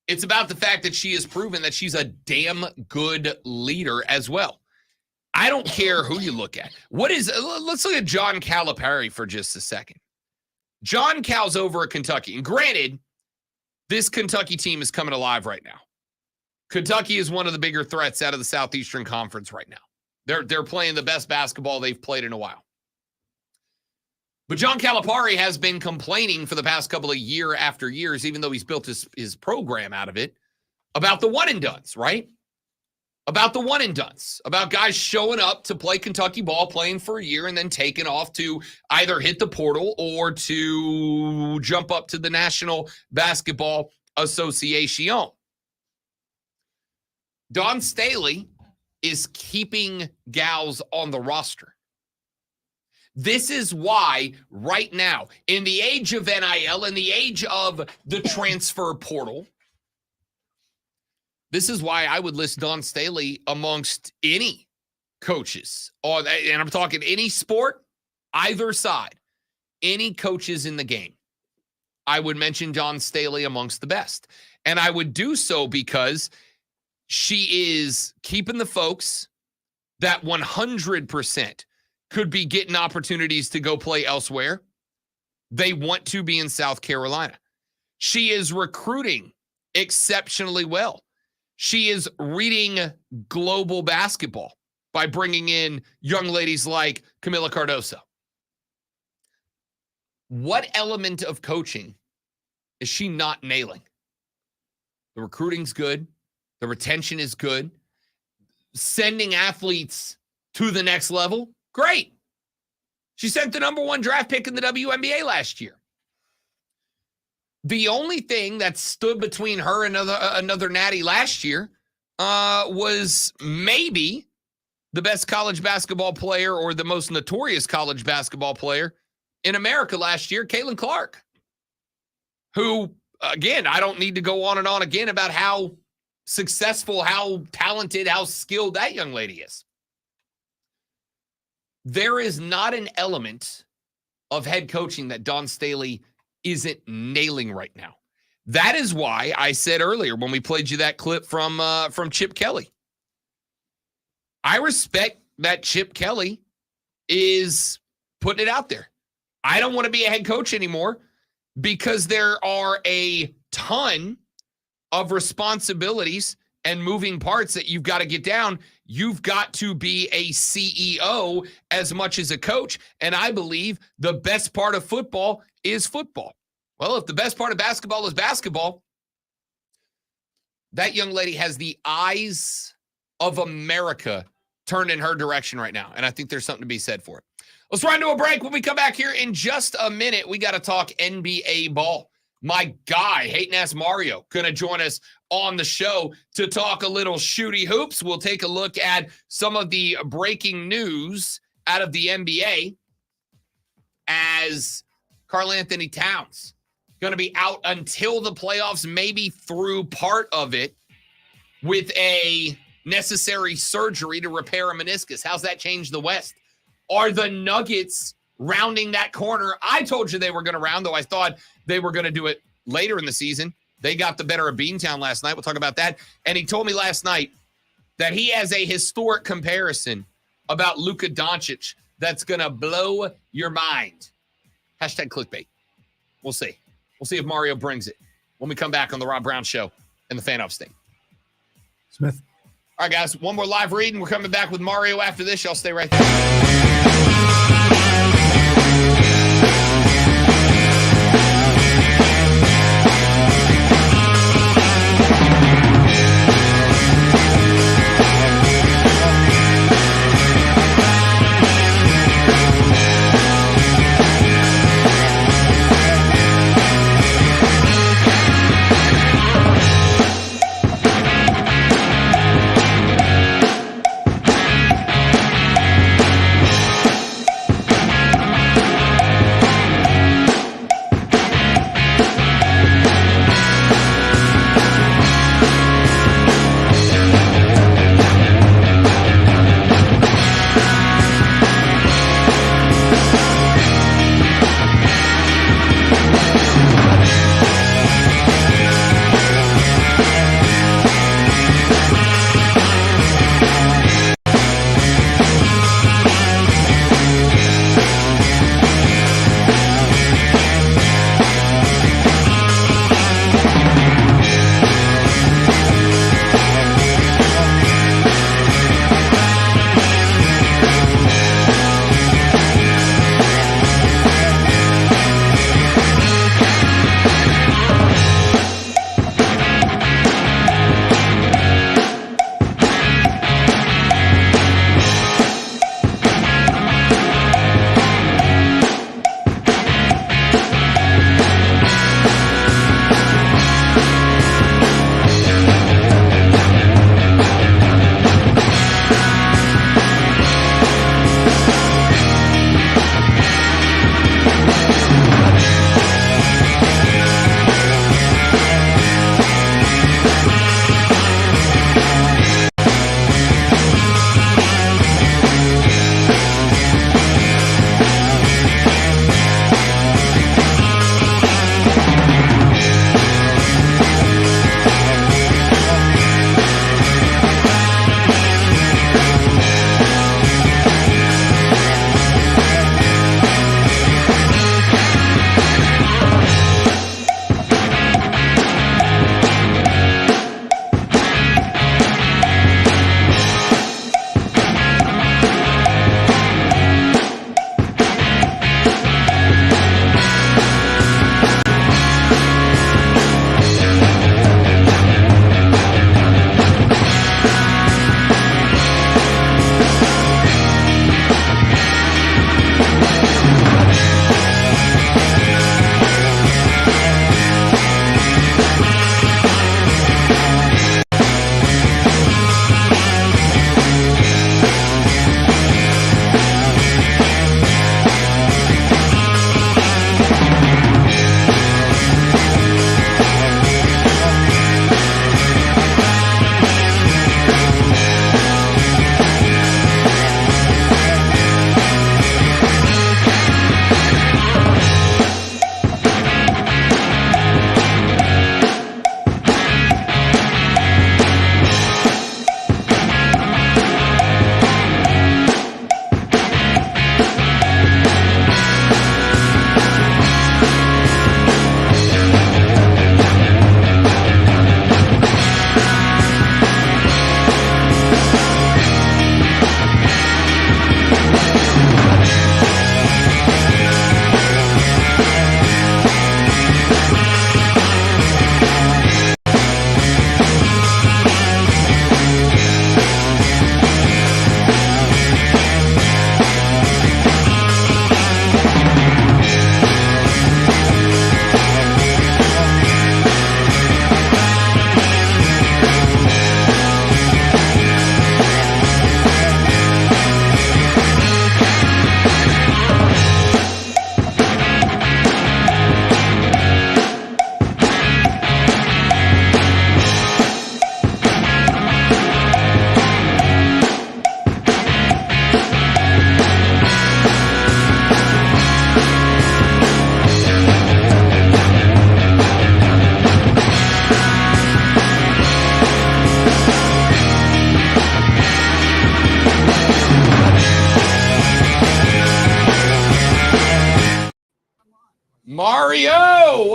It's about the fact that she has proven that she's a damn good leader as well. I don't care who you look at. Let's look at John Calipari for just a second. John Cal's over at Kentucky. And granted, this Kentucky team is coming alive right now. Kentucky is one of the bigger threats out of the Southeastern Conference right now. They're playing the best basketball they've played in a while. But John Calipari has been complaining for the past couple of year after years, even though he's built his program out of it, about the one and dones, right? About the one and dones, about guys showing up to play Kentucky ball, playing for a year, and then taking off to either hit the portal or to jump up to the National Basketball Association. Don Staley is keeping gals on the roster. This is why right now, in the age of NIL, in the age of the transfer portal, this is why I would list Don Staley amongst any coaches. And I'm talking any sport, either side, any coaches in the game. I would mention Don Staley amongst the best. And I would do so because she is keeping the folks that 100% could be getting opportunities to go play elsewhere. They want to be in South Carolina. She is recruiting exceptionally well. She is reading global basketball by bringing in young ladies like Camila Cardoso. What element of coaching is she not nailing? The recruiting's good. The retention is good. Sending athletes to the next level, great. She sent the number 1 draft pick in the WNBA last year. The only thing that stood between her and another natty last year was maybe the best college basketball player or the most notorious college basketball player in America last year, Caitlin Clark, who, again, I don't need to go on and on again about how successful, how talented, how skilled that young lady is. There is not an element of head coaching that Don Staley isn't nailing right now. That is why I said earlier when we played you that clip from Chip Kelly. I respect that Chip Kelly is putting it out there. I don't want to be a head coach anymore because there are a ton of responsibilities and moving parts that you've got to get down. You've got to be a CEO as much as a coach. And I believe the best part of football is football. Well, if the best part of basketball is basketball, that young lady has the eyes of America turned in her direction right now. And I think there's something to be said for it. Let's run to a break. When we come back here in just a minute, we got to talk NBA ball. My guy, Hatin Ass Mario, going to join us on the show to talk a little shooty hoops. We'll take a look at some of the breaking news out of the NBA as Karl Anthony Towns going to be out until the playoffs, maybe through part of it, with a necessary surgery to repair a meniscus. How's that change the West? Are the Nuggets rounding that corner? I told you they were going to round, though I thought they were going to do it later in the season. They got the better of Beantown last night. We'll talk about that. And he told me last night that he has a historic comparison about Luka Doncic that's going to blow your mind. Hashtag clickbait. We'll see. We'll see if Mario brings it when we come back on the Rob Brown Show and the Fan Upstate. Smith. All right, guys, one more live read, and we're coming back with Mario after this. Y'all stay right there.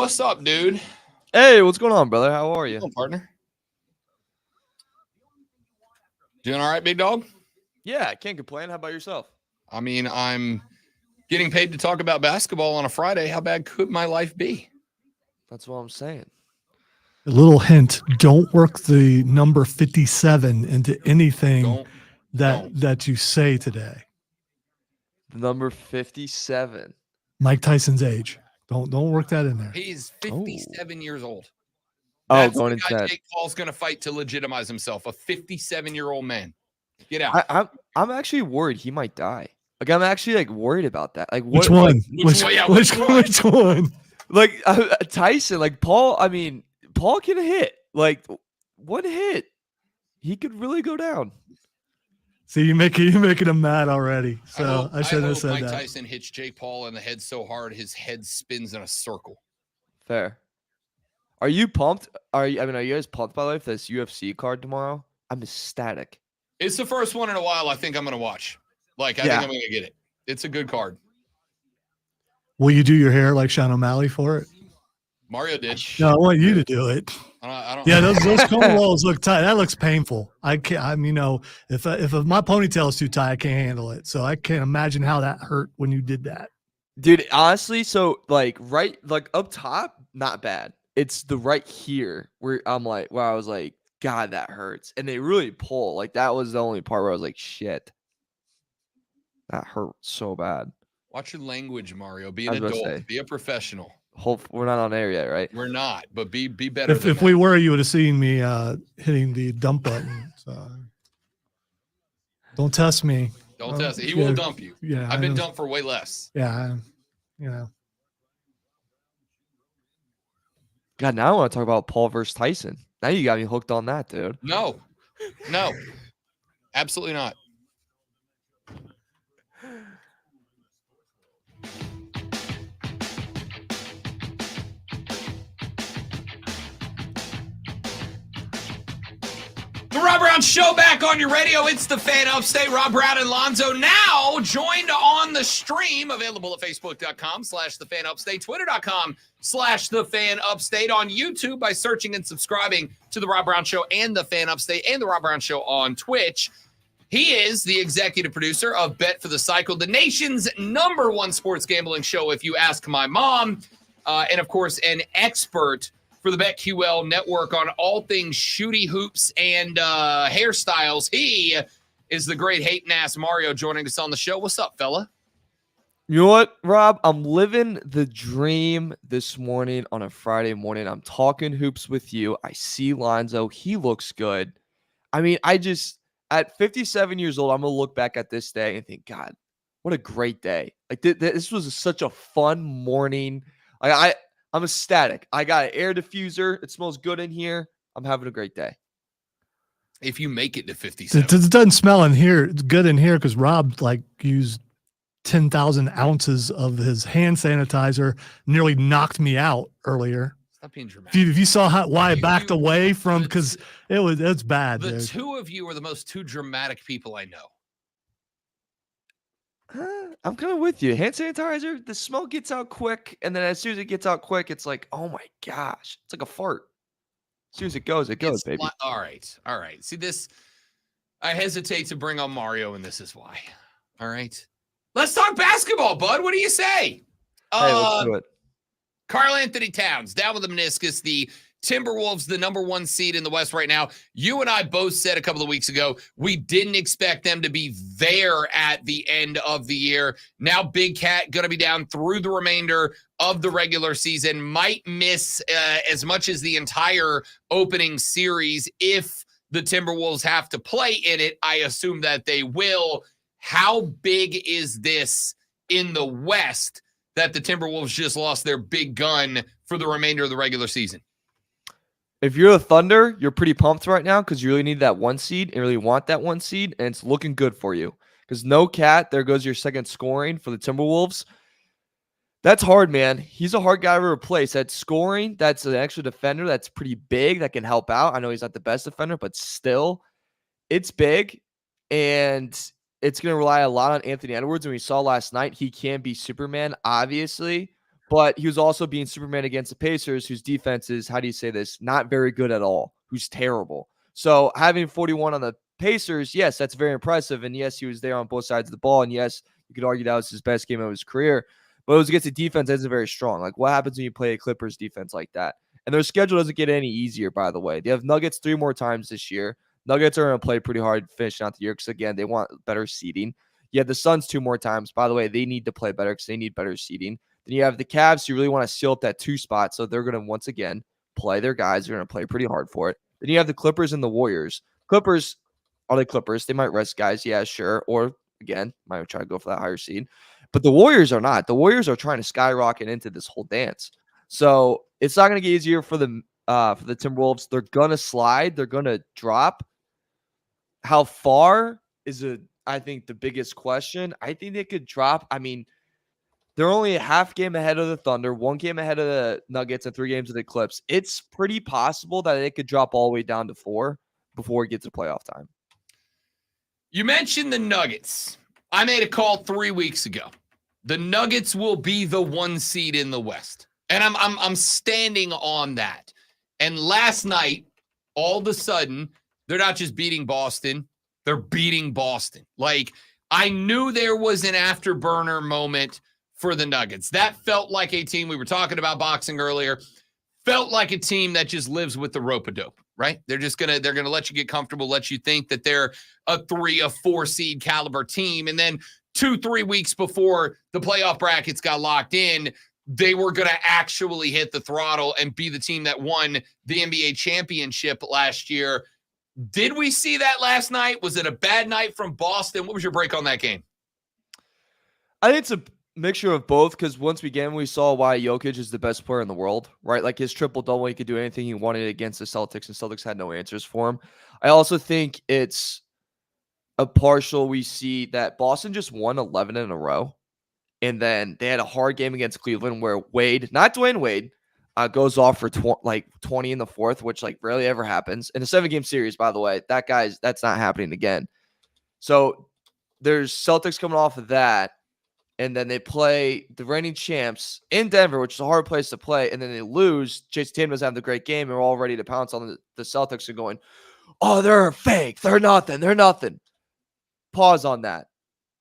what's up, dude? Hey, what's going on, brother? How are you? Hello, partner. Doing all right, big dog? Yeah, I can't complain. How about yourself? I mean, I'm getting paid to talk about basketball on a Friday. How bad could my life be? That's what I'm saying. A little hint: don't work the number 57 into anything that you say today. Number 57. Mike Tyson's age. Don't work that in there. He's 57 years old. Oh, That's going the into guy that. Jake Paul's going to fight to legitimize himself. A 57-year-old man. Get out. I'm actually worried he might die. Like, I'm actually like worried about that. Like, Which what? one? Like, Which one? Like Tyson, like Paul. I mean, Paul can hit. Like, one hit, he could really go down. See, you're making him mad already. So I shouldn't have said Mike that. Tyson hits Jake Paul in the head so hard his head spins in a circle. Fair. Are you pumped? Are you guys pumped by the way for this UFC card tomorrow? I'm ecstatic. It's the first one in a while I think I'm going to watch. Like, I think I'm going to get it. It's a good card. Will you do your hair like Sean O'Malley for it? Mario did. No, I want you to do it. I don't Yeah, those comb rolls look tight. That looks painful. I can't. If my ponytail is too tight, I can't handle it. So I can't imagine how that hurt when you did that. Dude, honestly, so like right, like up top, not bad. It's the right here where I'm like, where I was like, God, that hurts. And they really pull. Like that was the only part where I was like, shit. That hurt so bad. Watch your language, Mario. Be I an was about to adult. say. Be a professional. We're not on air yet, right? We're not, but be better. If we were, you would have seen me hitting the dump button. So don't test me. Don't test it. He will dump you. Yeah, I've been dumped for way less. Yeah, God, now I want to talk about Paul versus Tyson. Now you got me hooked on that, dude. No, absolutely not. The Rob Brown Show back on your radio. It's the Fan Upstate. Rob Brown and Lonzo now joined on the stream. Available at Facebook.com/TheFanUpstate, Twitter.com/TheFanUpstate, on YouTube by searching and subscribing to the Rob Brown Show and the Fan Upstate, and the Rob Brown Show on Twitch. He is the executive producer of Bet for the Cycle, the nation's #1 sports gambling show, if you ask my mom, and of course an expert for the BetQL network on all things shooty hoops and hairstyles. He is the great Hatin Ass Mario joining us on the show. What's up, fella? You know what, Rob? I'm living the dream this morning on a Friday morning. I'm talking hoops with you. I see Lonzo. He looks good. I mean, at 57 years old, I'm going to look back at this day and think, God, what a great day. Like this was such a fun morning. Like I'm ecstatic. I got an air diffuser. It smells good in here. I'm having a great day. If you make it to 57. It doesn't smell in here. It's good in here because Rob used 10,000 ounces of his hand sanitizer, nearly knocked me out earlier. Stop being dramatic. If you saw why I backed away from, because it's bad. The dude. two of you are the most two dramatic people I know. I'm kind of with you. Hand sanitizer, the smell gets out quick, and then as soon as it gets out quick, it's like, oh my gosh, it's like a fart. As soon as it goes, baby. All right. See this, I hesitate to bring on Mario, and this is why. All right. Let's talk basketball, bud. What do you say? Hey, let's do it. Karl Anthony Towns down with the meniscus. The Timberwolves, the #1 seed in the West right now. You and I both said a couple of weeks ago we didn't expect them to be there at the end of the year. Now Big Cat going to be down through the remainder of the regular season. Might miss as much as the entire opening series if the Timberwolves have to play in it. I assume that they will. How big is this in the West that the Timberwolves just lost their big gun for the remainder of the regular season? If you're the Thunder, you're pretty pumped right now because you really need that 1 seed and really want that 1 seed, and it's looking good for you. Because no Cat, there goes your second scoring for the Timberwolves. That's hard, man. He's a hard guy to replace. That scoring, that's an extra defender that's pretty big that can help out. I know he's not the best defender, but still, it's big, and it's going to rely a lot on Anthony Edwards. And we saw last night he can be Superman, obviously, but he was also being Superman against the Pacers, whose defense is, how do you say this, not very good at all, who's terrible. So having 41 on the Pacers, yes, that's very impressive. And yes, he was there on both sides of the ball. And yes, you could argue that was his best game of his career. But it was against a defense that isn't very strong. Like, what happens when you play a Clippers defense like that? And their schedule doesn't get any easier, by the way. They have Nuggets 3 more times this year. Nuggets are going to play pretty hard finishing out the year because, again, they want better seeding. You have the Suns 2 more times. By the way, they need to play better because they need better seeding. Then you have the Cavs who really want to seal up that 2 spot. So they're going to, once again, play their guys. They're going to play pretty hard for it. Then you have the Clippers and the Warriors. Clippers, are they Clippers? They might rest guys. Yeah, sure. Or, again, might try to go for that higher seed. But the Warriors are not. The Warriors are trying to skyrocket into this whole dance. So it's not going to get easier for the Timberwolves. They're going to slide. They're going to drop. How far is I think the biggest question. I think they could drop. I mean, they're only a half game ahead of the Thunder, 1 game ahead of the Nuggets, and 3 games of the Clips. It's pretty possible that they could drop all the way down to 4 before it gets to playoff time. You mentioned the Nuggets. I made a call 3 weeks ago. The Nuggets will be the 1 seed in the West. And I'm standing on that. And last night, all of a sudden, they're not just beating Boston, they're beating Boston. Like, I knew there was an afterburner moment for the Nuggets. That felt like a team, we were talking about boxing earlier, felt like a team that just lives with the rope-a-dope, right? They're gonna let you get comfortable, let you think that they're a 3, a 4 seed caliber team. And then 2-3 weeks before the playoff brackets got locked in, they were going to actually hit the throttle and be the team that won the NBA championship last year. Did we see that last night? Was it a bad night from Boston? What was your break on that game? I think it's a mixture of both because once again, we saw why Jokic is the best player in the world, right? Like his triple-double, he could do anything he wanted against the Celtics, and Celtics had no answers for him. I also think it's a partial. We see that Boston just won 11 in a row. And then they had a hard game against Cleveland where Wade, not Dwayne Wade, goes off for 20 in the fourth, which like rarely ever happens. In a 7-game series, by the way, that's not happening again. So there's Celtics coming off of that. And then they play the reigning champs in Denver, which is a hard place to play. And then they lose. Jason Tatum doesn't have the great game. And we're all ready to pounce on the Celtics and going, oh, they're fake. They're nothing. They're nothing. Pause on that.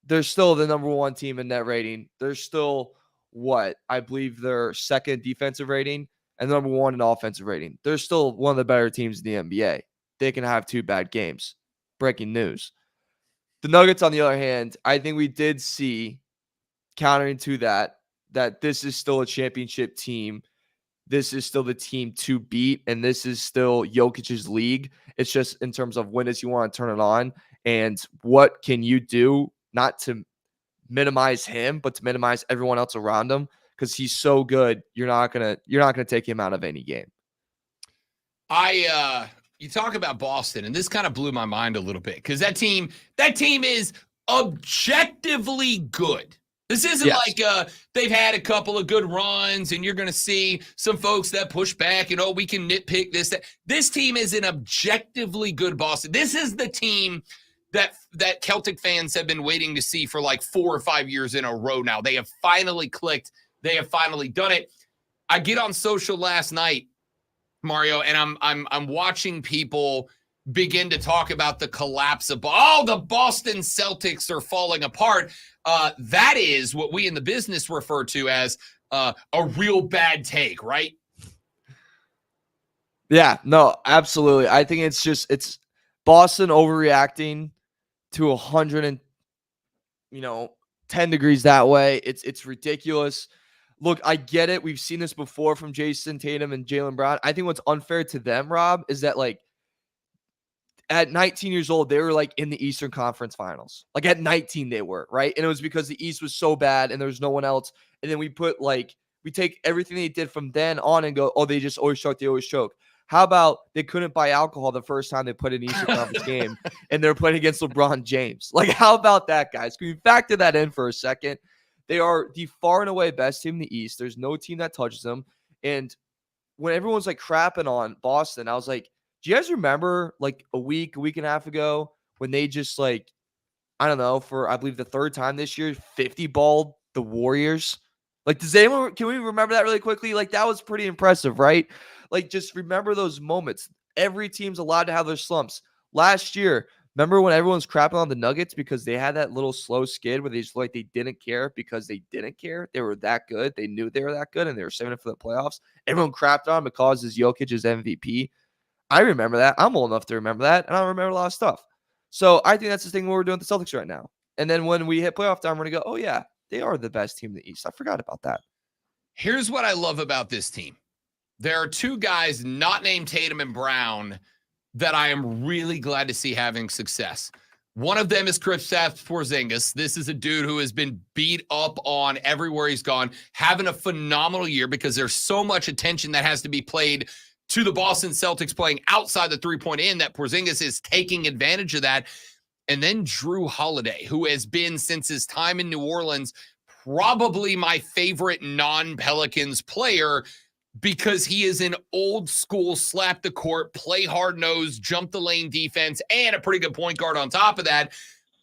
They're still the number 1 team in net rating. They're still I believe their 2nd defensive rating and number 1 in offensive rating. They're still one of the better teams in the NBA. They can have 2 bad games. Breaking news. The Nuggets, on the other hand, I think we did see, countering to that this is still a championship team. This is still the team to beat, and this is still Jokic's league. It's just in terms of when does he want to turn it on and what can you do, not to minimize him, but to minimize everyone else around him because he's so good. You're not gonna take him out of any game. You talk about Boston, and this kind of blew my mind a little bit because that team is objectively good. This isn't like they've had a couple of good runs, and you're going to see some folks that push back and, we can nitpick this. That. This team is an objectively good Boston. This is the team that Celtic fans have been waiting to see for like 4 or 5 years in a row now. They have finally clicked. They have finally done it. I get on social last night, Mario, and I'm watching people begin to talk about the collapse of the Boston Celtics are falling apart. That is what we in the business refer to as a real bad take, right? Yeah, no, absolutely. I think it's Boston overreacting to 110 degrees that way. It's ridiculous. Look, I get it. We've seen this before from Jason Tatum and Jaylen Brown. I think what's unfair to them, Rob, is that like at 19 years old, they were like in the Eastern Conference Finals. Like at 19, they were, right? And it was because the East was so bad and there was no one else. And then we take everything they did from then on and go, they just always choke. They always choke. How about they couldn't buy alcohol the first time they put an Eastern Conference game and they're playing against LeBron James? Like, how about that, guys? Can we factor that in for a second? They are the far and away best team in the East. There's no team that touches them. And when everyone's like crapping on Boston, I was like, do you guys remember like a week and a half ago when they just like, I don't know, for I believe the 3rd time this year, 50-balled the Warriors? Like, can we remember that really quickly? Like, that was pretty impressive, right? Like, just remember those moments. Every team's allowed to have their slumps. Last year, remember when everyone's crapping on the Nuggets because they had that little slow skid where they just like they didn't care because they didn't care. They were that good. They knew they were that good, and they were saving it for the playoffs. Everyone crapped on because Jokic's MVP. I remember that. I'm old enough to remember that, and I remember a lot of stuff. So I think that's the thing we're doing with the Celtics right now. And then when we hit playoff time, we're going to go, oh, yeah, they are the best team in the East. I forgot about that. Here's what I love about this team. There are two guys not named Tatum and Brown that I am really glad to see having success. One of them is Kristaps Porzingis. This is a dude who has been beat up on everywhere he's gone, having a phenomenal year because there's so much attention that has to be played to the Boston Celtics playing outside the three-point in that Porzingis is taking advantage of that. And then Drew Holiday, who has been since his time in New Orleans, probably my favorite non-Pelicans player because he is an old school slap the court, play hard nose, jump the lane defense, and a pretty good point guard on top of that.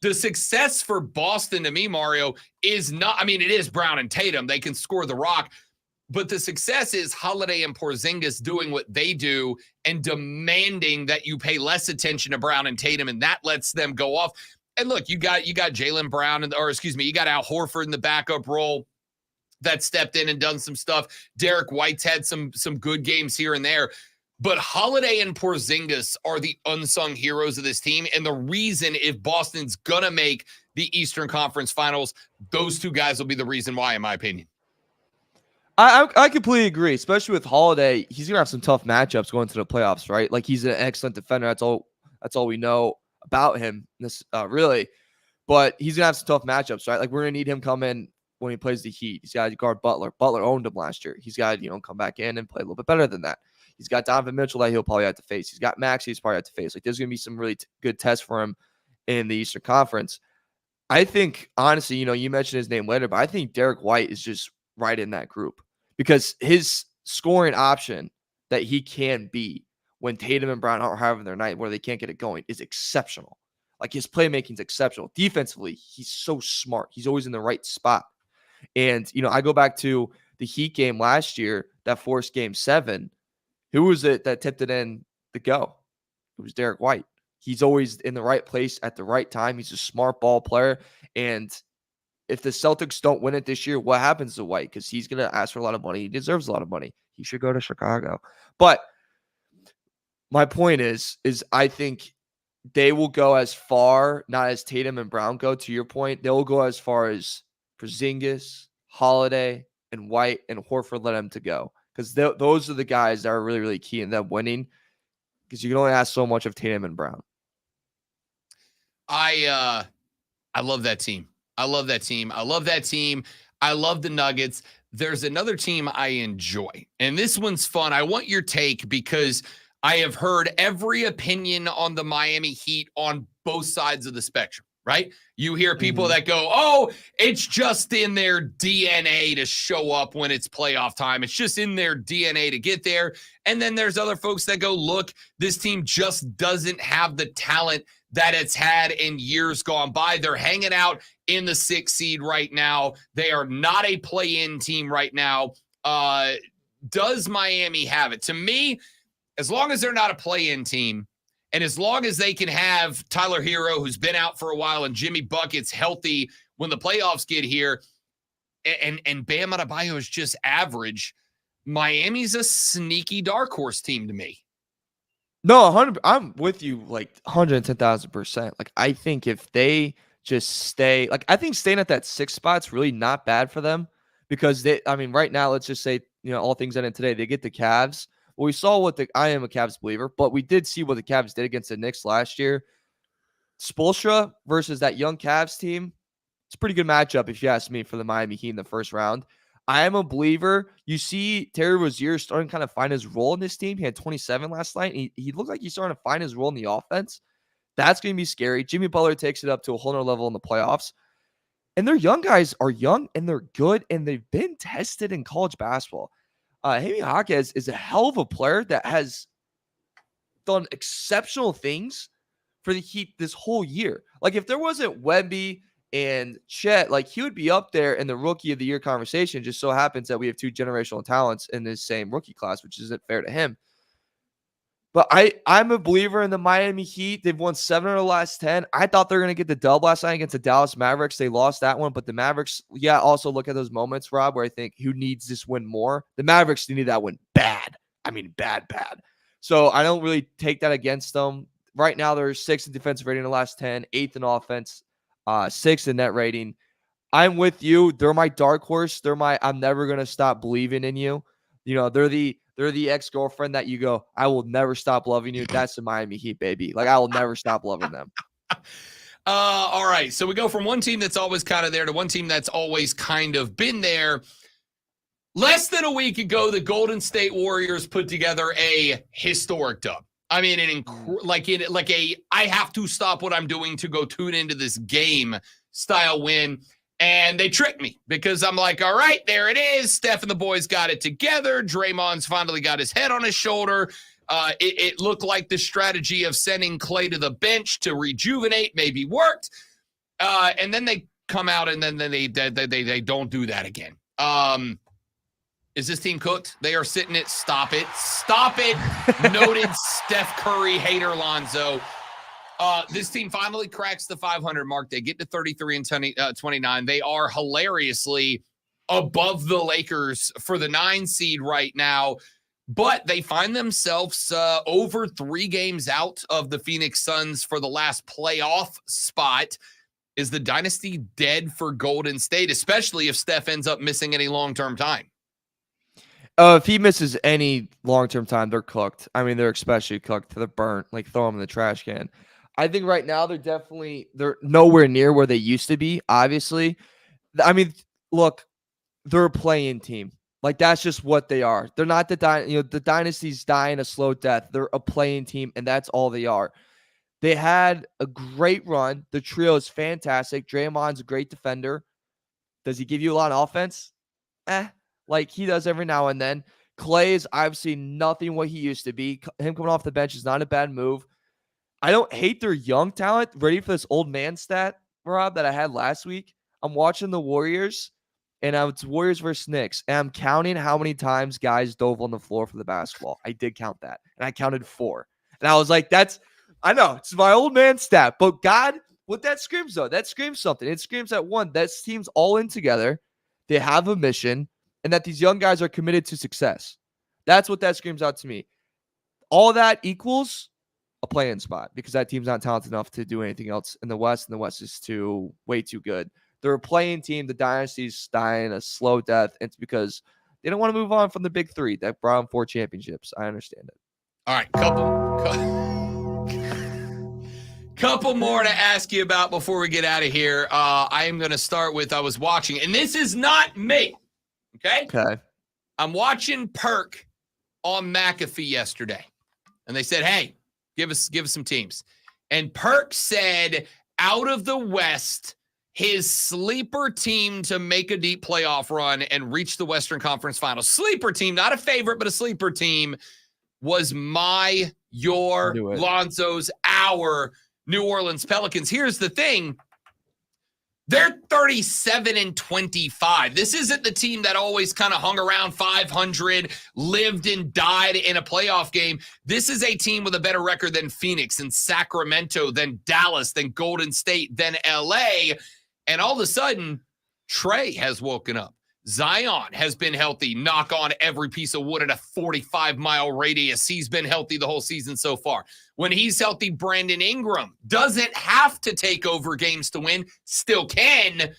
The success for Boston to me, Mario, is not, I mean, it is Brown and Tatum. They can score the rock. But the success is Holiday and Porzingis doing what they do and demanding that you pay less attention to Brown and Tatum, and that lets them go off. And look, you got Jaylen Brown, you got Al Horford in the backup role that stepped in and done some stuff. Derek White's had some good games here and there. But Holiday and Porzingis are the unsung heroes of this team. And the reason if Boston's going to make the Eastern Conference Finals, those two guys will be the reason why, in my opinion. I completely agree, especially with Holiday. He's gonna have some tough matchups going to the playoffs, right? Like he's an excellent defender. That's all we know about him. Really, but he's gonna have some tough matchups, right? Like we're gonna need him come in when he plays the Heat. He's got to guard Butler. Butler owned him last year. He's got to come back in and play a little bit better than that. He's got Donovan Mitchell that he'll probably have to face. He's got Maxey he's probably have to face. Like there's gonna be some really good tests for him in the Eastern Conference. I think honestly, you mentioned his name later, but I think Derek White is just right in that group. Because his scoring option that he can be when Tatum and Brown aren't having their night where they can't get it going is exceptional. Like his playmaking is exceptional. Defensively, he's so smart. He's always in the right spot. And, I go back to the Heat game last year that forced game 7. Who was it that tipped it in to go? It was Derek White. He's always in the right place at the right time. He's a smart ball player. And if the Celtics don't win it this year, what happens to White? Because he's going to ask for a lot of money. He deserves a lot of money. He should go to Chicago. But my point is I think they will go as far, not as Tatum and Brown go, to your point. They will go as far as Porzingis, Holiday, and White, and Horford let them to go. Because those are the guys that are really, really key in them winning. Because you can only ask so much of Tatum and Brown. I love that team. I love that team. I love the Nuggets. There's another team I enjoy, and this one's fun. I want your take because I have heard every opinion on the Miami Heat on both sides of the spectrum, right? You hear people that go, oh, it's just in their DNA to show up when it's playoff time. It's just in their DNA to get there. And then there's other folks that go, look, this team just doesn't have the talent that it's had in years gone by. They're hanging out in the 6th seed right now. They are not a play-in team right now. Does Miami have it? To me, as long as they're not a play-in team, and as long as they can have Tyler Hero, who's been out for a while, and Jimmy Buckets healthy when the playoffs get here, and Bam Adebayo is just average, Miami's a sneaky dark horse team to me. No, 100. I'm with you, like 110,000%. Like I think if they just stay, like I think staying at that 6th spot's really not bad for them because right now, let's just say, all things ended today, they get the Cavs. Well, we saw I am a Cavs believer, but we did see what the Cavs did against the Knicks last year. Spoelstra versus that young Cavs team, it's a pretty good matchup if you ask me for the Miami Heat in the first round. I am a believer. You see Terry Rozier starting to kind of find his role in this team. He had 27 last night. He looked like he's starting to find his role in the offense. That's going to be scary. Jimmy Butler takes it up to a whole nother level in the playoffs. And their young guys are young and they're good and they've been tested in college basketball. Jaime Jaquez is a hell of a player that has done exceptional things for the Heat this whole year. Like if there wasn't Wemby and Chet, like he would be up there in the rookie of the year conversation. Just so happens that we have 2 generational talents in this same rookie class, which isn't fair to him. But I'm a believer in the Miami Heat. They've won 7 of the last 10. I thought they were going to get the dub last night against the Dallas Mavericks. They lost that one, but the Mavericks, also look at those moments, Rob, where I think who needs this win more? The Mavericks needed that win bad. I mean, bad. So I don't really take that against them. Right now, they're 6th in defensive rating in the last 10, 8th in offense, 6th in net rating. I'm with you. They're my dark horse. I'm never going to stop believing in you. You know, they're the ex-girlfriend that you go, I will never stop loving you. That's the Miami Heat, baby. Like, I will never stop loving them. All right. So we go from one team that's always kind of there to one team that's always kind of been there. Less than a week ago, the Golden State Warriors put together a historic dub. I mean, I have to stop what I'm doing to go tune into this game style win. And they tricked me because I'm like, all right, there it is. Steph and the boys got it together. Draymond's finally got his head on his shoulder. It looked like the strategy of sending Clay to the bench to rejuvenate maybe worked. And then they come out and then they don't do that again. Is this team cooked? They are sitting it. Stop it. Stop it. Noted Steph Curry hater Lonzo. This team finally cracks the 500 mark. They get to 33 and 29. They are hilariously above the Lakers for the 9 seed right now, but they find themselves over 3 games out of the Phoenix Suns for the last playoff spot. Is the dynasty dead for Golden State, especially if Steph ends up missing any long-term time? If he misses any long-term time, they're cooked. I mean, they're especially cooked to the burnt, like throw them in the trash can. I think right now they're nowhere near where they used to be, obviously. I mean, look, they're a play-in team. Like, that's just what they are. They're not the dynasty's dying a slow death. They're a play-in team, and that's all they are. They had a great run. The trio is fantastic. Draymond's a great defender. Does he give you a lot of offense? Like he does every now and then. Clay is obviously nothing what he used to be. Him coming off the bench is not a bad move. I don't hate their young talent. Ready for this old man stat, Rob, that I had last week? I'm watching the Warriors, and it's Warriors versus Knicks, and I'm counting how many times guys dove on the floor for the basketball. I did count that, and I counted 4. And I was like, I know, it's my old man stat. But God, what that screams, though, that screams something. It screams that, one, that team's all in together. They have a mission, and that these young guys are committed to success. That's what that screams out to me. All that equals a play-in spot because that team's not talented enough to do anything else in the West, and the West is way too good. They're a play-in team. The dynasty's dying a slow death. It's because they don't want to move on from the big 3 that brought them 4 championships. I understand it. All right, couple more to ask you about before we get out of here. I am going to start with, I was watching, and this is not me. Okay. I'm watching Perk on McAfee yesterday, and they said, hey, give us some teams. And Perk said, out of the West, his sleeper team to make a deep playoff run and reach the Western Conference Finals. Sleeper team, not a favorite, but a sleeper team was your, Lonzo's, our New Orleans Pelicans. Here's the thing. They're 37 and 25. This isn't the team that always kind of hung around 500, lived and died in a playoff game. This is a team with a better record than Phoenix and Sacramento, than Dallas, than Golden State, than LA. And all of a sudden, Trey has woken up. Zion has been healthy. Knock on every piece of wood at a 45-mile radius. He's been healthy the whole season so far. When he's healthy, Brandon Ingram doesn't have to take over games to win. Still can.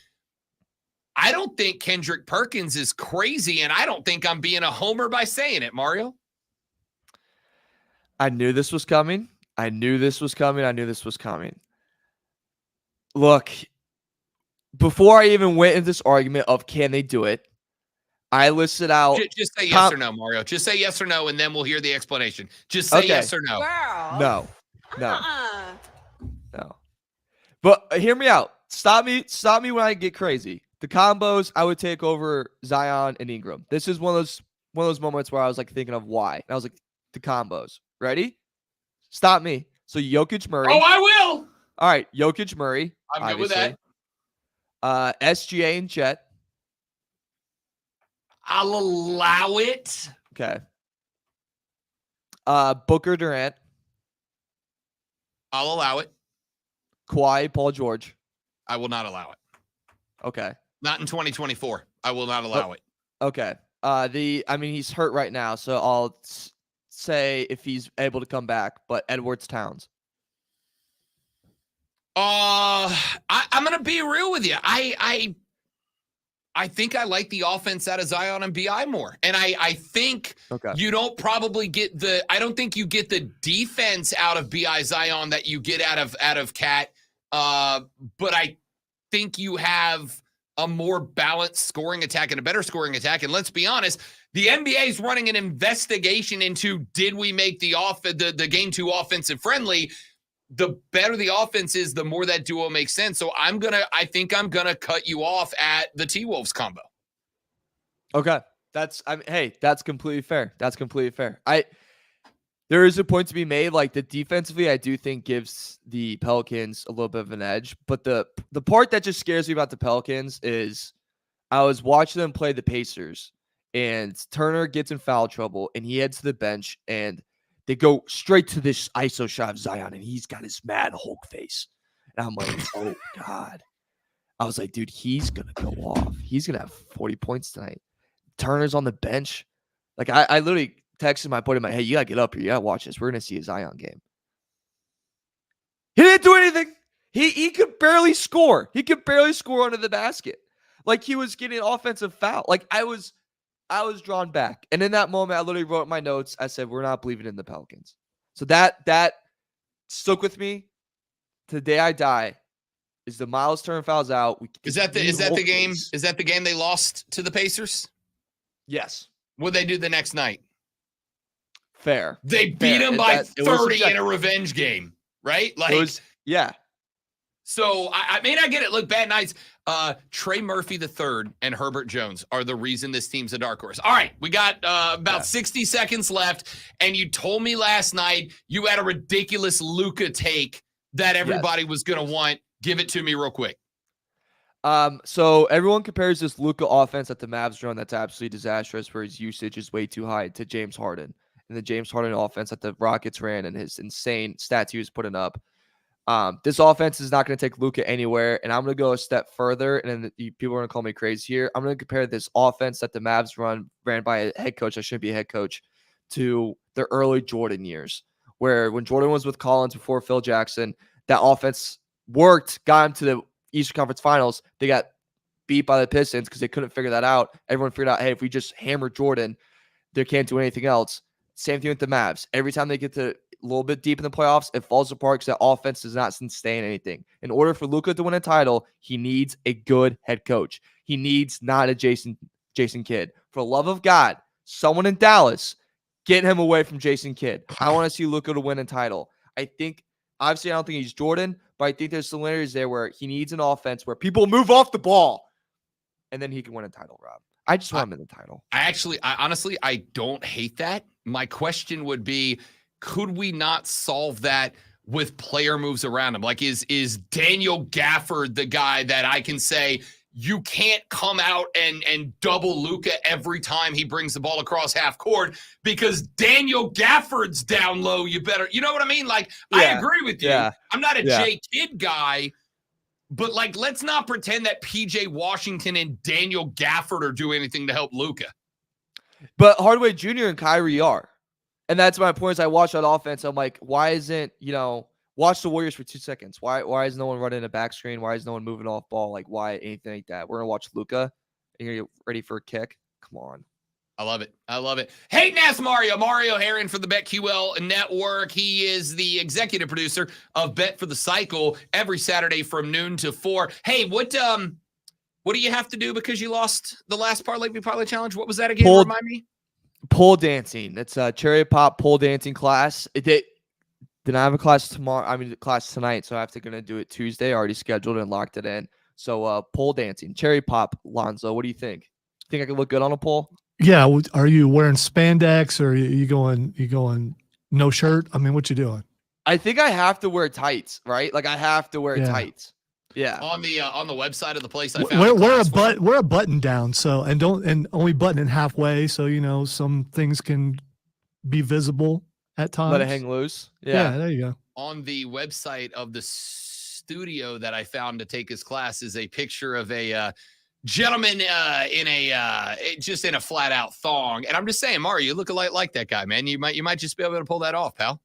I don't think Kendrick Perkins is crazy, and I don't think I'm being a homer by saying it, Mario. I knew this was coming. Look, before I even went into this argument of can they do it, I listed out. Just say yes or no, Mario. Just say yes or no, and then we'll hear the explanation. Just say yes or no. Girl. No. But hear me out. Stop me when I get crazy. The combos, I would take over Zion and Ingram. This is one of those moments where I was like thinking of why. And I was like, the combos. Ready? Stop me. So Jokic Murray. Oh, I will. All right, Jokic Murray. I'm good with that. SGA and Jet. I'll allow it. Okay. Booker Durant. I'll allow it. Kawhi, Paul George. I will not allow it. Okay. Not in 2024. I will not allow it. Okay. He's hurt right now, so I'll say if he's able to come back, but Edwards Towns. I'm gonna be real with you. I think I like the offense out of Zion and BI more. And I think you don't probably get I don't think you get the defense out of BI Zion that you get out of Cat. But I think you have a more balanced scoring attack and a better scoring attack. And let's be honest, the NBA is running an investigation into did we make the game too offensive friendly? The better the offense is, the more that duo makes sense. So I think I'm gonna cut you off at the T-Wolves combo. Okay. That's completely fair. That's completely fair. There is a point to be made. Like the defensively, I do think gives the Pelicans a little bit of an edge. But the part that just scares me about the Pelicans is I was watching them play the Pacers, and Turner gets in foul trouble, and he heads to the bench, and they go straight to this ISO shot of Zion, and he's got his mad Hulk face. And I'm like, oh, God. I was like, dude, he's going to go off. He's going to have 40 points tonight. Turner's on the bench. Like, I literally texted my buddy, hey, you got to get up here. You got to watch this. We're going to see a Zion game. He didn't do anything. He could barely score. He could barely score under the basket. Like, he was getting offensive foul. Like, I was drawn back. And in that moment, I literally wrote my notes. I said, we're not believing in the Pelicans. So that stuck with me to the day I die. Is the Miles Turner fouls out. Is that the game? Is that the game they lost to the Pacers? Yes. What'd they do the next night? Fair. They beat them by 30 in a revenge game, right? Like, yeah. So I may not get it. Look, bad nights. Trey Murphy III and Herbert Jones are the reason this team's a dark horse. All right, we got about 60 seconds left, and you told me last night you had a ridiculous Luka take that everybody was going to want. Give it to me real quick. So everyone compares this Luka offense that the Mavs run that's absolutely disastrous, where his usage is way too high, to James Harden. And the James Harden offense that the Rockets ran and his insane stats he was putting up. This offense is not going to take Luka anywhere, and I'm going to go a step further, and then people are going to call me crazy here. I'm going to compare this offense that the Mavs ran by a head coach, I shouldn't be a head coach, to the early Jordan years, where when Jordan was with Collins before Phil Jackson, that offense worked, got him to the Eastern Conference Finals. They got beat by the Pistons because they couldn't figure that out. Everyone figured out, hey, if we just hammer Jordan, they can't do anything else. Same thing with the Mavs. Every time they get to a little bit deep in the playoffs, it falls apart because that offense does not sustain anything. In order for Luka to win a title, he needs a good head coach. He needs not a Jason Kidd. For the love of God, someone in Dallas, get him away from Jason Kidd. I want to see Luka to win a title. Obviously, I don't think he's Jordan, but I think there's similarities there where he needs an offense where people move off the ball, and then he can win a title, Rob. I just want him in the title. Honestly, I don't hate that. My question would be, could we not solve that with player moves around him? Like, is Daniel Gafford the guy that I can say, you can't come out and double Luka every time he brings the ball across half court because Daniel Gafford's down low. You know what I mean? Like, I agree with you. Yeah. I'm not a J Kidd guy, but like, let's not pretend that PJ Washington and Daniel Gafford are doing anything to help Luka. But Hardaway Jr. and Kyrie are. And that's my point. Is I watch that offense. I'm like, why isn't, watch the Warriors for 2 seconds. Why is no one running a back screen? Why is no one moving off ball? Like, why anything like that? We're going to watch Luka. You're going to get ready for a kick? Come on. I love it. Hatin Ass Mario Herron for the BetQL Network. He is the executive producer of Bet for the Cycle every Saturday from noon to 4. Hey, what do you have to do because you lost the last Parlay Challenge? What was that again? Remind me. Pole dancing. It's a cherry pop pole dancing class. Then I have a class tomorrow. Class tonight, so I have to gonna do it Tuesday. I already scheduled and locked it in. So pole dancing, cherry pop. Lonzo, what do you think? Think I could look good on a pole? Yeah. Are you wearing spandex or are you going no shirt? I mean, what you doing? I think I have to wear tights, right? Like I have to wear tights. Yeah. On the website of the place I found. We're a button down, so and only button halfway, so some things can be visible at times. Let it hang loose. Yeah, there you go. On the website of the studio that I found to take his class is a picture of a gentleman just in a flat out thong. And I'm just saying, Mario, you look a lot like that guy, man. You might just be able to pull that off, pal.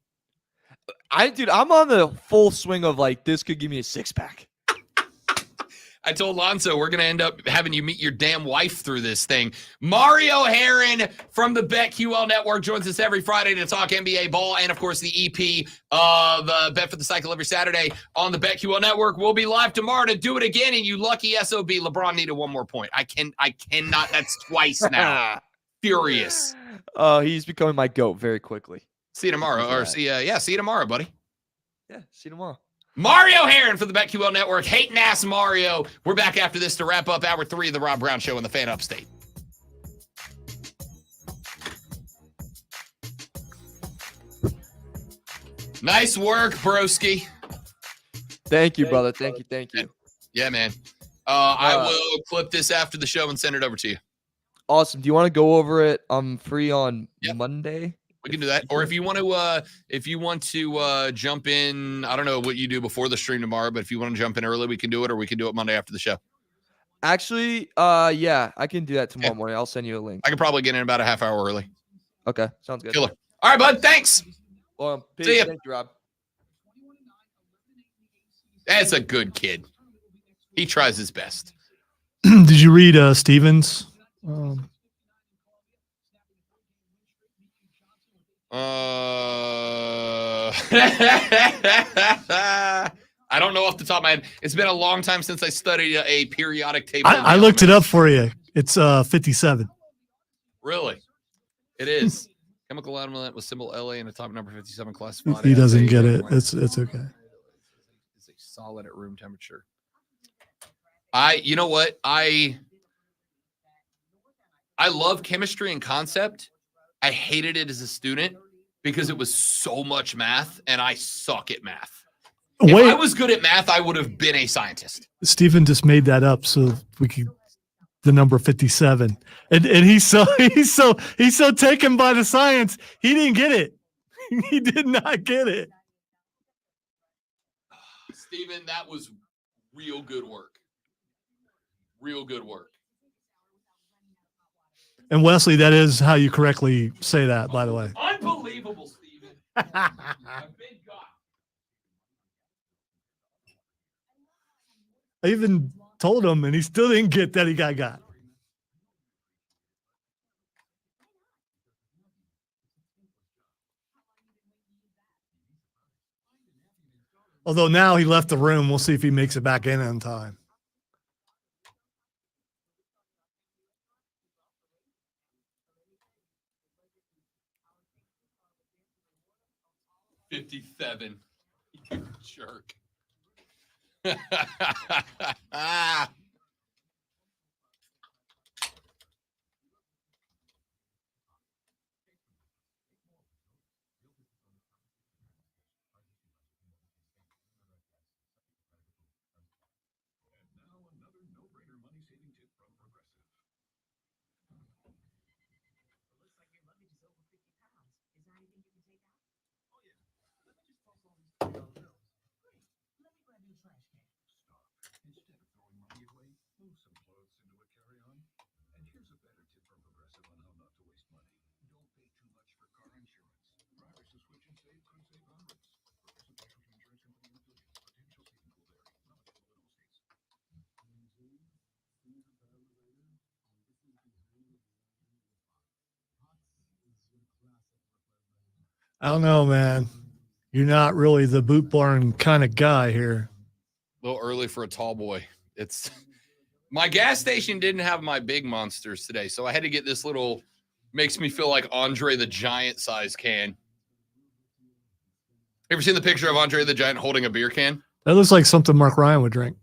I'm on the full swing of like, this could give me a 6-pack. I told Lonzo we're going to end up having you meet your damn wife through this thing. Mario Herron from the BetQL Network joins us every Friday to talk NBA ball and, of course, the EP of Bet for the Cycle every Saturday on the BetQL Network. We'll be live tomorrow to do it again, and you lucky SOB. LeBron needed one more point. I cannot. That's twice now. Furious. He's becoming my GOAT very quickly. See you tomorrow. See you tomorrow, buddy. Yeah, see you tomorrow. Mario Herron for the BetQL Network. Hatin Ass Mario. We're back after this to wrap up hour 3 of the Rob Brown Show on the Fan Upstate. Nice work, broski. Thank you, brother. Thank you. Yeah, man. I will clip this after the show and send it over to you. Awesome. Do you want to go over it? I'm free on Monday. We can do that. Or if you want to jump in, I don't know what you do before the stream tomorrow, but if you want to jump in early, we can do it, or we can do it Monday after the show. Actually, yeah, I can do that tomorrow morning. I'll send you a link. I can probably get in about a half hour early. Okay, sounds good. Killer. All right, bud. Thanks. Well, peace. See ya. Thank you, Rob. That's a good kid. He tries his best. Did you read Stevens? I don't know off the top of my head. It's been a long time since I studied a periodic table. I looked it up for you. It's 57. Really? It is. Chemical element with symbol La and atomic number 57 classified. He doesn't get it. It's okay. It's a solid at room temperature. You know what? I love chemistry and concept. I hated it as a student because it was so much math, and I suck at math. If I was good at math, I would have been a scientist. Stephen just made that up so we could the number 57, and he's so taken by the science, he didn't get it. He did not get it. Stephen, that was real good work. Real good work. And Wesley, that is how you correctly say that, by the way. Unbelievable, Stephen. A big God. I even told him, and he still didn't get that he got. Although now he left the room. We'll see if he makes it back in on time. $57. You jerk. I don't know, man. You're not really the boot barn kind of guy here. A little early for a tall boy. It's my gas station didn't have my big monsters today, so I had to get this little, makes me feel like Andre the Giant size can. Ever seen the picture of Andre the Giant holding a beer can? That looks like something Mark Ryan would drink.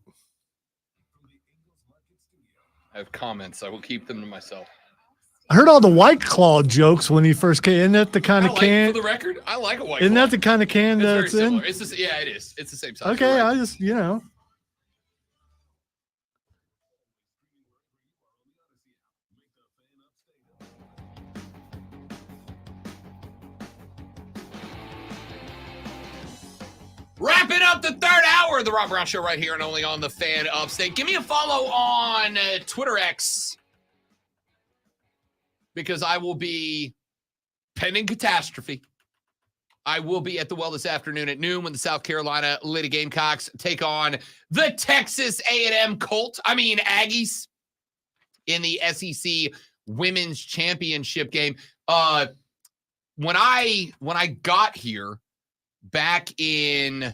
I have comments. I will keep them to myself. I heard all the White Claw jokes when he first came. Isn't that the kind of can? For the record, I like a White Isn't Claw. that the kind of can It's very that's in? similar. It's just, yeah, it is. It's the same size. Okay, Right. I just, Wrapping up the third hour of the Rob Brown Show right here and only on the Fan Upstate. Give me a follow on Twitter X because I will be pending catastrophe. I will be at the well this afternoon at noon when the South Carolina Lady Gamecocks take on the Texas A&M Aggies in the SEC Women's Championship game. When I got here back in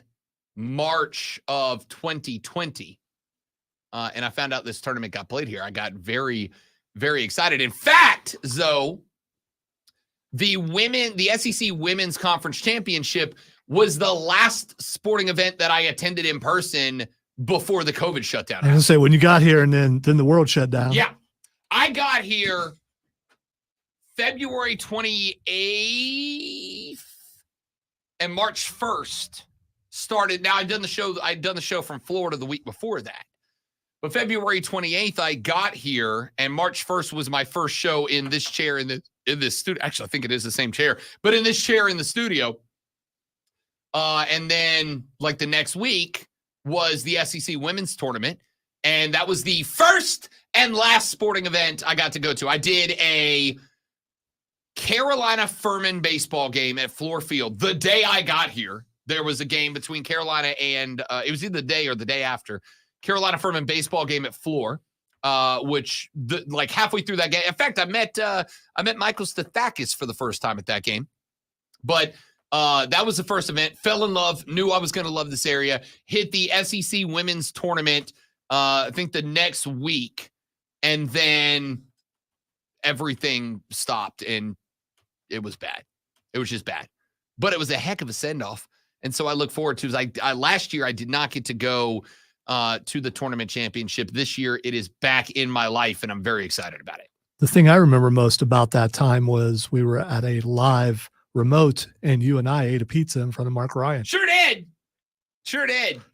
March of 2020, and I found out this tournament got played here, I got very, very excited. In fact, Zoe, the SEC Women's Conference Championship was the last sporting event that I attended in person before the COVID shutdown. I was going to say, when you got here and then the world shut down. Yeah. I got here February 28th and March 1st started. Now I'd done the show from Florida the week before that. But February 28th, I got here, and March 1st was my first show in this chair in this studio. Actually, I think it is the same chair, but in this chair in the studio. And then, like, the next week was the SEC Women's Tournament, and that was the first and last sporting event I got to go to. I did a Carolina Furman baseball game at Fluor Field. The day I got here, there was a game between Carolina and it was either the day or the day after. Carolina Furman baseball game at Fluor, which like halfway through that game. In fact, I met Michael Stathakis for the first time at that game. But that was the first event. Fell in love, knew I was going to love this area. Hit the SEC Women's Tournament, I think the next week, and then everything stopped, and it was bad. It was just bad. But it was a heck of a send-off, and so I look forward to. Last year I did not get to go to the tournament championship. This year it is back in my life, and I'm very excited about it. The thing I remember most about that time was we were at a live remote, and you and I ate a pizza in front of Mark Ryan. Sure did.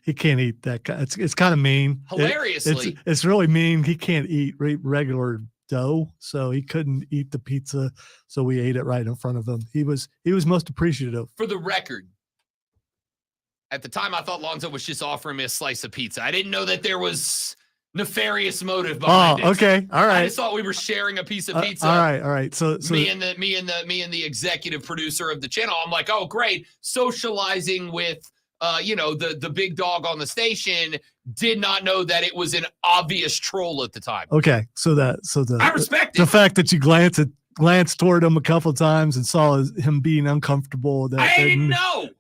He can't eat that. It's kind of mean. Hilariously. It's really mean. He can't eat regular dough, so he couldn't eat the pizza. So we ate it right in front of him. He was most appreciative. For the record, at the time, I thought Lonzo was just offering me a slice of pizza. I didn't know that there was nefarious motive behind it. Okay, all right. I just thought we were sharing a piece of pizza. All right. So me and the executive producer of the channel. I'm like, oh, great, socializing with the big dog on the station. Did not know that it was an obvious troll at the time. Okay, I respect the fact that you glanced toward him a couple of times and saw him being uncomfortable. I didn't know.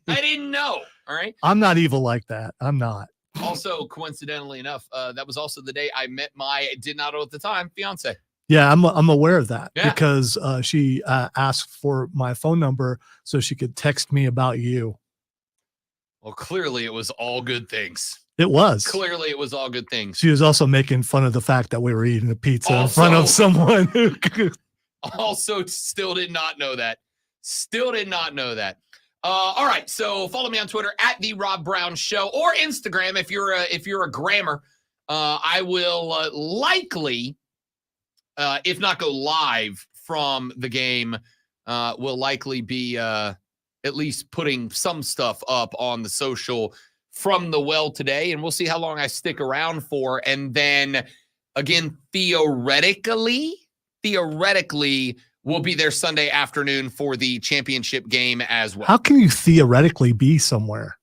I didn't know. All right. I'm not evil like that. I'm not. Also, coincidentally enough, that was also the day I met my did not know at the time fiance. Yeah, I'm aware of that Yeah. because she asked for my phone number so she could text me about you. Well, clearly it was all good things. It was. Clearly it was all good things. She was also making fun of the fact that we were eating a pizza in front of someone who Also, still did not know that. All right, so follow me on Twitter at the Rob Brown Show or Instagram if you're a grammer. I will likely, if not go live from the game, will likely be at least putting some stuff up on the social from the well today, and we'll see how long I stick around for. And then again, theoretically, we'll be there Sunday afternoon for the championship game as well. How can you theoretically be somewhere?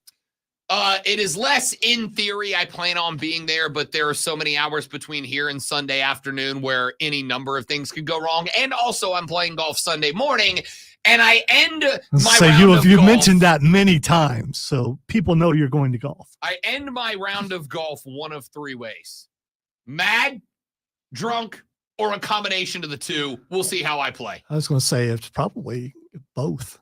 It is less in theory. I plan on being there, but there are so many hours between here and Sunday afternoon where any number of things could go wrong. And also, I'm playing golf Sunday morning, and I end my round of you've golf. mentioned that many times, so people know you're going to golf. I end my round of golf one of three ways: mad, drunk, or a combination of the two. We'll see how I play. I was going to say it's probably both.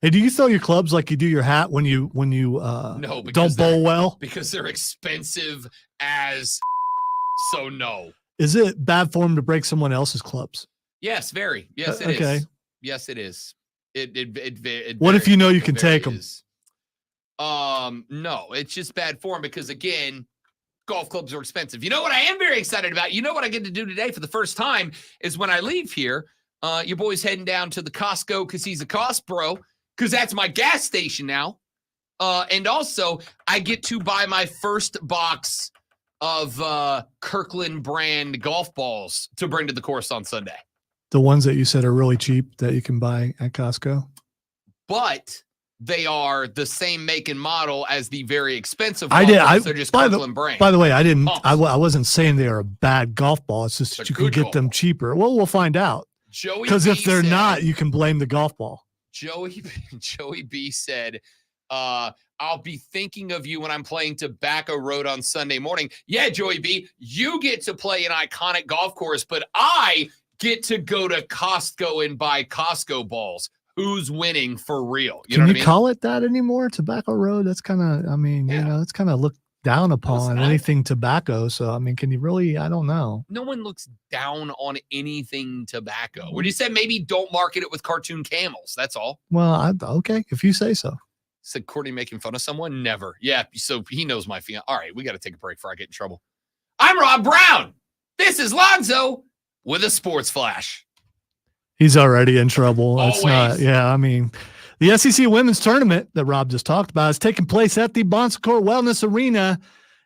Hey, do you throw your clubs like you do your hat when you No, don't bowl well? Because they're expensive as so no. Is it bad form to break someone else's clubs? Yes, very. Yes, it is. Okay. Yes, it is. It What if you know you it can very take them? is. No, it's just bad form because, again, golf clubs are expensive. You know what I am very excited about? You know what I get to do today for the first time is when I leave here, your boy's heading down to the Costco because he's a cost bro, because that's my gas station now. And also, I get to buy my first box of Kirkland brand golf balls to bring to the course on Sunday. The ones that you said are really cheap that you can buy at Costco. But they are the same make and model as the very expensive I golf did. balls. They're just Kirkland brand. By the way, I didn't. Pumps. I wasn't saying they are a bad golf ball. It's just that you can get them cheaper. Well, we'll find out. Because if they're not, you can blame the golf ball. Joey B said, I'll be thinking of you when I'm playing Tobacco Road on Sunday morning. Yeah, Joey B, you get to play an iconic golf course, but I get to go to Costco and buy Costco balls. Who's winning for real? You know what I mean? Call it that anymore? Tobacco Road? That's kind of, I mean, you know, it's kind of looked down upon anything tobacco. So, I mean, can you really? I don't know. No one looks down on anything tobacco. What you said, maybe don't market it with cartoon camels. That's all. Well, okay, if you say so. Said Courtney making fun of someone? Never. Yeah, so he knows my fiance. All right, we got to take a break before I get in trouble. I'm Rob Brown. This is Lonzo with a sports flash. He's already in trouble. That's Always. not, yeah, I mean, the SEC women's tournament that Rob just talked about is taking place at the Bon Secours Wellness Arena.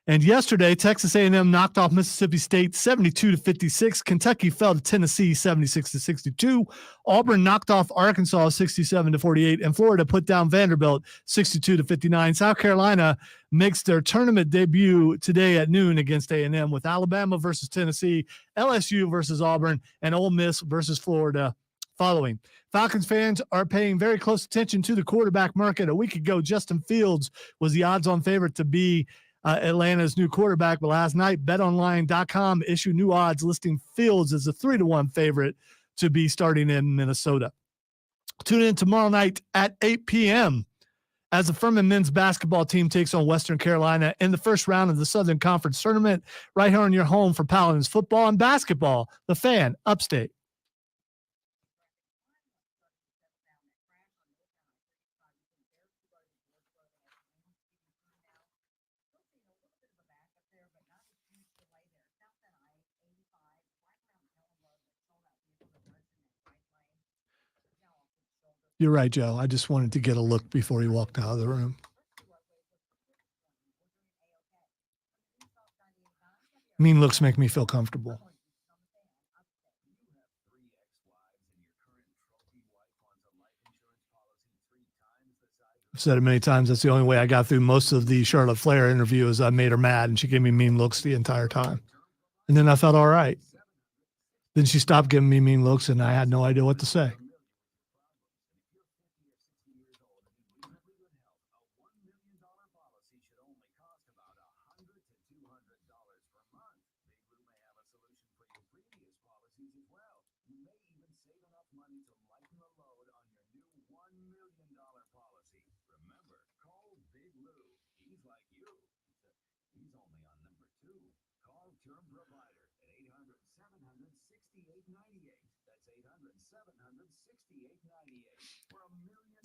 And yesterday, Texas A&M knocked off Mississippi State 72-56. Kentucky fell to Tennessee 76-62. Auburn knocked off Arkansas 67-48. And Florida put down Vanderbilt 62-59. South Carolina makes their tournament debut today at noon against A&M with Alabama versus Tennessee, LSU versus Auburn, and Ole Miss versus Florida following. Falcons fans are paying very close attention to the quarterback market. A week ago, Justin Fields was the odds-on favorite to be Atlanta's new quarterback, but last night, betonline.com issued new odds listing Fields as a 3-1 favorite to be starting in Minnesota. Tune in tomorrow night at 8 p.m. as the Furman men's basketball team takes on Western Carolina in the first round of the Southern Conference Tournament, right here on your home for Paladins football and basketball, The Fan, Upstate. You're right, Joe. I just wanted to get a look before he walked out of the room. Mean looks make me feel comfortable. I've said it many times. That's the only way I got through most of the Charlotte Flair interview is I made her mad and she gave me mean looks the entire time. And then I felt all right. Then she stopped giving me mean looks and I had no idea what to say.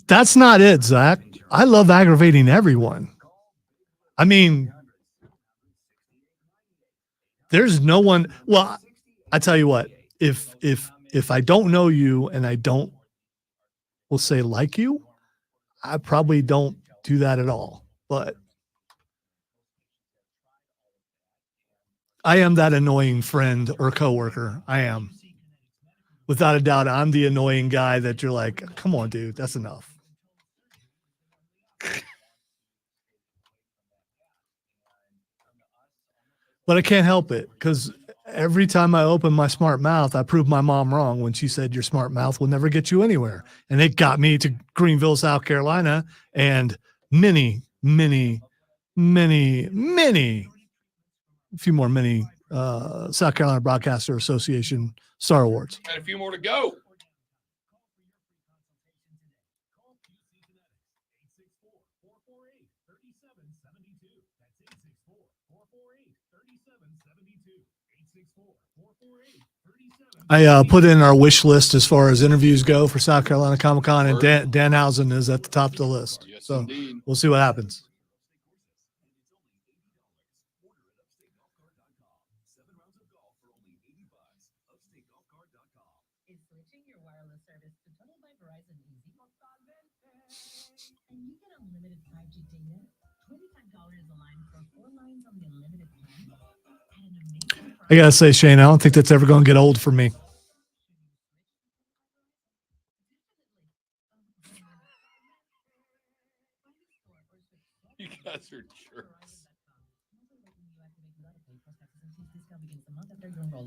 That's not it, Zach. I love aggravating everyone. I mean, there's no one. Well, I tell you what, if I don't know you and I don't, we'll say like you, I probably don't do that at all. But I am that annoying friend or coworker. I am. Without a doubt, I'm the annoying guy that you're like, come on, dude, that's enough. But I can't help it because every time I open my smart mouth, I prove my mom wrong when she said your smart mouth will never get you anywhere. And it got me to Greenville, South Carolina, and many, a few more South Carolina Broadcaster Association Star Awards. Got a few more to go. I put in our wish list as far as interviews go for South Carolina Comic-Con, and Danhausen is at the top of the list. Yes, so indeed. We'll see what happens. Is switching your wireless service to Total by Verizon easy? And you get unlimited 5G data, $25 a line for 4 lines on the unlimited plan, and an amazing I gotta say, Shane, I don't think that's ever going to get old for me. You guys are jerks.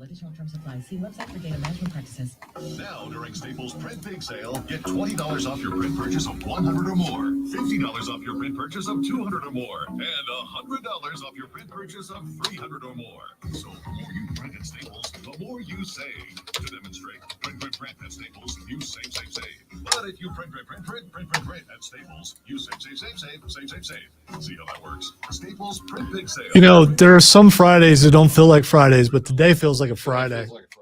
Additional terms apply. See website for data management practices. Now, during Staples Print Big Sale, get $20 off your print purchase of $100 or more, $50 off your print purchase of $200 or more, and $100 off your print purchase of $300 or more. So the more you print at Staples, the more you save. To demonstrate, print at Staples, you save. But if you print at Staples, you save. See how that works? Staples Print Big Sale. You know, there are some Fridays that don't feel like Fridays, but today feels like a Friday. Feels like a Friday.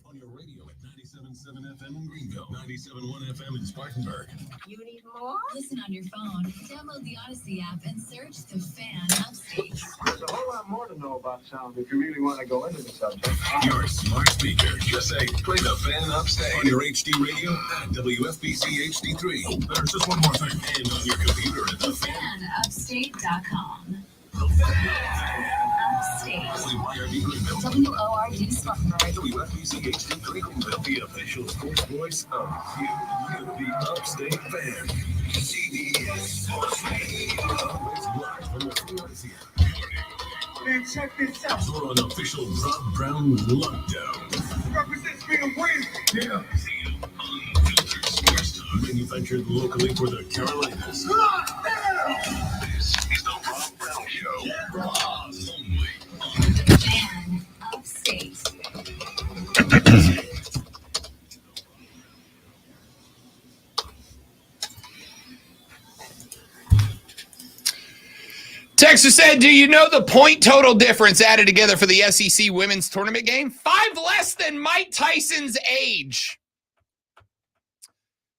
On your radio at 97.7 FM in Greenville, 97.1 FM in Spartanburg. You need more? Listen on your phone. Download the Odyssey app and search The Fan Upstate. There's a whole lot more to know about sound if you really want to go into the subject. Your smart speaker. Just say, play The Fan Upstate. On your HD radio at WFBC HD3. There's just one more thing. And on your computer at TheFanUpstate.com. The Fan Upstate. WYRD Greenville. WORD Spartanburg. WFBC HD3 Greenville. The official sports voice of you, the Upstate Fan. CBS Sports Radio. It's live from the Odyssey. Man, check this out. You're on official Rob Brown lockdown. Represents being a win. Yeah. Unfiltered sports talk. Manufactured locally for the Carolinas. This is the Rob Brown Show. Rob only on Fan Upstate. Texter said, do you know the point total difference added together for the SEC women's tournament game? 5 less than Mike Tyson's age.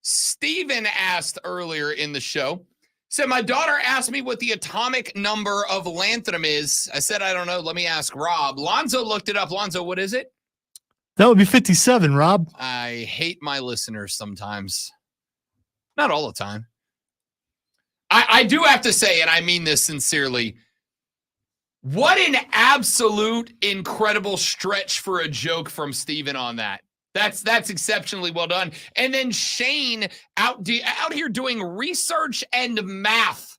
Steven asked earlier in the show, said, my daughter asked me what the atomic number of lanthanum is. I said, I don't know. Let me ask Rob. Lonzo looked it up. Lonzo, what is it? That would be 57, Rob. I hate my listeners sometimes. Not all the time. I do have to say, and I mean this sincerely, what an absolute incredible stretch for a joke from Steven on that. That's exceptionally well done. And then Shane out here doing research and math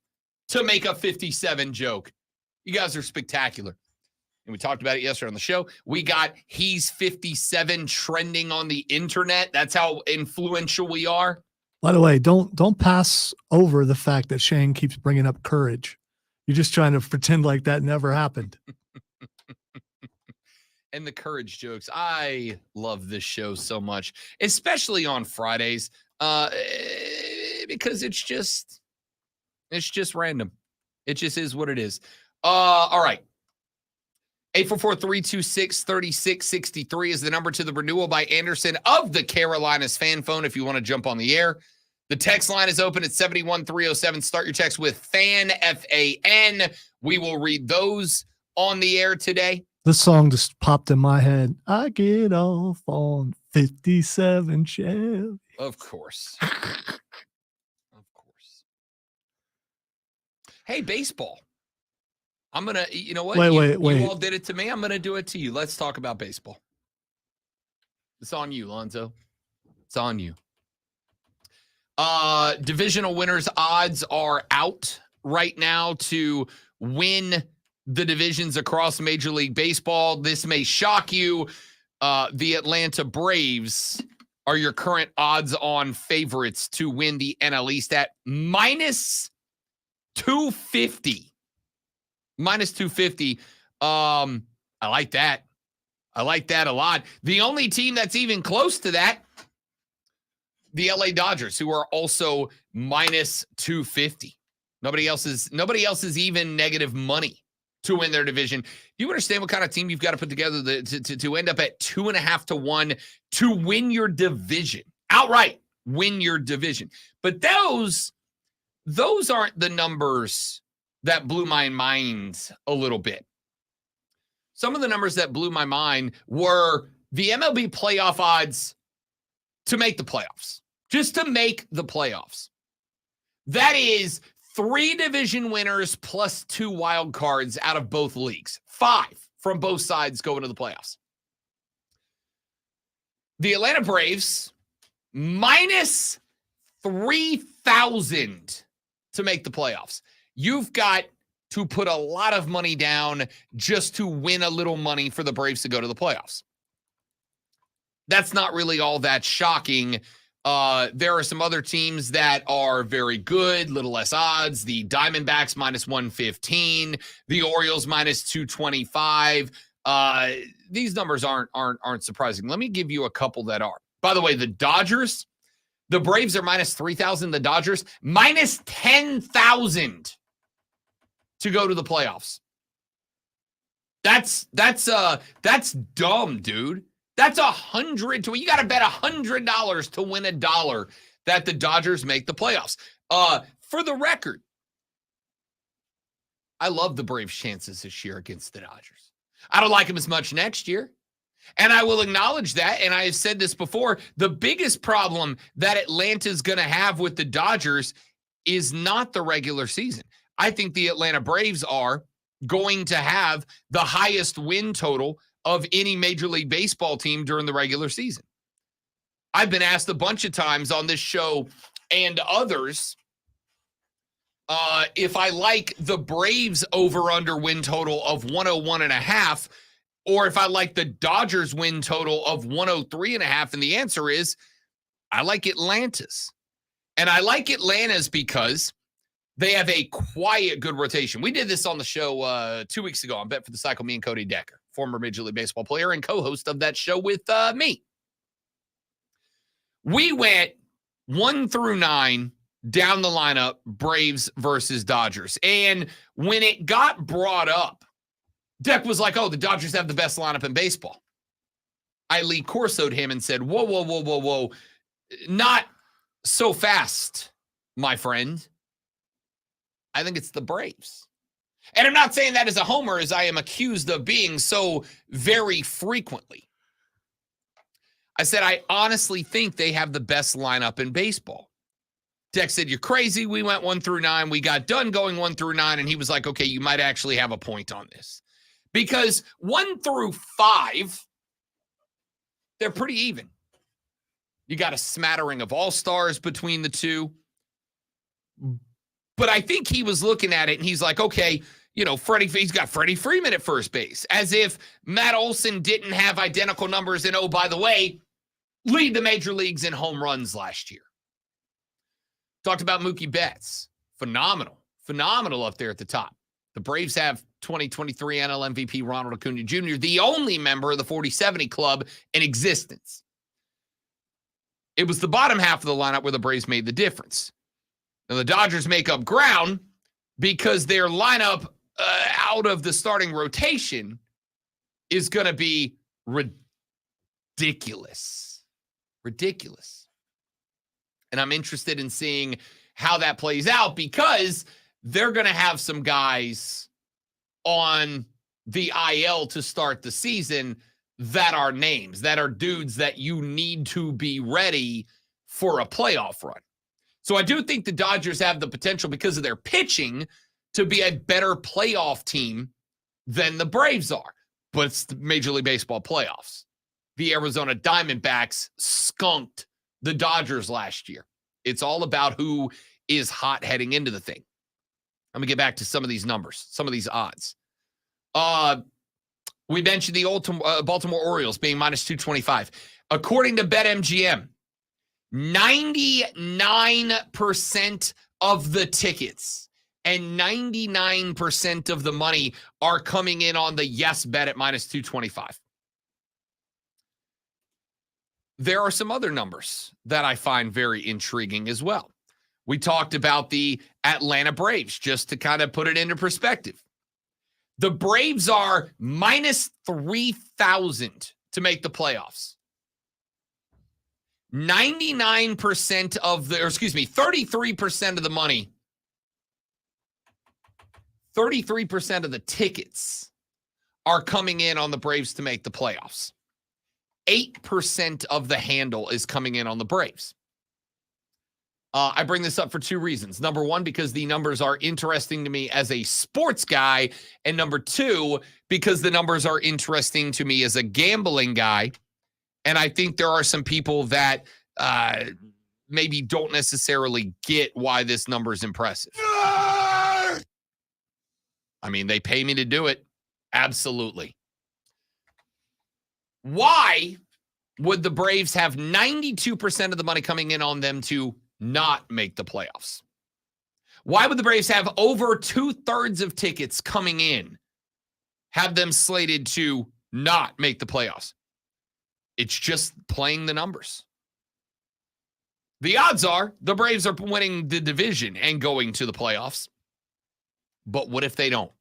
to make a 57 joke. You guys are spectacular. And we talked about it yesterday on the show. We got he's 57 trending on the internet. That's how influential we are. By the way, don't pass over the fact that Shane keeps bringing up courage. You're just trying to pretend like that never happened. And the courage jokes. I love this show so much, especially on Fridays, because it's just random. It just is what it is. All right. 844-326-3663 is the number to the renewal by Anderson of the Carolinas fan phone if you want to jump on the air. The text line is open at 71307. Start your text with FAN, F-A-N. We will read those on the air today. This song just popped in my head. I get off on 57 Chevy. Of course. Of course. Hey, baseball. I'm going to, you know what? Wait. You all did it to me. I'm going to do it to you. Let's talk about baseball. It's on you, Lonzo. It's on you. Divisional winners odds are out right now to win the divisions across Major League Baseball. This may shock you. The Atlanta Braves are your current odds-on favorites to win the NL East at minus 250. Minus 250. I like that. I like that a lot. The only team that's even close to that, the LA Dodgers, who are also minus 250. Nobody else is even negative money to win their division. Do you understand what kind of team you've got to put together to end up at 2.5 to 1 to win your division? Outright win your division. But those aren't the numbers that blew my mind a little bit. Some of the numbers that blew my mind were the MLB playoff odds to make the playoffs, just to make the playoffs. That is 3 division winners plus 2 wild cards out of both leagues. 5 from both sides going to the playoffs. The Atlanta Braves minus 3,000 to make the playoffs. You've got to put a lot of money down just to win a little money for the Braves to go to the playoffs. That's not really all that shocking. There are some other teams that are very good, little less odds. The Diamondbacks minus 115, the Orioles minus 225. These numbers aren't surprising. Let me give you a couple that are. By the way, the Dodgers, the Braves are minus 3,000. The Dodgers minus 10,000 to go to the playoffs. That's dumb, dude. That's 100 to, you got to bet $100 to win $1 that the Dodgers make the playoffs. For the record, I love the Braves' chances this year against the Dodgers. I don't like them as much next year. And I will acknowledge that. And I have said this before. The biggest problem that Atlanta's going to have with the Dodgers is not the regular season. I think the Atlanta Braves are going to have the highest win total of any Major League Baseball team during the regular season. I've been asked a bunch of times on this show and others if I like the Braves over-under win total of 101.5 or if I like the Dodgers win total of 103.5. And the answer is I like Atlanta's. And I like Atlanta's because they have a quiet, good rotation. We did this on the show 2 weeks ago on Bet for the Cycle, me and Cody Decker, former Major League Baseball player and co-host of that show with me. We went 1 through 9 down the lineup, Braves versus Dodgers. And when it got brought up, Deck was like, oh, the Dodgers have the best lineup in baseball. I Lee Corso'd him and said, whoa. Not so fast, my friend. I think it's the Braves. And I'm not saying that as a homer, as I am accused of being so very frequently. I said, I honestly think they have the best lineup in baseball. Dex said, you're crazy. We went 1 through 9. We got done going 1 through 9. And he was like, okay, you might actually have a point on this. Because 1 through 5, they're pretty even. You got a smattering of all-stars between the two. But I think he was looking at it and he's like, okay, he's got Freddie Freeman at first base, as if Matt Olson didn't have identical numbers and, oh, by the way, lead the major leagues in home runs last year. Talked about Mookie Betts. Phenomenal up there at the top. The Braves have 2023 NL MVP Ronald Acuna Jr., the only member of the 40-70 club in existence. It was the bottom half of the lineup where the Braves made the difference. Now, the Dodgers make up ground because their lineup out of the starting rotation is going to be ridiculous. And I'm interested in seeing how that plays out because they're going to have some guys on the IL to start the season that are names, that are dudes that you need to be ready for a playoff run. So I do think the Dodgers have the potential because of their pitching to be a better playoff team than the Braves are. But it's the Major League Baseball playoffs. The Arizona Diamondbacks skunked the Dodgers last year. It's all about who is hot heading into the thing. Let me get back to some of these numbers, some of these odds. We mentioned the Baltimore Orioles being minus 225. According to BetMGM, 99% of the tickets and 99% of the money are coming in on the yes bet at minus 225. There are some other numbers that I find very intriguing as well. We talked about the Atlanta Braves, just to kind of put it into perspective. The Braves are minus 3,000 to make the playoffs. 33% of the money. 33% of the tickets are coming in on the Braves to make the playoffs. 8% of the handle is coming in on the Braves. I bring this up for two reasons. Number one, because the numbers are interesting to me as a sports guy. And number two, because the numbers are interesting to me as a gambling guy. And I think there are some people that maybe don't necessarily get why this number is impressive. I mean, they pay me to do it. Absolutely. Why would the Braves have 92% of the money coming in on them to not make the playoffs? Why would the Braves have over 2/3 of tickets coming in, have them slated to not make the playoffs? It's just playing the numbers. The odds are the Braves are winning the division and going to the playoffs. But what if they don't?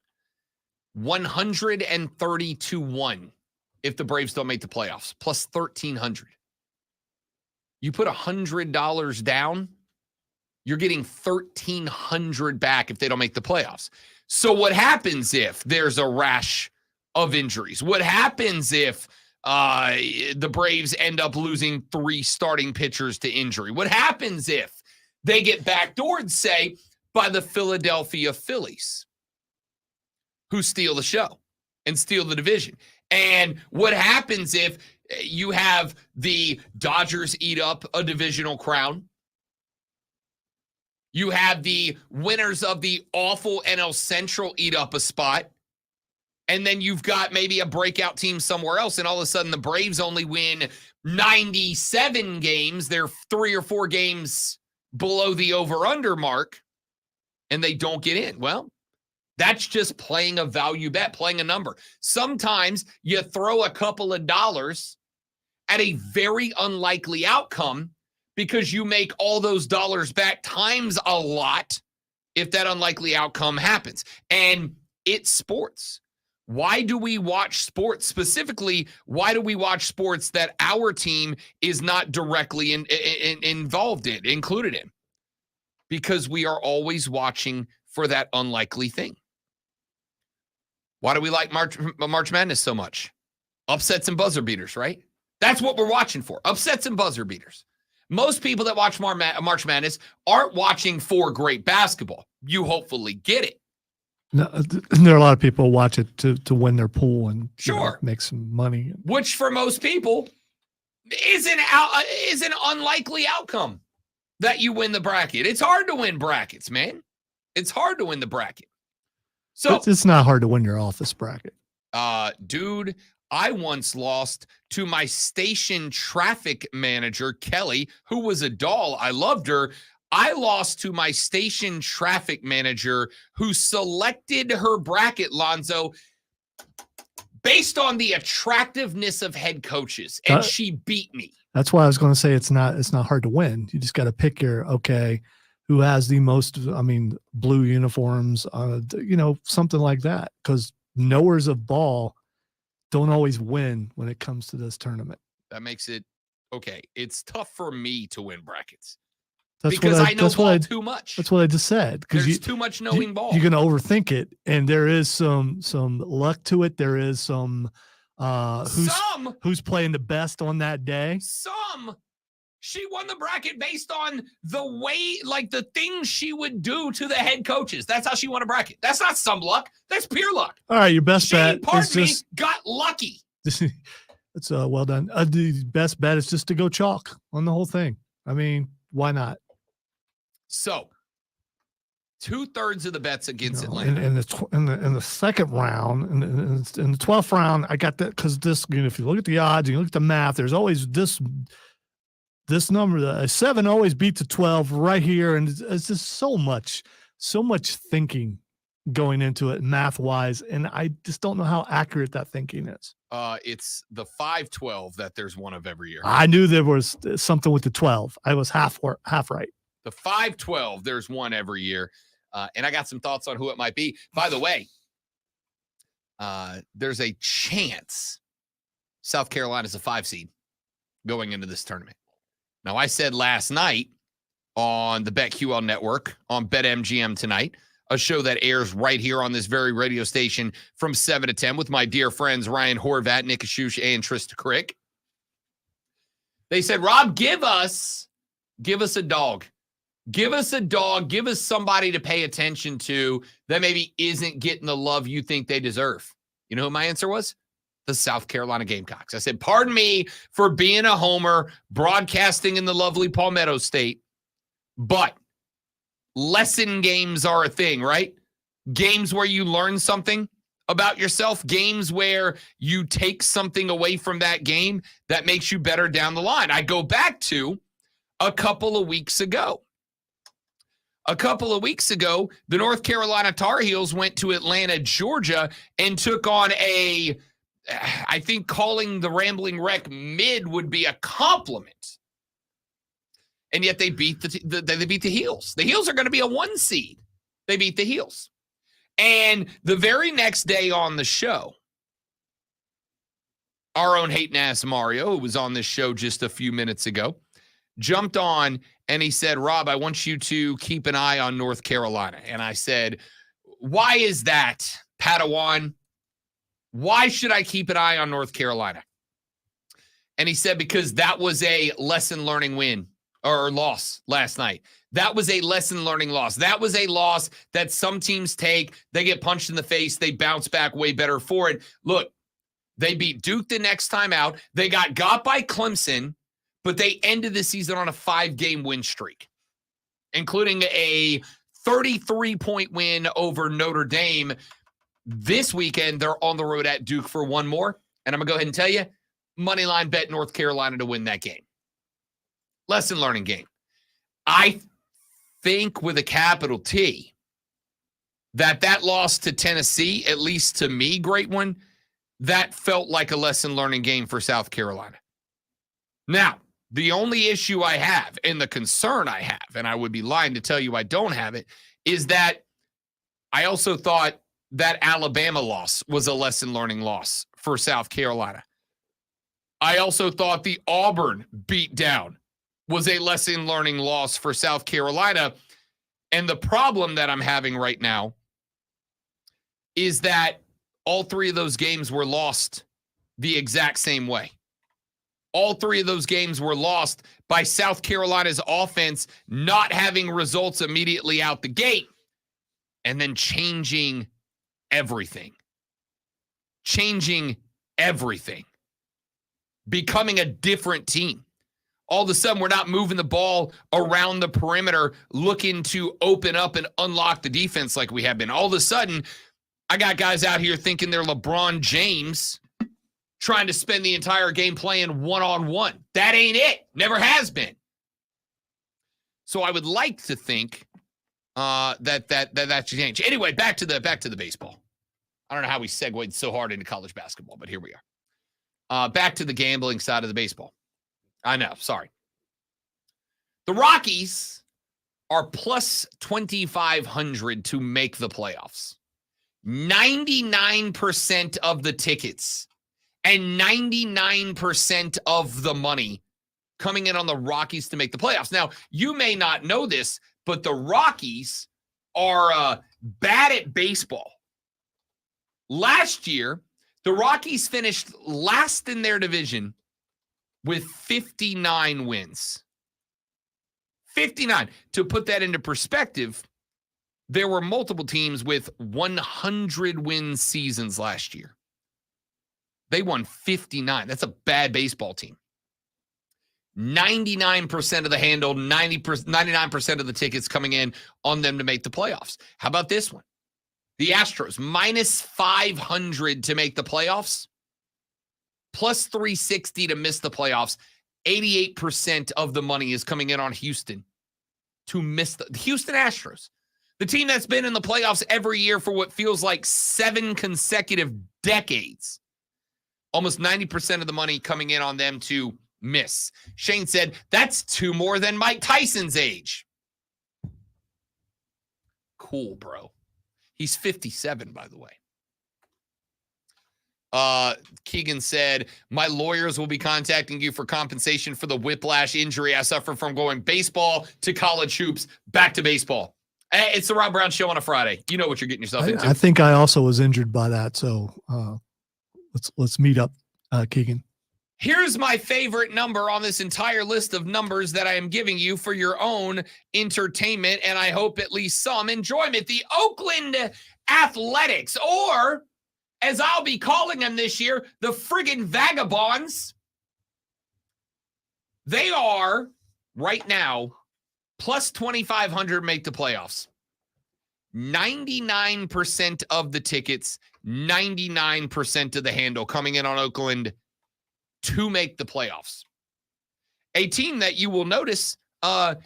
130-1 if the Braves don't make the playoffs, plus 1,300. You put $100 down, you're getting 1,300 back if they don't make the playoffs. So what happens if there's a rash of injuries? What happens if the Braves end up losing 3 starting pitchers to injury? What happens if they get backdoored, say, by the Philadelphia Phillies, who steal the show and steal the division? And what happens if you have the Dodgers eat up a divisional crown? You have the winners of the awful NL Central eat up a spot. And then you've got maybe a breakout team somewhere else. And all of a sudden the Braves only win 97 games. They're 3 or 4 games below the over-under mark. And they don't get in. Well, that's just playing a value bet, playing a number. Sometimes you throw a couple of dollars at a very unlikely outcome because you make all those dollars back times a lot if that unlikely outcome happens. And it's sports. Why do we watch sports? Specifically, why do we watch sports that our team is not directly involved in, included in? Because we are always watching for that unlikely thing. Why do we like March Madness so much? Upsets and buzzer beaters, right? That's what we're watching for. Upsets and buzzer beaters. Most people that watch March Madness aren't watching for great basketball. You hopefully get it. No, there are a lot of people who watch it to win their pool and sure, make some money. Which for most people is an unlikely outcome that you win the bracket. It's hard to win brackets, man. It's hard to win the bracket. So it's not hard to win your office bracket. Dude, I once lost to my station traffic manager, Kelly, who was a doll. I loved her. I lost to my station traffic manager who selected her bracket, Lonzo, based on the attractiveness of head coaches, and she beat me. That's why I was going to say it's not hard to win. You just got to pick who has the most, blue uniforms, something like that. Because knowers of ball don't always win when it comes to this tournament. That makes it okay. It's tough for me to win brackets. That's because I know ball too much. That's what I just said. There's too much knowing ball. You're going to overthink it, and there is some luck to it. There is some who's playing the best on that day. She won the bracket based on the way, like the things she would do to the head coaches. That's how she won a bracket. That's not some luck. That's pure luck. All right, your best bet is just got lucky. It's well done. The best bet is just to go chalk on the whole thing. I mean, why not? So, 2/3 of the bets against Atlanta. In the second round, in the 12th round, I got that because this. If you look at the odds, you look at the math. There's always this number. A 7 always beats a 12 right here, and it's just so much thinking going into it math wise, and I just don't know how accurate that thinking is. It's the 5-12 that there's one of every year. I knew there was something with the 12. I was half right. The 5-12, there's one every year. And I got some thoughts on who it might be. By the way, there's a chance South Carolina's a 5 seed going into this tournament. Now, I said last night on the BetQL network on BetMGM tonight, a show that airs right here on this very radio station from 7 to 10 with my dear friends Ryan Horvat, Nick Ashush, and Trista Crick. They said, Rob, give us a dog. Give us a dog. Give us somebody to pay attention to that maybe isn't getting the love you think they deserve. You know who my answer was? The South Carolina Gamecocks. I said, pardon me for being a homer, broadcasting in the lovely Palmetto State, but lesson games are a thing, right? Games where you learn something about yourself, games where you take something away from that game that makes you better down the line. I go back to a couple of weeks ago. The North Carolina Tar Heels went to Atlanta, Georgia, and took on I think calling the Rambling Wreck mid would be a compliment. And yet they beat the Heels. The Heels are going to be a 1 seed. They beat the Heels. And the very next day on the show, our own Hatin Ass Mario, who was on this show just a few minutes ago, jumped on and he said, Rob, I want you to keep an eye on North Carolina. And I said, why is that, Padawan? Why should I keep an eye on North Carolina? And he said, because that was a lesson learning win or loss last night. That was a lesson learning loss. That was a loss that some teams take. They get punched in the face. They bounce back way better for it. Look, they beat Duke the next time out. They got by Clemson, but they ended the season on a 5-game win streak, including a 33-point win over Notre Dame. This weekend, they're on the road at Duke for one more. And I'm going to go ahead and tell you, moneyline bet North Carolina to win that game. Lesson learning game. I think with a capital T that loss to Tennessee, at least to me, great one, that felt like a lesson learning game for South Carolina. Now, the only issue I have and the concern I have, and I would be lying to tell you I don't have it, is that I also thought that Alabama loss was a lesson learning loss for South Carolina. I also thought the Auburn beatdown was a lesson learning loss for South Carolina. And the problem that I'm having right now is that all 3 of those games were lost the exact same way. All 3 of those games were lost by South Carolina's offense not having results immediately out the gate and then changing everything. Becoming a different team. All of a sudden, we're not moving the ball around the perimeter, looking to open up and unlock the defense like we have been. All of a sudden, I got guys out here thinking they're LeBron James, trying to spend the entire game playing one-on-one. That ain't it. Never has been. So I would like to think that should change. Anyway, back to the baseball. I don't know how we segued so hard into college basketball, but here we are. Back to the gambling side of the baseball. I know, sorry. The Rockies are plus 2,500 to make the playoffs. 99% of the tickets and 99% of the money coming in on the Rockies to make the playoffs. Now, you may not know this, but the Rockies are bad at baseball. Last year, the Rockies finished last in their division with 59 wins. 59. To put that into perspective, there were multiple teams with 100-win seasons last year. They won 59. That's a bad baseball team. 99% of the handle, 99% of the tickets coming in on them to make the playoffs. How about this one? The Astros, minus 500 to make the playoffs, plus 360 to miss the playoffs. 88% of the money is coming in on Houston to miss the Houston Astros. The team that's been in the playoffs every year for what feels like 7 consecutive decades. Almost 90% of the money coming in on them to miss. Shane said, that's 2 more than Mike Tyson's age. Cool, bro. He's 57, by the way. Keegan said, my lawyers will be contacting you for compensation for the whiplash injury I suffered from going baseball to college hoops, back to baseball. Hey, it's the Rob Brown Show on a Friday. You know what you're getting yourself into. I think I also was injured by that. So let's meet up, Keegan. Here's my favorite number on this entire list of numbers that I am giving you for your own entertainment, and I hope at least some enjoyment. The Oakland Athletics, or as I'll be calling them this year, the friggin' Vagabonds. They are right now plus 2,500 make the playoffs. 99% of the tickets, 99% of the handle coming in on Oakland to make the playoffs. A team that you will notice are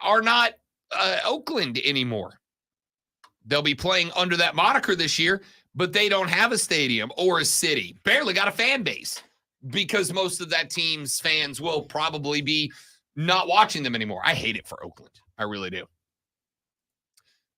not Oakland anymore. They'll be playing under that moniker this year, but they don't have a stadium or a city. Barely got a fan base because most of that team's fans will probably be not watching them anymore. I hate it for Oakland. I really do.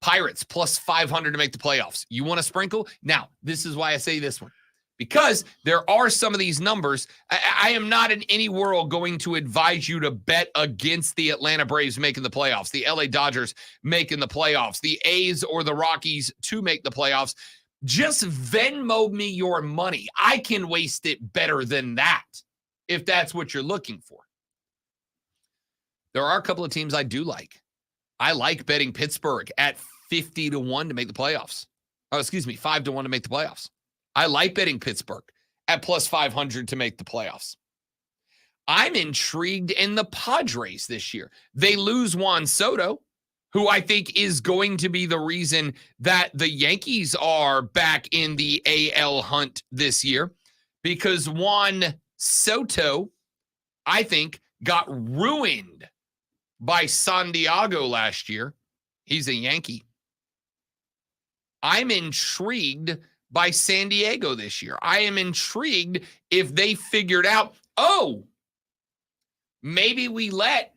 Pirates plus 500 to make the playoffs. You want to sprinkle? Now, this is why I say this one. Because there are some of these numbers. I am not in any world going to advise you to bet against the Atlanta Braves making the playoffs, the LA Dodgers making the playoffs, the A's or the Rockies to make the playoffs. Just Venmo me your money. I can waste it better than that if that's what you're looking for. There are a couple of teams I do like. I like betting Pittsburgh at 50-1 to make the playoffs. 5-1 to make the playoffs. I like betting Pittsburgh at plus 500 to make the playoffs. I'm intrigued in the Padres this year. They lose Juan Soto, who I think is going to be the reason that the Yankees are back in the AL hunt this year, because Juan Soto, I think, got ruined by San Diego last year. He's a Yankee. I'm intrigued by San Diego this year. I am intrigued if they figured out, maybe we let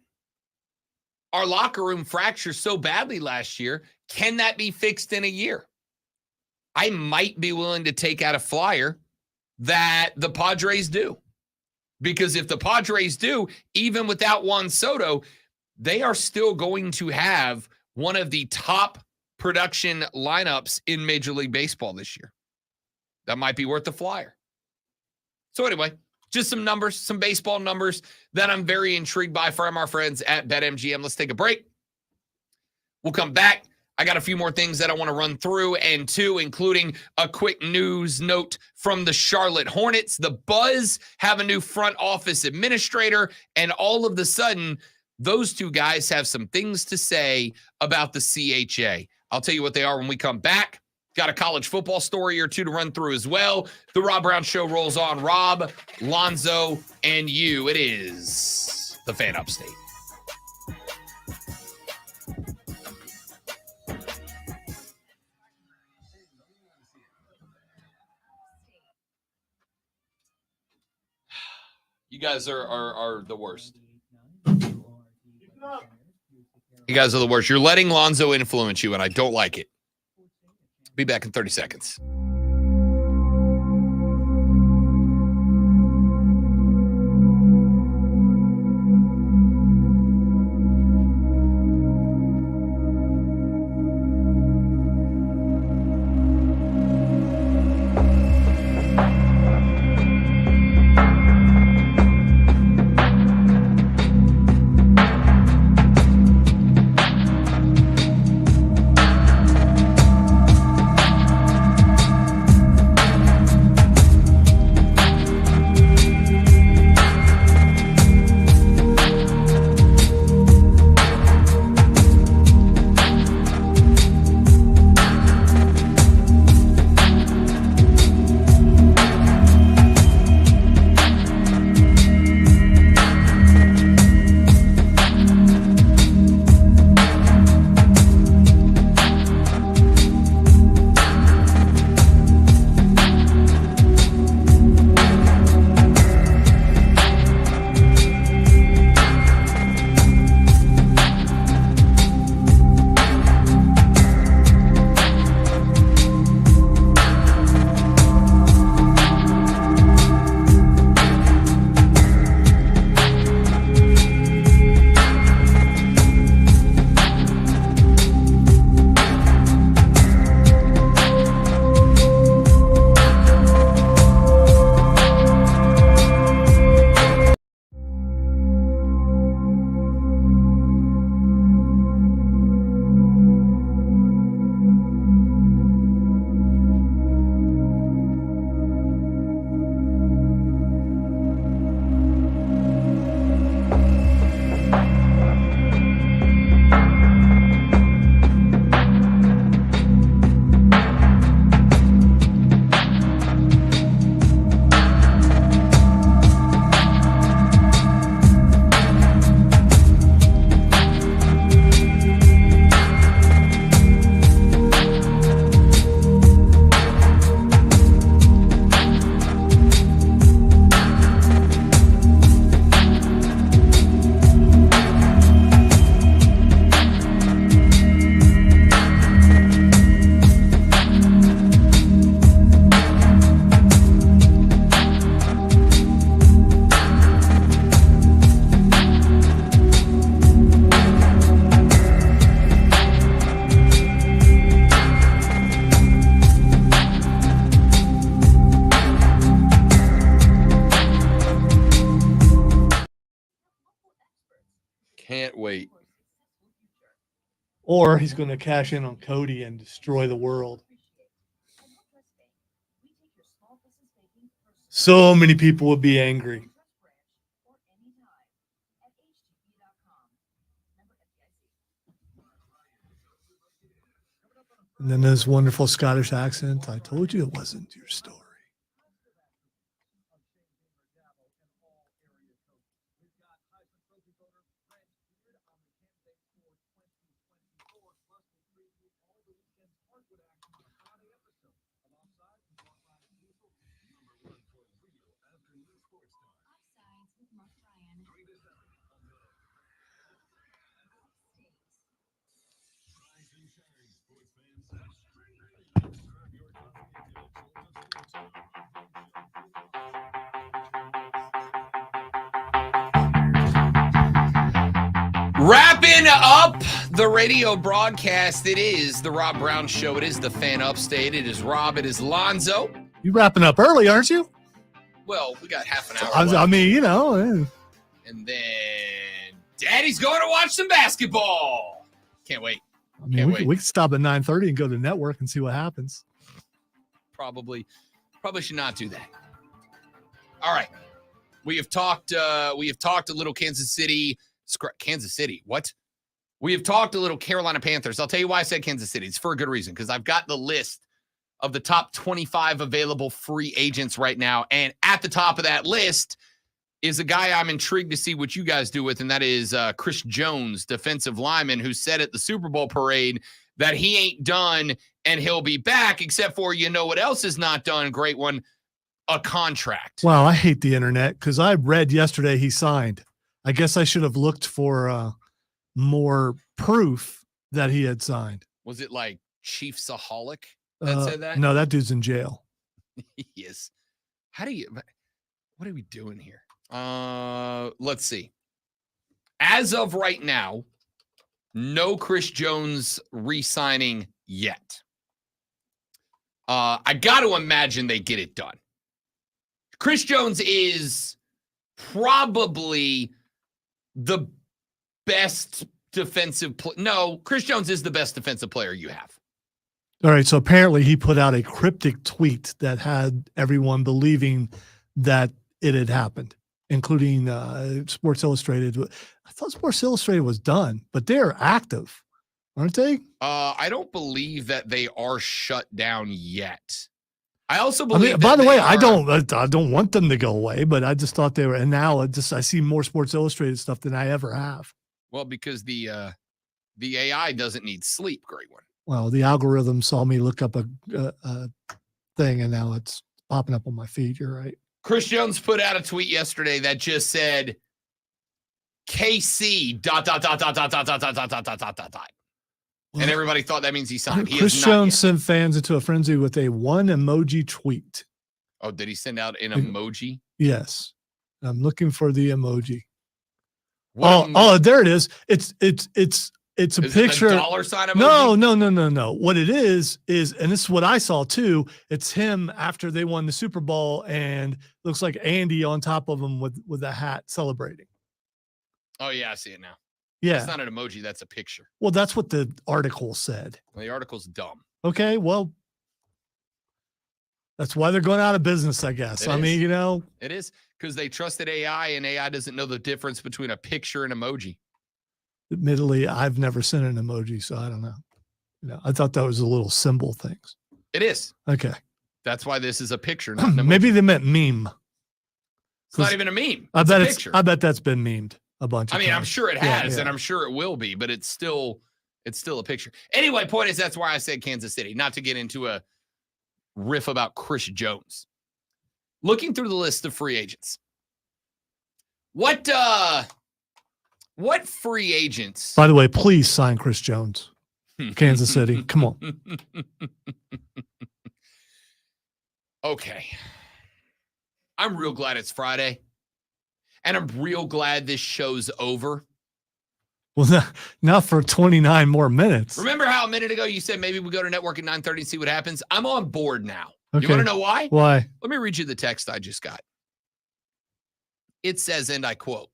our locker room fracture so badly last year. Can that be fixed in a year? I might be willing to take out a flyer that the Padres do. Because if the Padres do, even without Juan Soto, they are still going to have one of the top production lineups in Major League Baseball this year. That might be worth a flyer. So anyway, just some numbers, some baseball numbers that I'm very intrigued by from our friends at BetMGM. Let's take a break. We'll come back. I got a few more things that I want to run through, and two, including a quick news note from the Charlotte Hornets. The Buzz have a new front office administrator, and all of a sudden, those two guys have some things to say about the CHA. I'll tell you what they are when we come back. Got a college football story or two to run through as well. The Rob Brown Show rolls on. Rob, Lonzo, and you. It is the Fan Upstate. You guys are the worst. You guys are the worst. You're letting Lonzo influence you, and I don't like it. Be back in 30 seconds. Or he's going to cash in on Cody and destroy the world. So many people would be angry. And then this wonderful Scottish accent. I told you it wasn't your story. Wrapping up the radio broadcast, it is the Rob Brown Show. It is the Fan Upstate. It is Rob. It is Lonzo. You wrapping up early, aren't you? Well, we got half an hour left. I mean, you know. And then Daddy's going to watch some basketball. Can't wait. I mean, we could stop at 9:30 and go to network and see what happens. Probably should not do that. All right. We have talked a little Kansas City. What? We have talked a little Carolina Panthers. I'll tell you why I said Kansas City. It's for a good reason, because I've got the list of the top 25 available free agents right now. And at the top of that list is a guy I'm intrigued to see what you guys do with, and that is Chris Jones, defensive lineman, who said at the Super Bowl parade that he ain't done and he'll be back, except for, you know what else is not done? Great one, a contract. Wow, I hate the internet because I read yesterday he signed. I guess I should have looked for more proof that he had signed. Was it like Chiefsaholic that said that? No, that dude's in jail. Yes. What are we doing here? Let's see. As of right now, no Chris Jones re-signing yet. I got to imagine they get it done. Chris Jones is probably the best defensive player. No, Chris Jones is the best defensive player you have. All right. So apparently he put out a cryptic tweet that had everyone believing that it had happened, including Sports Illustrated. I thought Sports Illustrated was done, but they're active, aren't they? I don't believe that they are shut down yet. I also I believe. mean, by the way, I don't want them to go away, but I just thought they were. And now I see more Sports Illustrated stuff than I ever have. Well, because the AI doesn't need sleep, great one. Well, the algorithm saw me look up a thing, and now it's popping up on my feed. You're right. Chris Jones put out a tweet yesterday that just said KC ... And everybody thought that means he signed. Chris Jones sent fans into a frenzy with a one emoji tweet. Oh, did he send out an emoji? Yes. I'm looking for the emoji. Oh, there it is. It's a picture. It a dollar sign emoji? No. What it is, and this is what I saw too. It's him after they won the Super Bowl, and looks like Andy on top of him with a hat celebrating. Oh yeah, I see it now. Yeah. It's not an emoji, that's a picture. Well, that's what the article said. Well, the article's dumb. Okay, well, that's why they're going out of business, I guess. Mean, you know. It is, because they trusted AI, and AI doesn't know the difference between a picture and emoji. Admittedly, I've never sent an emoji, so I don't know. I thought that was a little symbol things. It is. Okay. That's why this is a picture, not an emoji. Maybe they meant meme. It's not even a meme. I bet that's been memed a bunch of times. I'm sure it has, and I'm sure it will be, but it's still a picture. Anyway, point is, that's why I said Kansas City, not to get into a riff about Chris Jones. Looking through the list of free agents. What free agents? By the way, please sign Chris Jones. Kansas City. Come on. Okay. I'm real glad it's Friday. And I'm real glad this show's over. Well, not for 29 more minutes. Remember how a minute ago you said maybe we go to network at 9:30 and see what happens? I'm on board now. Okay. You want to know why? Why? Let me read you the text I just got. It says, and I quote,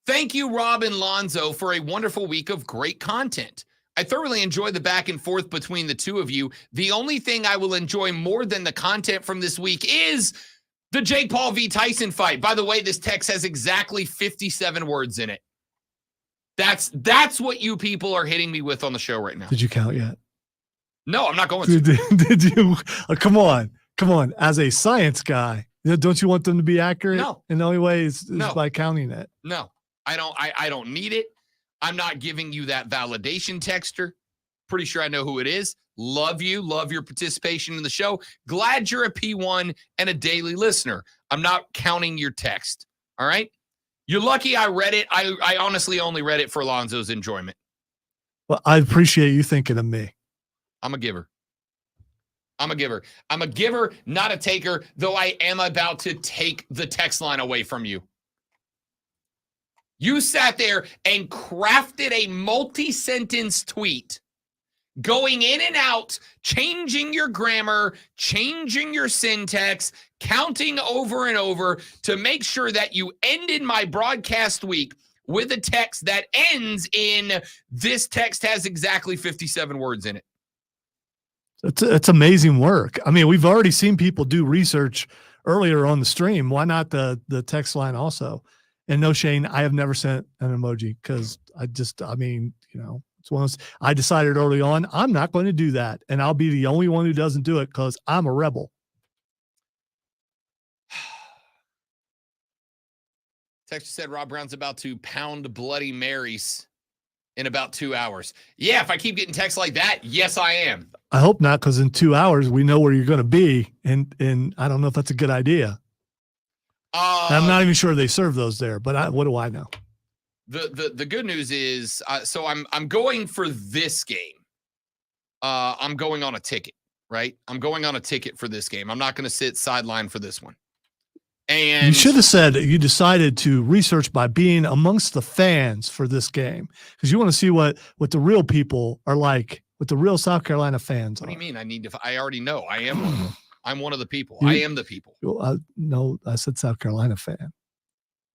Thank you, Rob and Lonzo, for a wonderful week of great content. I thoroughly enjoy the back and forth between the two of you. The only thing I will enjoy more than the content from this week is the Jake Paul v. Tyson fight. By the way, this text has exactly 57 words in it. That's what you people are hitting me with on the show right now. Did you count yet? No, I'm not going to. Did you? Come on. As a science guy, don't you want them to be accurate? No. And the only way is No. by counting it. No, I don't need it. I'm not giving you that validation texter. Pretty sure I know who it is. Love you. Love your participation in the show. Glad you're a P1 and a daily listener. I'm not counting your text. All right? You're lucky I read it. I honestly only read it for Alonzo's enjoyment. Well, I appreciate you thinking of me. I'm a giver. I'm a giver, not a taker, though I am about to take the text line away from you. You sat there and crafted a multi-sentence tweet, going in and out, changing your grammar, changing your syntax, counting over and over to make sure that you ended my broadcast week with a text that ends in, this text has exactly 57 words in it. It's amazing work. I mean, we've already seen people do research earlier on the stream. Why not the text line also? And no, Shane, I have never sent an emoji because it's one of those, I decided early on, I'm not going to do that. And I'll be the only one who doesn't do it because I'm a rebel. Texture said Rob Brown's about to pound Bloody Marys in about 2 hours. Yeah, if I keep getting texts like that, yes, I am. I hope not, because in 2 hours we know where you're going to be, and I don't know if that's a good idea. I'm not even sure they serve those there, but what do I know? The good news is, so I'm going for this game. I'm going on a ticket, right? I'm going on a ticket for this game. I'm not going to sit sideline for this one. And you should have said you decided to research by being amongst the fans for this game, because you want to see what the real people are like, what the real South Carolina fans are. What do you mean? I already know. I am one of them. I'm one of the people. I am the people. No, I said South Carolina fan.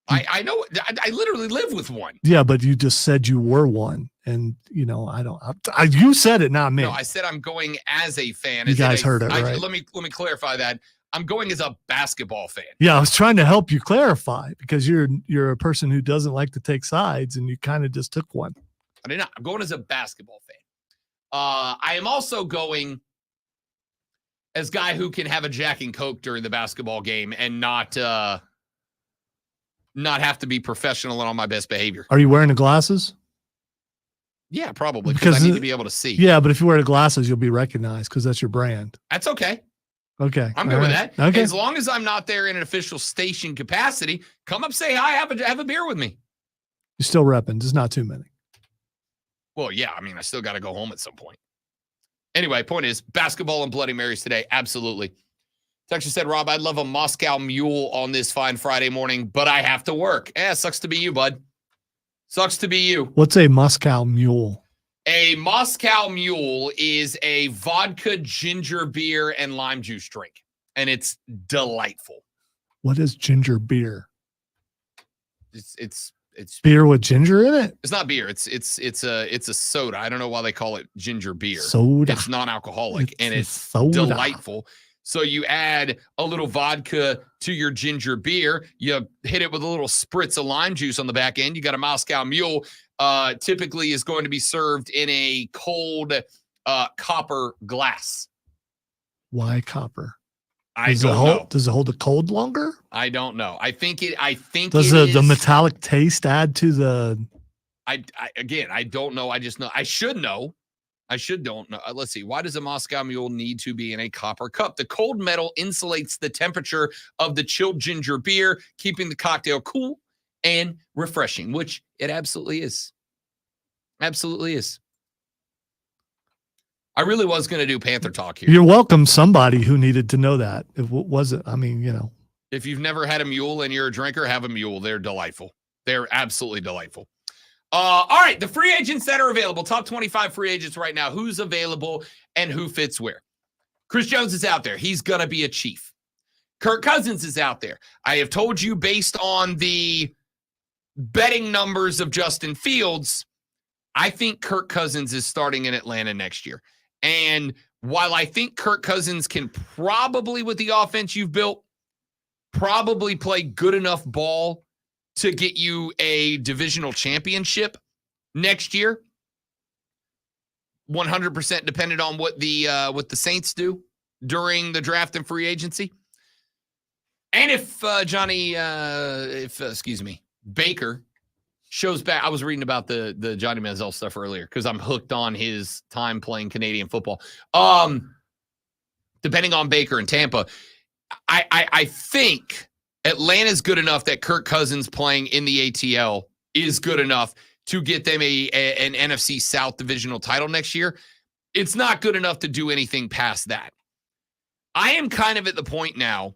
I know. I literally live with one. Yeah, but you just said you were one, and you said it, not me. No, I said I'm going as a fan. You guys heard it, right? Let me clarify that. I'm going as a basketball fan. Yeah, I was trying to help you clarify because you're a person who doesn't like to take sides, and you kind of just took one. I did not. I'm going as a basketball fan. I am also going as guy who can have a Jack and Coke during the basketball game and not have to be professional and on my best behavior. Are you wearing the glasses? Yeah, probably, because I need to be able to see. Yeah, but if you wear the glasses, you'll be recognized because that's your brand. That's okay. Okay. I'm good with that. Okay. As long as I'm not there in an official station capacity, come up, say hi, have a beer with me. You're still repping. There's not too many. Well, yeah. I mean, I still got to go home at some point. Anyway, point is, basketball and Bloody Marys today. Absolutely. Texas said, Rob, I'd love a Moscow Mule on this fine Friday morning, but I have to work. Sucks to be you, bud. Sucks to be you. What's a Moscow Mule? A Moscow Mule is a vodka, ginger beer, and lime juice drink, and it's delightful. What is ginger beer? It's beer with ginger in it. It's not beer. It's a soda. I don't know why they call it ginger beer. Soda. It's non-alcoholic and it's soda. Delightful. So you add a little vodka to your ginger beer. You hit it with a little spritz of lime juice on the back end. You got a Moscow Mule. Typically is going to be served in a cold copper glass. Why copper? Does it hold the cold longer? I don't know. I think does the metallic taste add to the? I don't know. I just know. I should know. Don't know. Let's see. Why does a Moscow Mule need to be in a copper cup? The cold metal insulates the temperature of the chilled ginger beer, keeping the cocktail cool and refreshing, which it absolutely is. Absolutely is. I really was going to do Panther talk here. You're welcome. Somebody who needed to know that. It wasn't. I mean, If you've never had a mule and you're a drinker, have a mule. They're delightful. They're absolutely delightful. All right, the free agents that are available, top 25 free agents right now, who's available and who fits where. Chris Jones is out there. He's going to be a Chief. Kirk Cousins is out there. I have told you based on the betting numbers of Justin Fields, I think Kirk Cousins is starting in Atlanta next year. And while I think Kirk Cousins can probably, with the offense you've built, probably play good enough ball to get you a divisional championship next year, 100% dependent on what the Saints do during the draft and free agency. And if Baker shows back, I was reading about the Johnny Manziel stuff earlier because I'm hooked on his time playing Canadian football. Depending on Baker and Tampa, I think Atlanta's good enough that Kirk Cousins playing in the ATL is good enough to get them an NFC South divisional title next year. It's not good enough to do anything past that. I am kind of at the point now.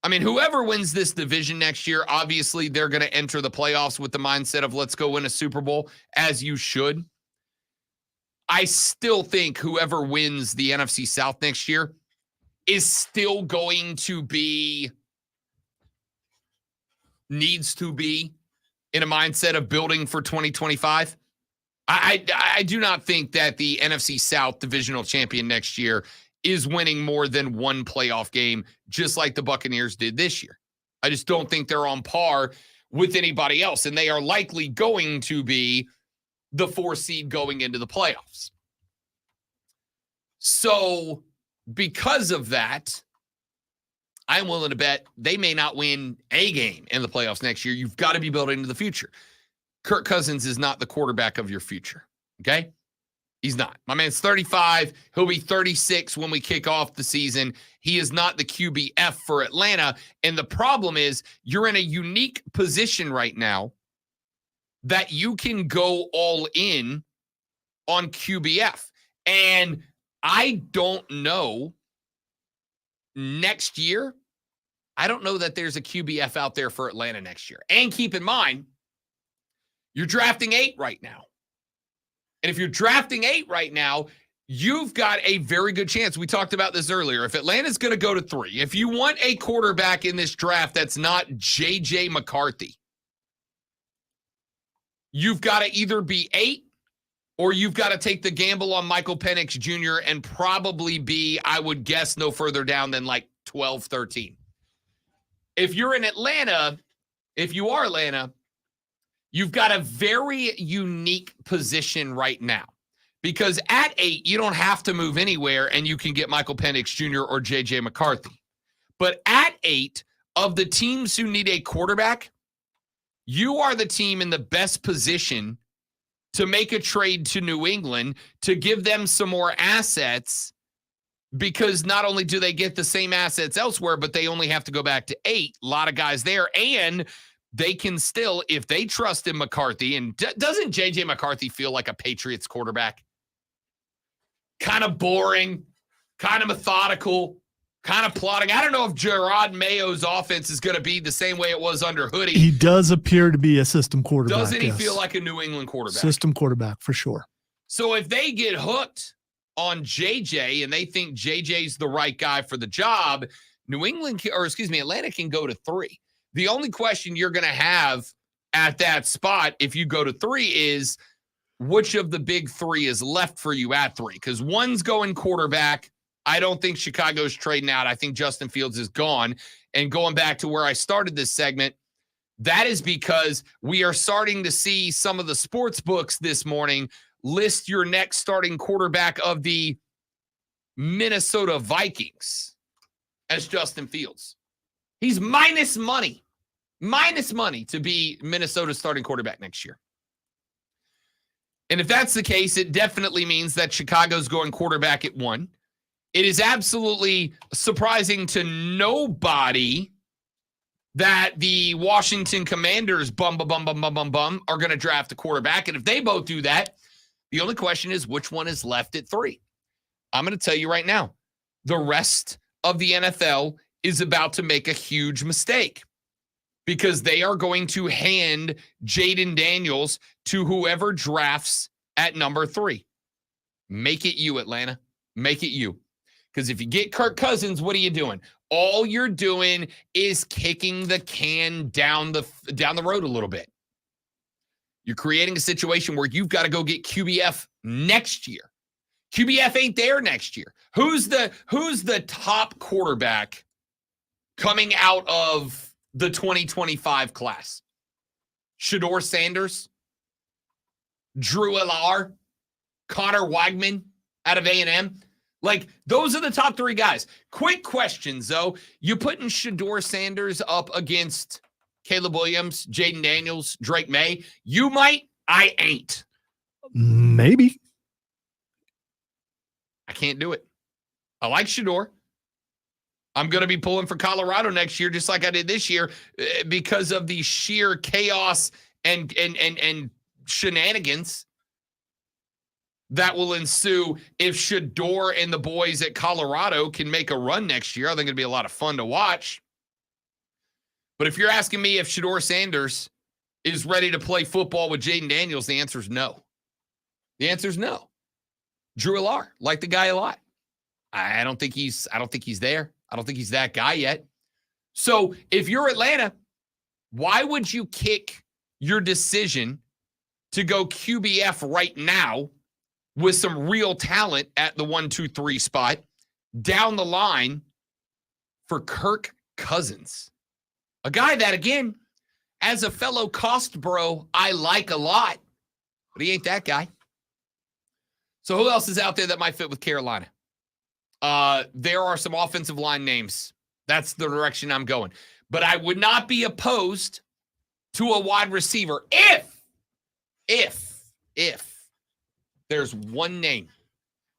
I mean, whoever wins this division next year, obviously they're going to enter the playoffs with the mindset of let's go win a Super Bowl, as you should. I still think whoever wins the NFC South next year is still going to needs to be in a mindset of building for 2025. I do not think that the NFC South divisional champion next year is winning more than one playoff game, just like the Buccaneers did this year. I just don't think they're on par with anybody else, and they are likely going to be the 4 seed going into the playoffs. So because of that, I'm willing to bet they may not win a game in the playoffs next year. You've got to be building into the future. Kirk Cousins is not the quarterback of your future, okay? He's not. My man's 35. He'll be 36 when we kick off the season. He is not the QBF for Atlanta. And the problem is you're in a unique position right now that you can go all in on QBF. And I don't know next year. I don't know that there's a QBF out there for Atlanta next year. And keep in mind, you're drafting 8 right now. And if you're drafting 8 right now, you've got a very good chance. We talked about this earlier. If Atlanta's going to go to 3, if you want a quarterback in this draft that's not J.J. McCarthy, you've got to either be 8 or you've got to take the gamble on Michael Penix Jr. and probably be, I would guess, no further down than like 12, 13. If you're in Atlanta, if you are Atlanta, you've got a very unique position right now because at 8, you don't have to move anywhere and you can get Michael Penix Jr. or J.J. McCarthy. But at 8, of the teams who need a quarterback, you are the team in the best position to make a trade to New England to give them some more assets because not only do they get the same assets elsewhere, but they only have to go back to 8. A lot of guys there. And they can still, if they trust in McCarthy, and doesn't J.J. McCarthy feel like a Patriots quarterback? Kind of boring, kind of methodical, kind of plotting. I don't know if Gerard Mayo's offense is going to be the same way it was under Hoodie. He does appear to be a system quarterback. Doesn't he feel like a New England quarterback? System quarterback, for sure. So if they get hooked on J.J. and they think J.J.'s the right guy for the job, Atlanta can go to 3. The only question you're going to have at that spot if you go to 3 is which of the big 3 is left for you at 3? Because one's going quarterback. I don't think Chicago's trading out. I think Justin Fields is gone. And going back to where I started this segment, that is because we are starting to see some of the sports books this morning list your next starting quarterback of the Minnesota Vikings as Justin Fields. He's minus money to be Minnesota's starting quarterback next year. And if that's the case, it definitely means that Chicago's going quarterback at 1. It is absolutely surprising to nobody that the Washington Commanders are going to draft a quarterback. And if they both do that, the only question is which one is left at 3. I'm going to tell you right now, the rest of the NFL is about to make a huge mistake because they are going to hand Jaden Daniels to whoever drafts at number 3. Make it you, Atlanta. Make it you. Because if you get Kirk Cousins, what are you doing? All you're doing is kicking the can down the road a little bit. You're creating a situation where you've got to go get QBF next year. QBF ain't there next year. Who's the top quarterback coming out of the 2025 class? Shedeur Sanders, Drew Allar, Connor Wagman out of A&M. Like, those are the top three guys. Quick questions, though. You putting Shedeur Sanders up against Caleb Williams, Jaden Daniels, Drake May? You might. I ain't. Maybe. I can't do it. I like Shedeur. I'm going to be pulling for Colorado next year, just like I did this year, because of the sheer chaos and shenanigans that will ensue if Shedeur and the boys at Colorado can make a run next year. I think it'd be a lot of fun to watch. But if you're asking me if Shedeur Sanders is ready to play football with Jaden Daniels, the answer is no. The answer is no. Drew Allar, like the guy a lot. I don't think he's there. I don't think he's that guy yet. So if you're Atlanta, why would you kick your decision to go QBF right now with some real talent at the 1, 2, 3 spot down the line for Kirk Cousins? A guy that, again, as a fellow cost bro, I like a lot, but he ain't that guy. So who else is out there that might fit with Carolina? There are some offensive line names. That's the direction I'm going. But I would not be opposed to a wide receiver if there's one name.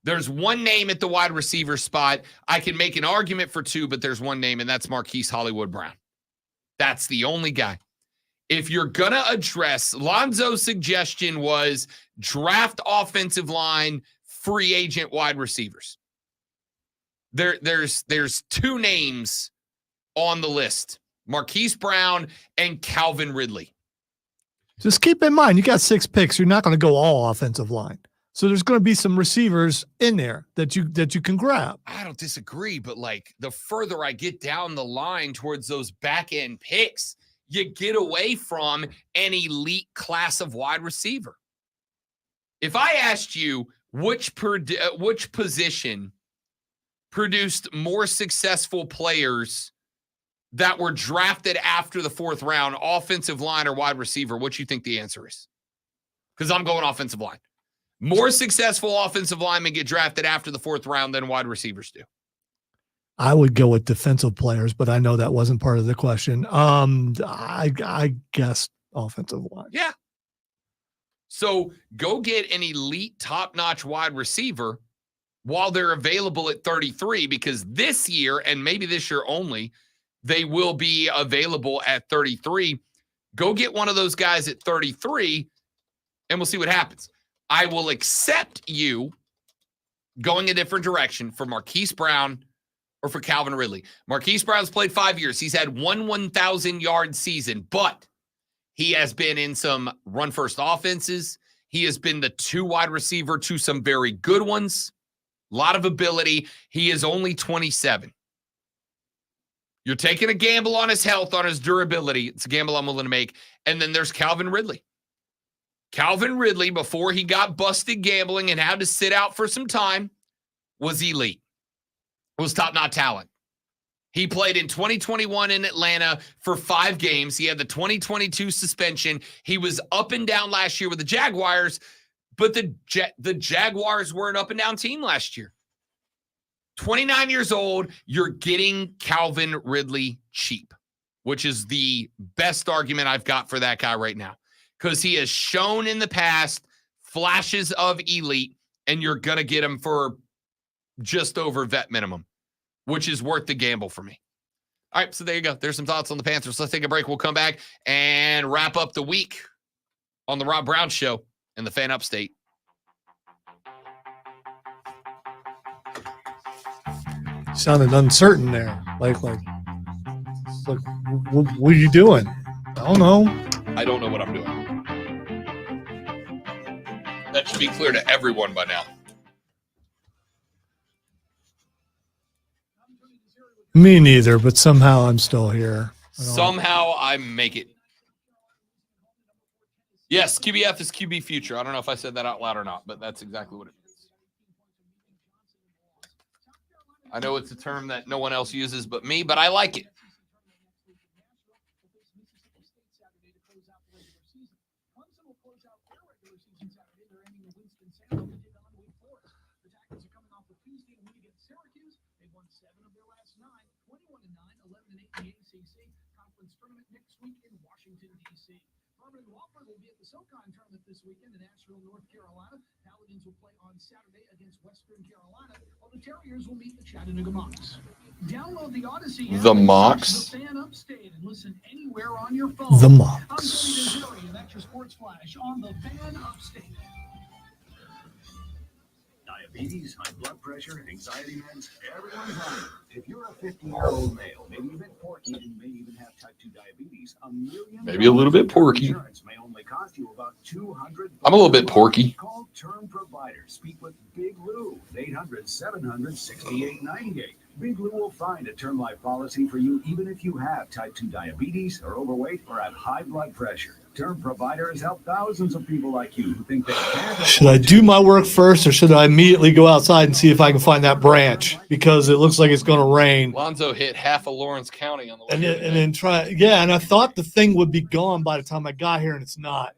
There's one name at the wide receiver spot. I can make an argument for two, but there's one name, and that's Marquise Hollywood Brown. That's the only guy. If you're going to address, Lonzo's suggestion was draft offensive line, free agent wide receivers. There's two names on the list, Marquise Brown and Calvin Ridley. Just keep in mind, you got 6 picks. You're not going to go all offensive line. So there's going to be some receivers in there that you can grab. I don't disagree, but like the further I get down the line towards those back end picks, you get away from an elite class of wide receiver. If I asked you which position produced more successful players that were drafted after the 4th round, offensive line or wide receiver, what you think the answer is? Because I'm going offensive line. More successful offensive linemen get drafted after the 4th round than wide receivers do. I would go with defensive players, but I know that wasn't part of the question. I guess offensive line. Yeah. So go get an elite top-notch wide receiver while they're available at 33, because this year, and maybe this year only, they will be available at 33. Go get one of those guys at 33, and we'll see what happens. I will accept you going a different direction for Marquise Brown or for Calvin Ridley. Marquise Brown's played 5 years. He's had one 1,000-yard season, but he has been in some run-first offenses. He has been the 2 wide receiver to some very good ones. A lot of ability. He is only 27. You're taking a gamble on his health, on his durability. It's a gamble I'm willing to make. And then there's Calvin Ridley. Calvin Ridley, before he got busted gambling and had to sit out for some time, was elite. Was top-notch talent. He played in 2021 in Atlanta for 5 games. He had the 2022 suspension. He was up and down last year with the Jaguars, but the Jaguars were an up-and-down team last year. 29 years old, you're getting Calvin Ridley cheap, which is the best argument I've got for that guy right now. Because he has shown in the past flashes of elite, and you're going to get him for just over vet minimum, which is worth the gamble for me. All right, so there you go. There's some thoughts on the Panthers. Let's take a break. We'll come back and wrap up the week on the Rob Brown Show and the Fan Upstate. Sounded uncertain there. Like, what are you doing? I don't know. I don't know what I'm doing. That should be clear to everyone by now. Me neither, but somehow I'm still here. Somehow I make it. Yes, QBF is QB future. I don't know if I said that out loud or not, but that's exactly what it means. I know it's a term that no one else uses but me, but I like it. Will be at the SoCon tournament this weekend in Asheville, North Carolina. Paladins will play on Saturday against Western Carolina, while the Terriers will meet the Chattanooga Mocs. Download the Odyssey app. The Mocs. The Fan Upstate and listen anywhere on your phone. The Mocs. I'm Tony Desiri, and that's your Sports Flash on the Fan Upstate. Diabetes, high blood pressure, anxiety meds, everyone's on it. If you're a 50-year-old male, maybe a bit porky, and you may even have type 2 diabetes, $1 million Maybe a little bit porky. insurance may only cost you about $200. I'm a little bit porky. Call Term Provider. Speak with Big Lou, 800-700-6898. Big Lou will find a term life policy for you even if you have type 2 diabetes, or overweight, or have high blood pressure. Term Provider has helped thousands of people like you who think they can't. Should I do my work first, or should I immediately go outside and see if I can find that branch? Because it looks like it's going to rain. Lonzo hit half of Lawrence County on the way. And then try. Yeah, and I thought the thing would be gone by the time I got here, and it's not.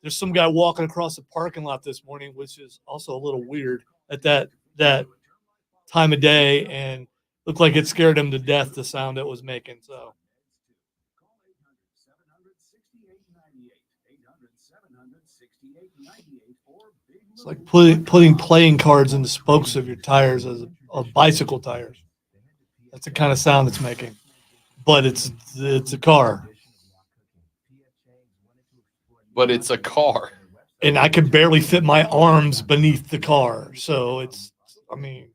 There's some guy walking across the parking lot this morning, which is also a little weird at that time of day, and looked like it scared him to death, the sound it was making. So it's like putting playing cards in the spokes of your tires of bicycle tires. That's the kind of sound it's making, but it's a car. But it's a car. And I could barely fit my arms beneath the car. So it's, I mean.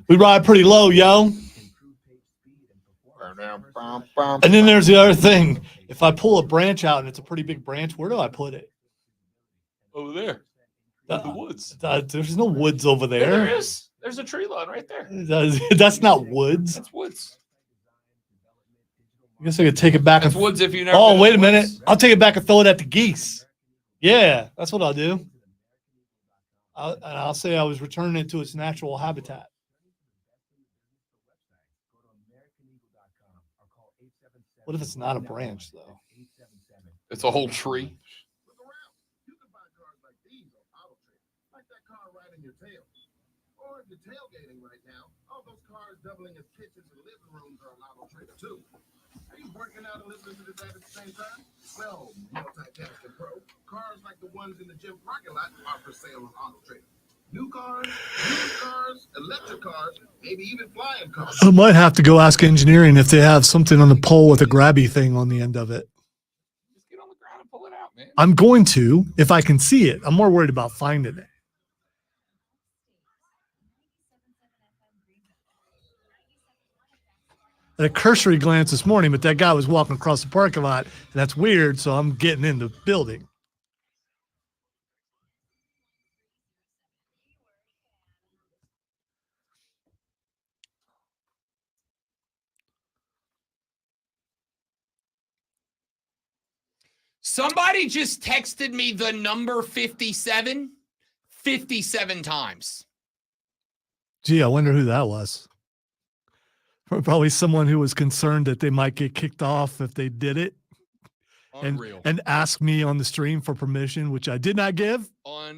We ride pretty low, yo. And then there's the other thing. If I pull a branch out and it's a pretty big branch, where do I put it? Over there. In the woods. There's no woods over there. Yeah, there is. There's a tree line right there. That's not woods. That's woods. I guess I could take it back. That's woods if you never. Oh, wait a minute. I'll take it back and throw it at the geese. Yeah, that's what I'll do. I'll say I was returning it to its natural habitat. What if it's not a branch, though? It's a whole tree. Or if you're tailgating right now, all those cars doubling as kitchens and living rooms are on Auto Trader too. Are you working out and listening to this ad at the same time? Well, multitasking pro, cars like the ones in the gym parking lot are for sale on Auto Trader. New cars, used cars, electric cars, maybe even flying cars. I might have to go ask engineering if they have something on the pole with a grabby thing on the end of it. Just get on the ground and pull it out, man. I'm going to, if I can see it. I'm more worried about finding it. At a cursory glance this morning, but that guy was walking across the parking lot, and that's weird, so I'm getting in the building. Somebody just texted me the number 57 times. Gee, I wonder who that was. Probably someone who was concerned that they might get kicked off if they did it. Unreal. And ask me on the stream for permission, which I did not give. I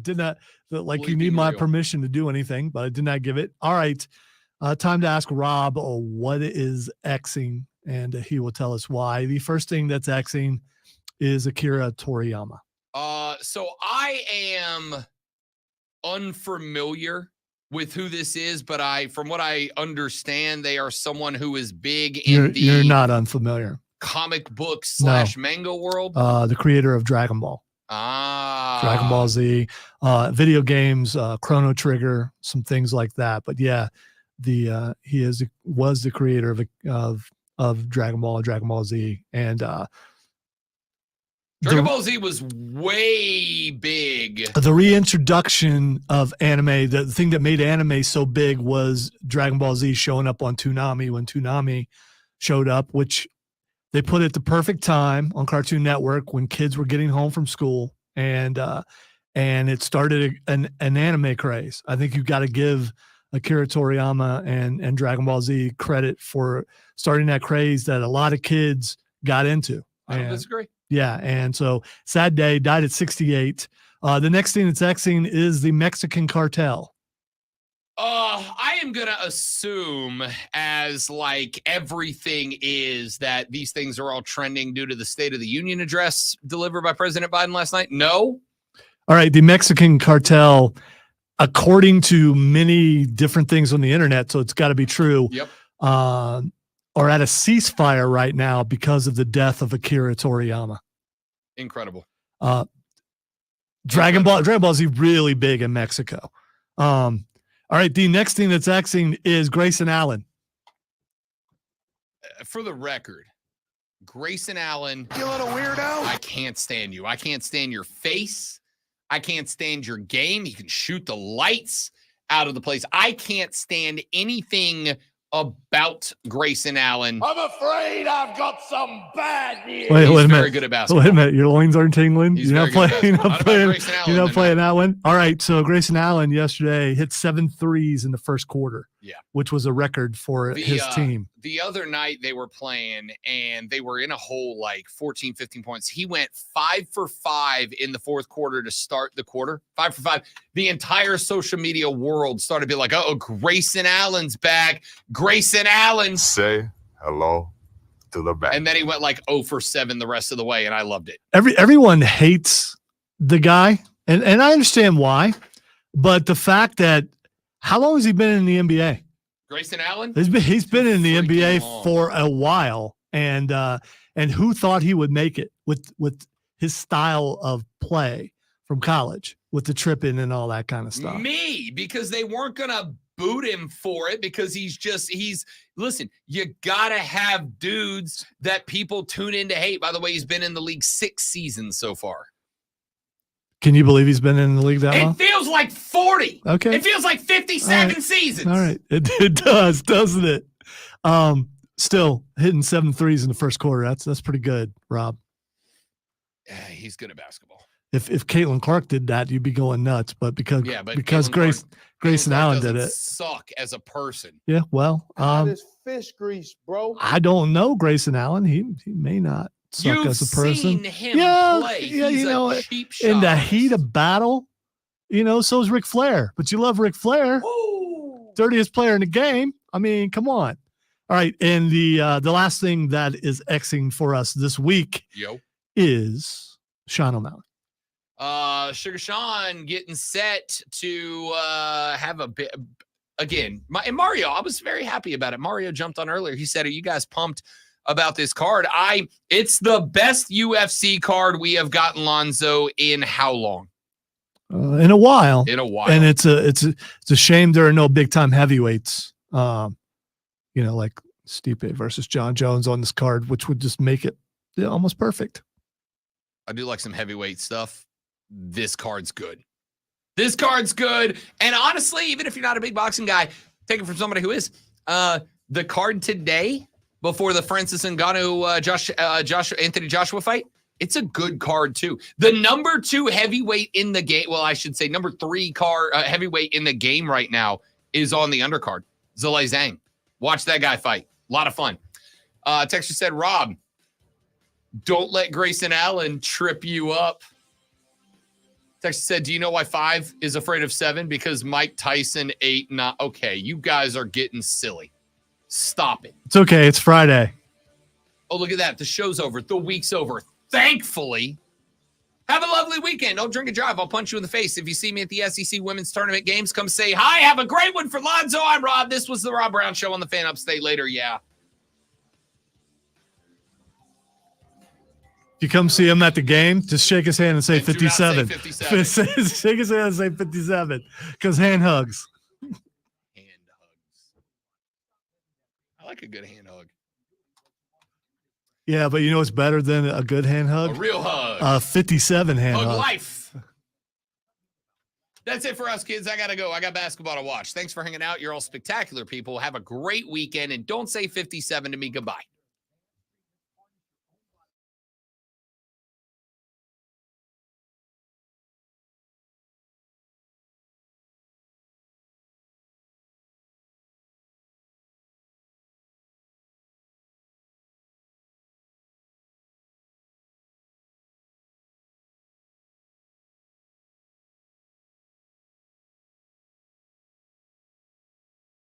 did not, like you need my permission to do anything, but I did not give it. All right. Time to ask Rob what is Xing, and he will tell us why. The first thing that's Xing is Akira Toriyama. So I am unfamiliar with who this is, but from what I understand, they are someone who is big in You're not unfamiliar. Comic book / manga world. The creator of Dragon Ball. Dragon Ball Z, video games, Chrono Trigger, some things like that. But yeah, he was the creator of Dragon Ball and Dragon Ball Z, and Dragon Ball Z was way big. The reintroduction of anime, the thing that made anime so big was Dragon Ball Z showing up on Toonami when Toonami showed up, which they put at the perfect time on Cartoon Network when kids were getting home from school, and it started an anime craze. I think you got to give Akira Toriyama and Dragon Ball Z credit for starting that craze that a lot of kids got into. I don't disagree. Yeah, and so sad day, died at 68. The next thing that's Xing is the Mexican cartel. I am going to assume, as like everything is, that these things are all trending due to the State of the Union address delivered by President Biden last night. No? All right, the Mexican cartel, according to many different things on the internet, so it's got to be true, Yep. are at a ceasefire right now because of the death of Akira Toriyama. Incredible. Dragon Ball Z really big in Mexico. All right, the next thing that's Xing is Grayson Allen. For the record, Grayson Allen, You little weirdo. I can't stand you. I can't stand your face. I can't stand your game. You can shoot the lights out of the place. I can't stand anything about Grayson Allen. I'm afraid I've got some bad news. Wait He's a very minute. good at basketball. Wait a minute. Your loins aren't tingling? He's You're very not good playing, at basketball. Not about Grayson Allen, you're not then, playing no. that one? All right. So Grayson Allen yesterday hit 7 threes in the first quarter. Yeah. Which was a record for his team. The other night they were playing and they were in a hole like 14, 15 points. He went 5 for 5 in the fourth quarter to start the quarter. 5 for 5. The entire social media world started being like, oh, Grayson Allen's back. Grayson Allen. Say hello to the back. And then he went like 0 for 7 the rest of the way, and I loved it. Everyone hates the guy, and I understand why, but the fact that how long has he been in the NBA? Grayson Allen? He's been in the Freaking NBA long. for a while, and who thought he would make it with his style of play from college with the tripping and all that kind of stuff? Me, because they weren't gonna boot him for it because listen, you gotta have dudes that people tune in to hate. By the way, he's been in the league 6 seasons so far. Can you believe he's been in the league that It long? feels like 40. Okay. It feels like 57 seasons. All right. It does, doesn't it? Still hitting 7 threes in the first quarter. That's pretty good, Rob. He's good at basketball. If Caitlin Clark did that, you'd be going nuts. But because Caitlin Grayson Clark Allen did doesn't it. suck as a person. Yeah, well, fish grease, bro. I don't know Grayson Allen. He may not suck You've as a person. seen him play. Yeah, He's you know, a cheap shot. in the heat of battle, so is Ric Flair. But you love Ric Flair, dirtiest player in the game. I mean, come on. All right, and the last thing that is Xing for us this week is Sean O'Malley. Sugar Sean getting set to have a bit again. And Mario, I was very happy about it. Mario jumped on earlier. He said, "Are you guys pumped about this card?" It's the best UFC card we have gotten, Lonzo, in how long? In a while. And it's a shame there are no big time heavyweights. Like Stipe versus John Jones on this card, which would just make it almost perfect. I do like some heavyweight stuff. This card's good. This card's good. And honestly, even if you're not a big boxing guy, take it from somebody who is. The card today, before the Francis Ngannou Anthony Joshua fight, it's a good card too. The number 2 heavyweight in the game, well, I should say number 3 heavyweight in the game right now is on the undercard. Zhilei Zhang. Watch that guy fight. A lot of fun. Texture said, Rob, don't let Grayson Allen trip you up. Texas said, do you know why 5 is afraid of 7? Because Mike Tyson 8, not okay. You guys are getting silly. Stop it. It's okay. It's Friday. Oh, look at that. The show's over. The week's over. Thankfully. Have a lovely weekend. Don't drink and drive. I'll punch you in the face. If you see me at the SEC Women's Tournament Games, come say hi. Have a great one for Lonzo. I'm Rob. This was the Rob Brown Show on the Fan Upstate. Later, yeah. If you come see him at the game, just shake his hand and say 57. Do not say 57. Shake his hand and say 57 because hand hugs. Hand hugs. I like a good hand hug. Yeah, but you know what's better than a good hand A hug? real hug. 57 hand Hug hug. life. That's it for us, kids. I got to go. I got basketball to watch. Thanks for hanging out. You're all spectacular people. Have a great weekend, and don't say 57 to me. Goodbye.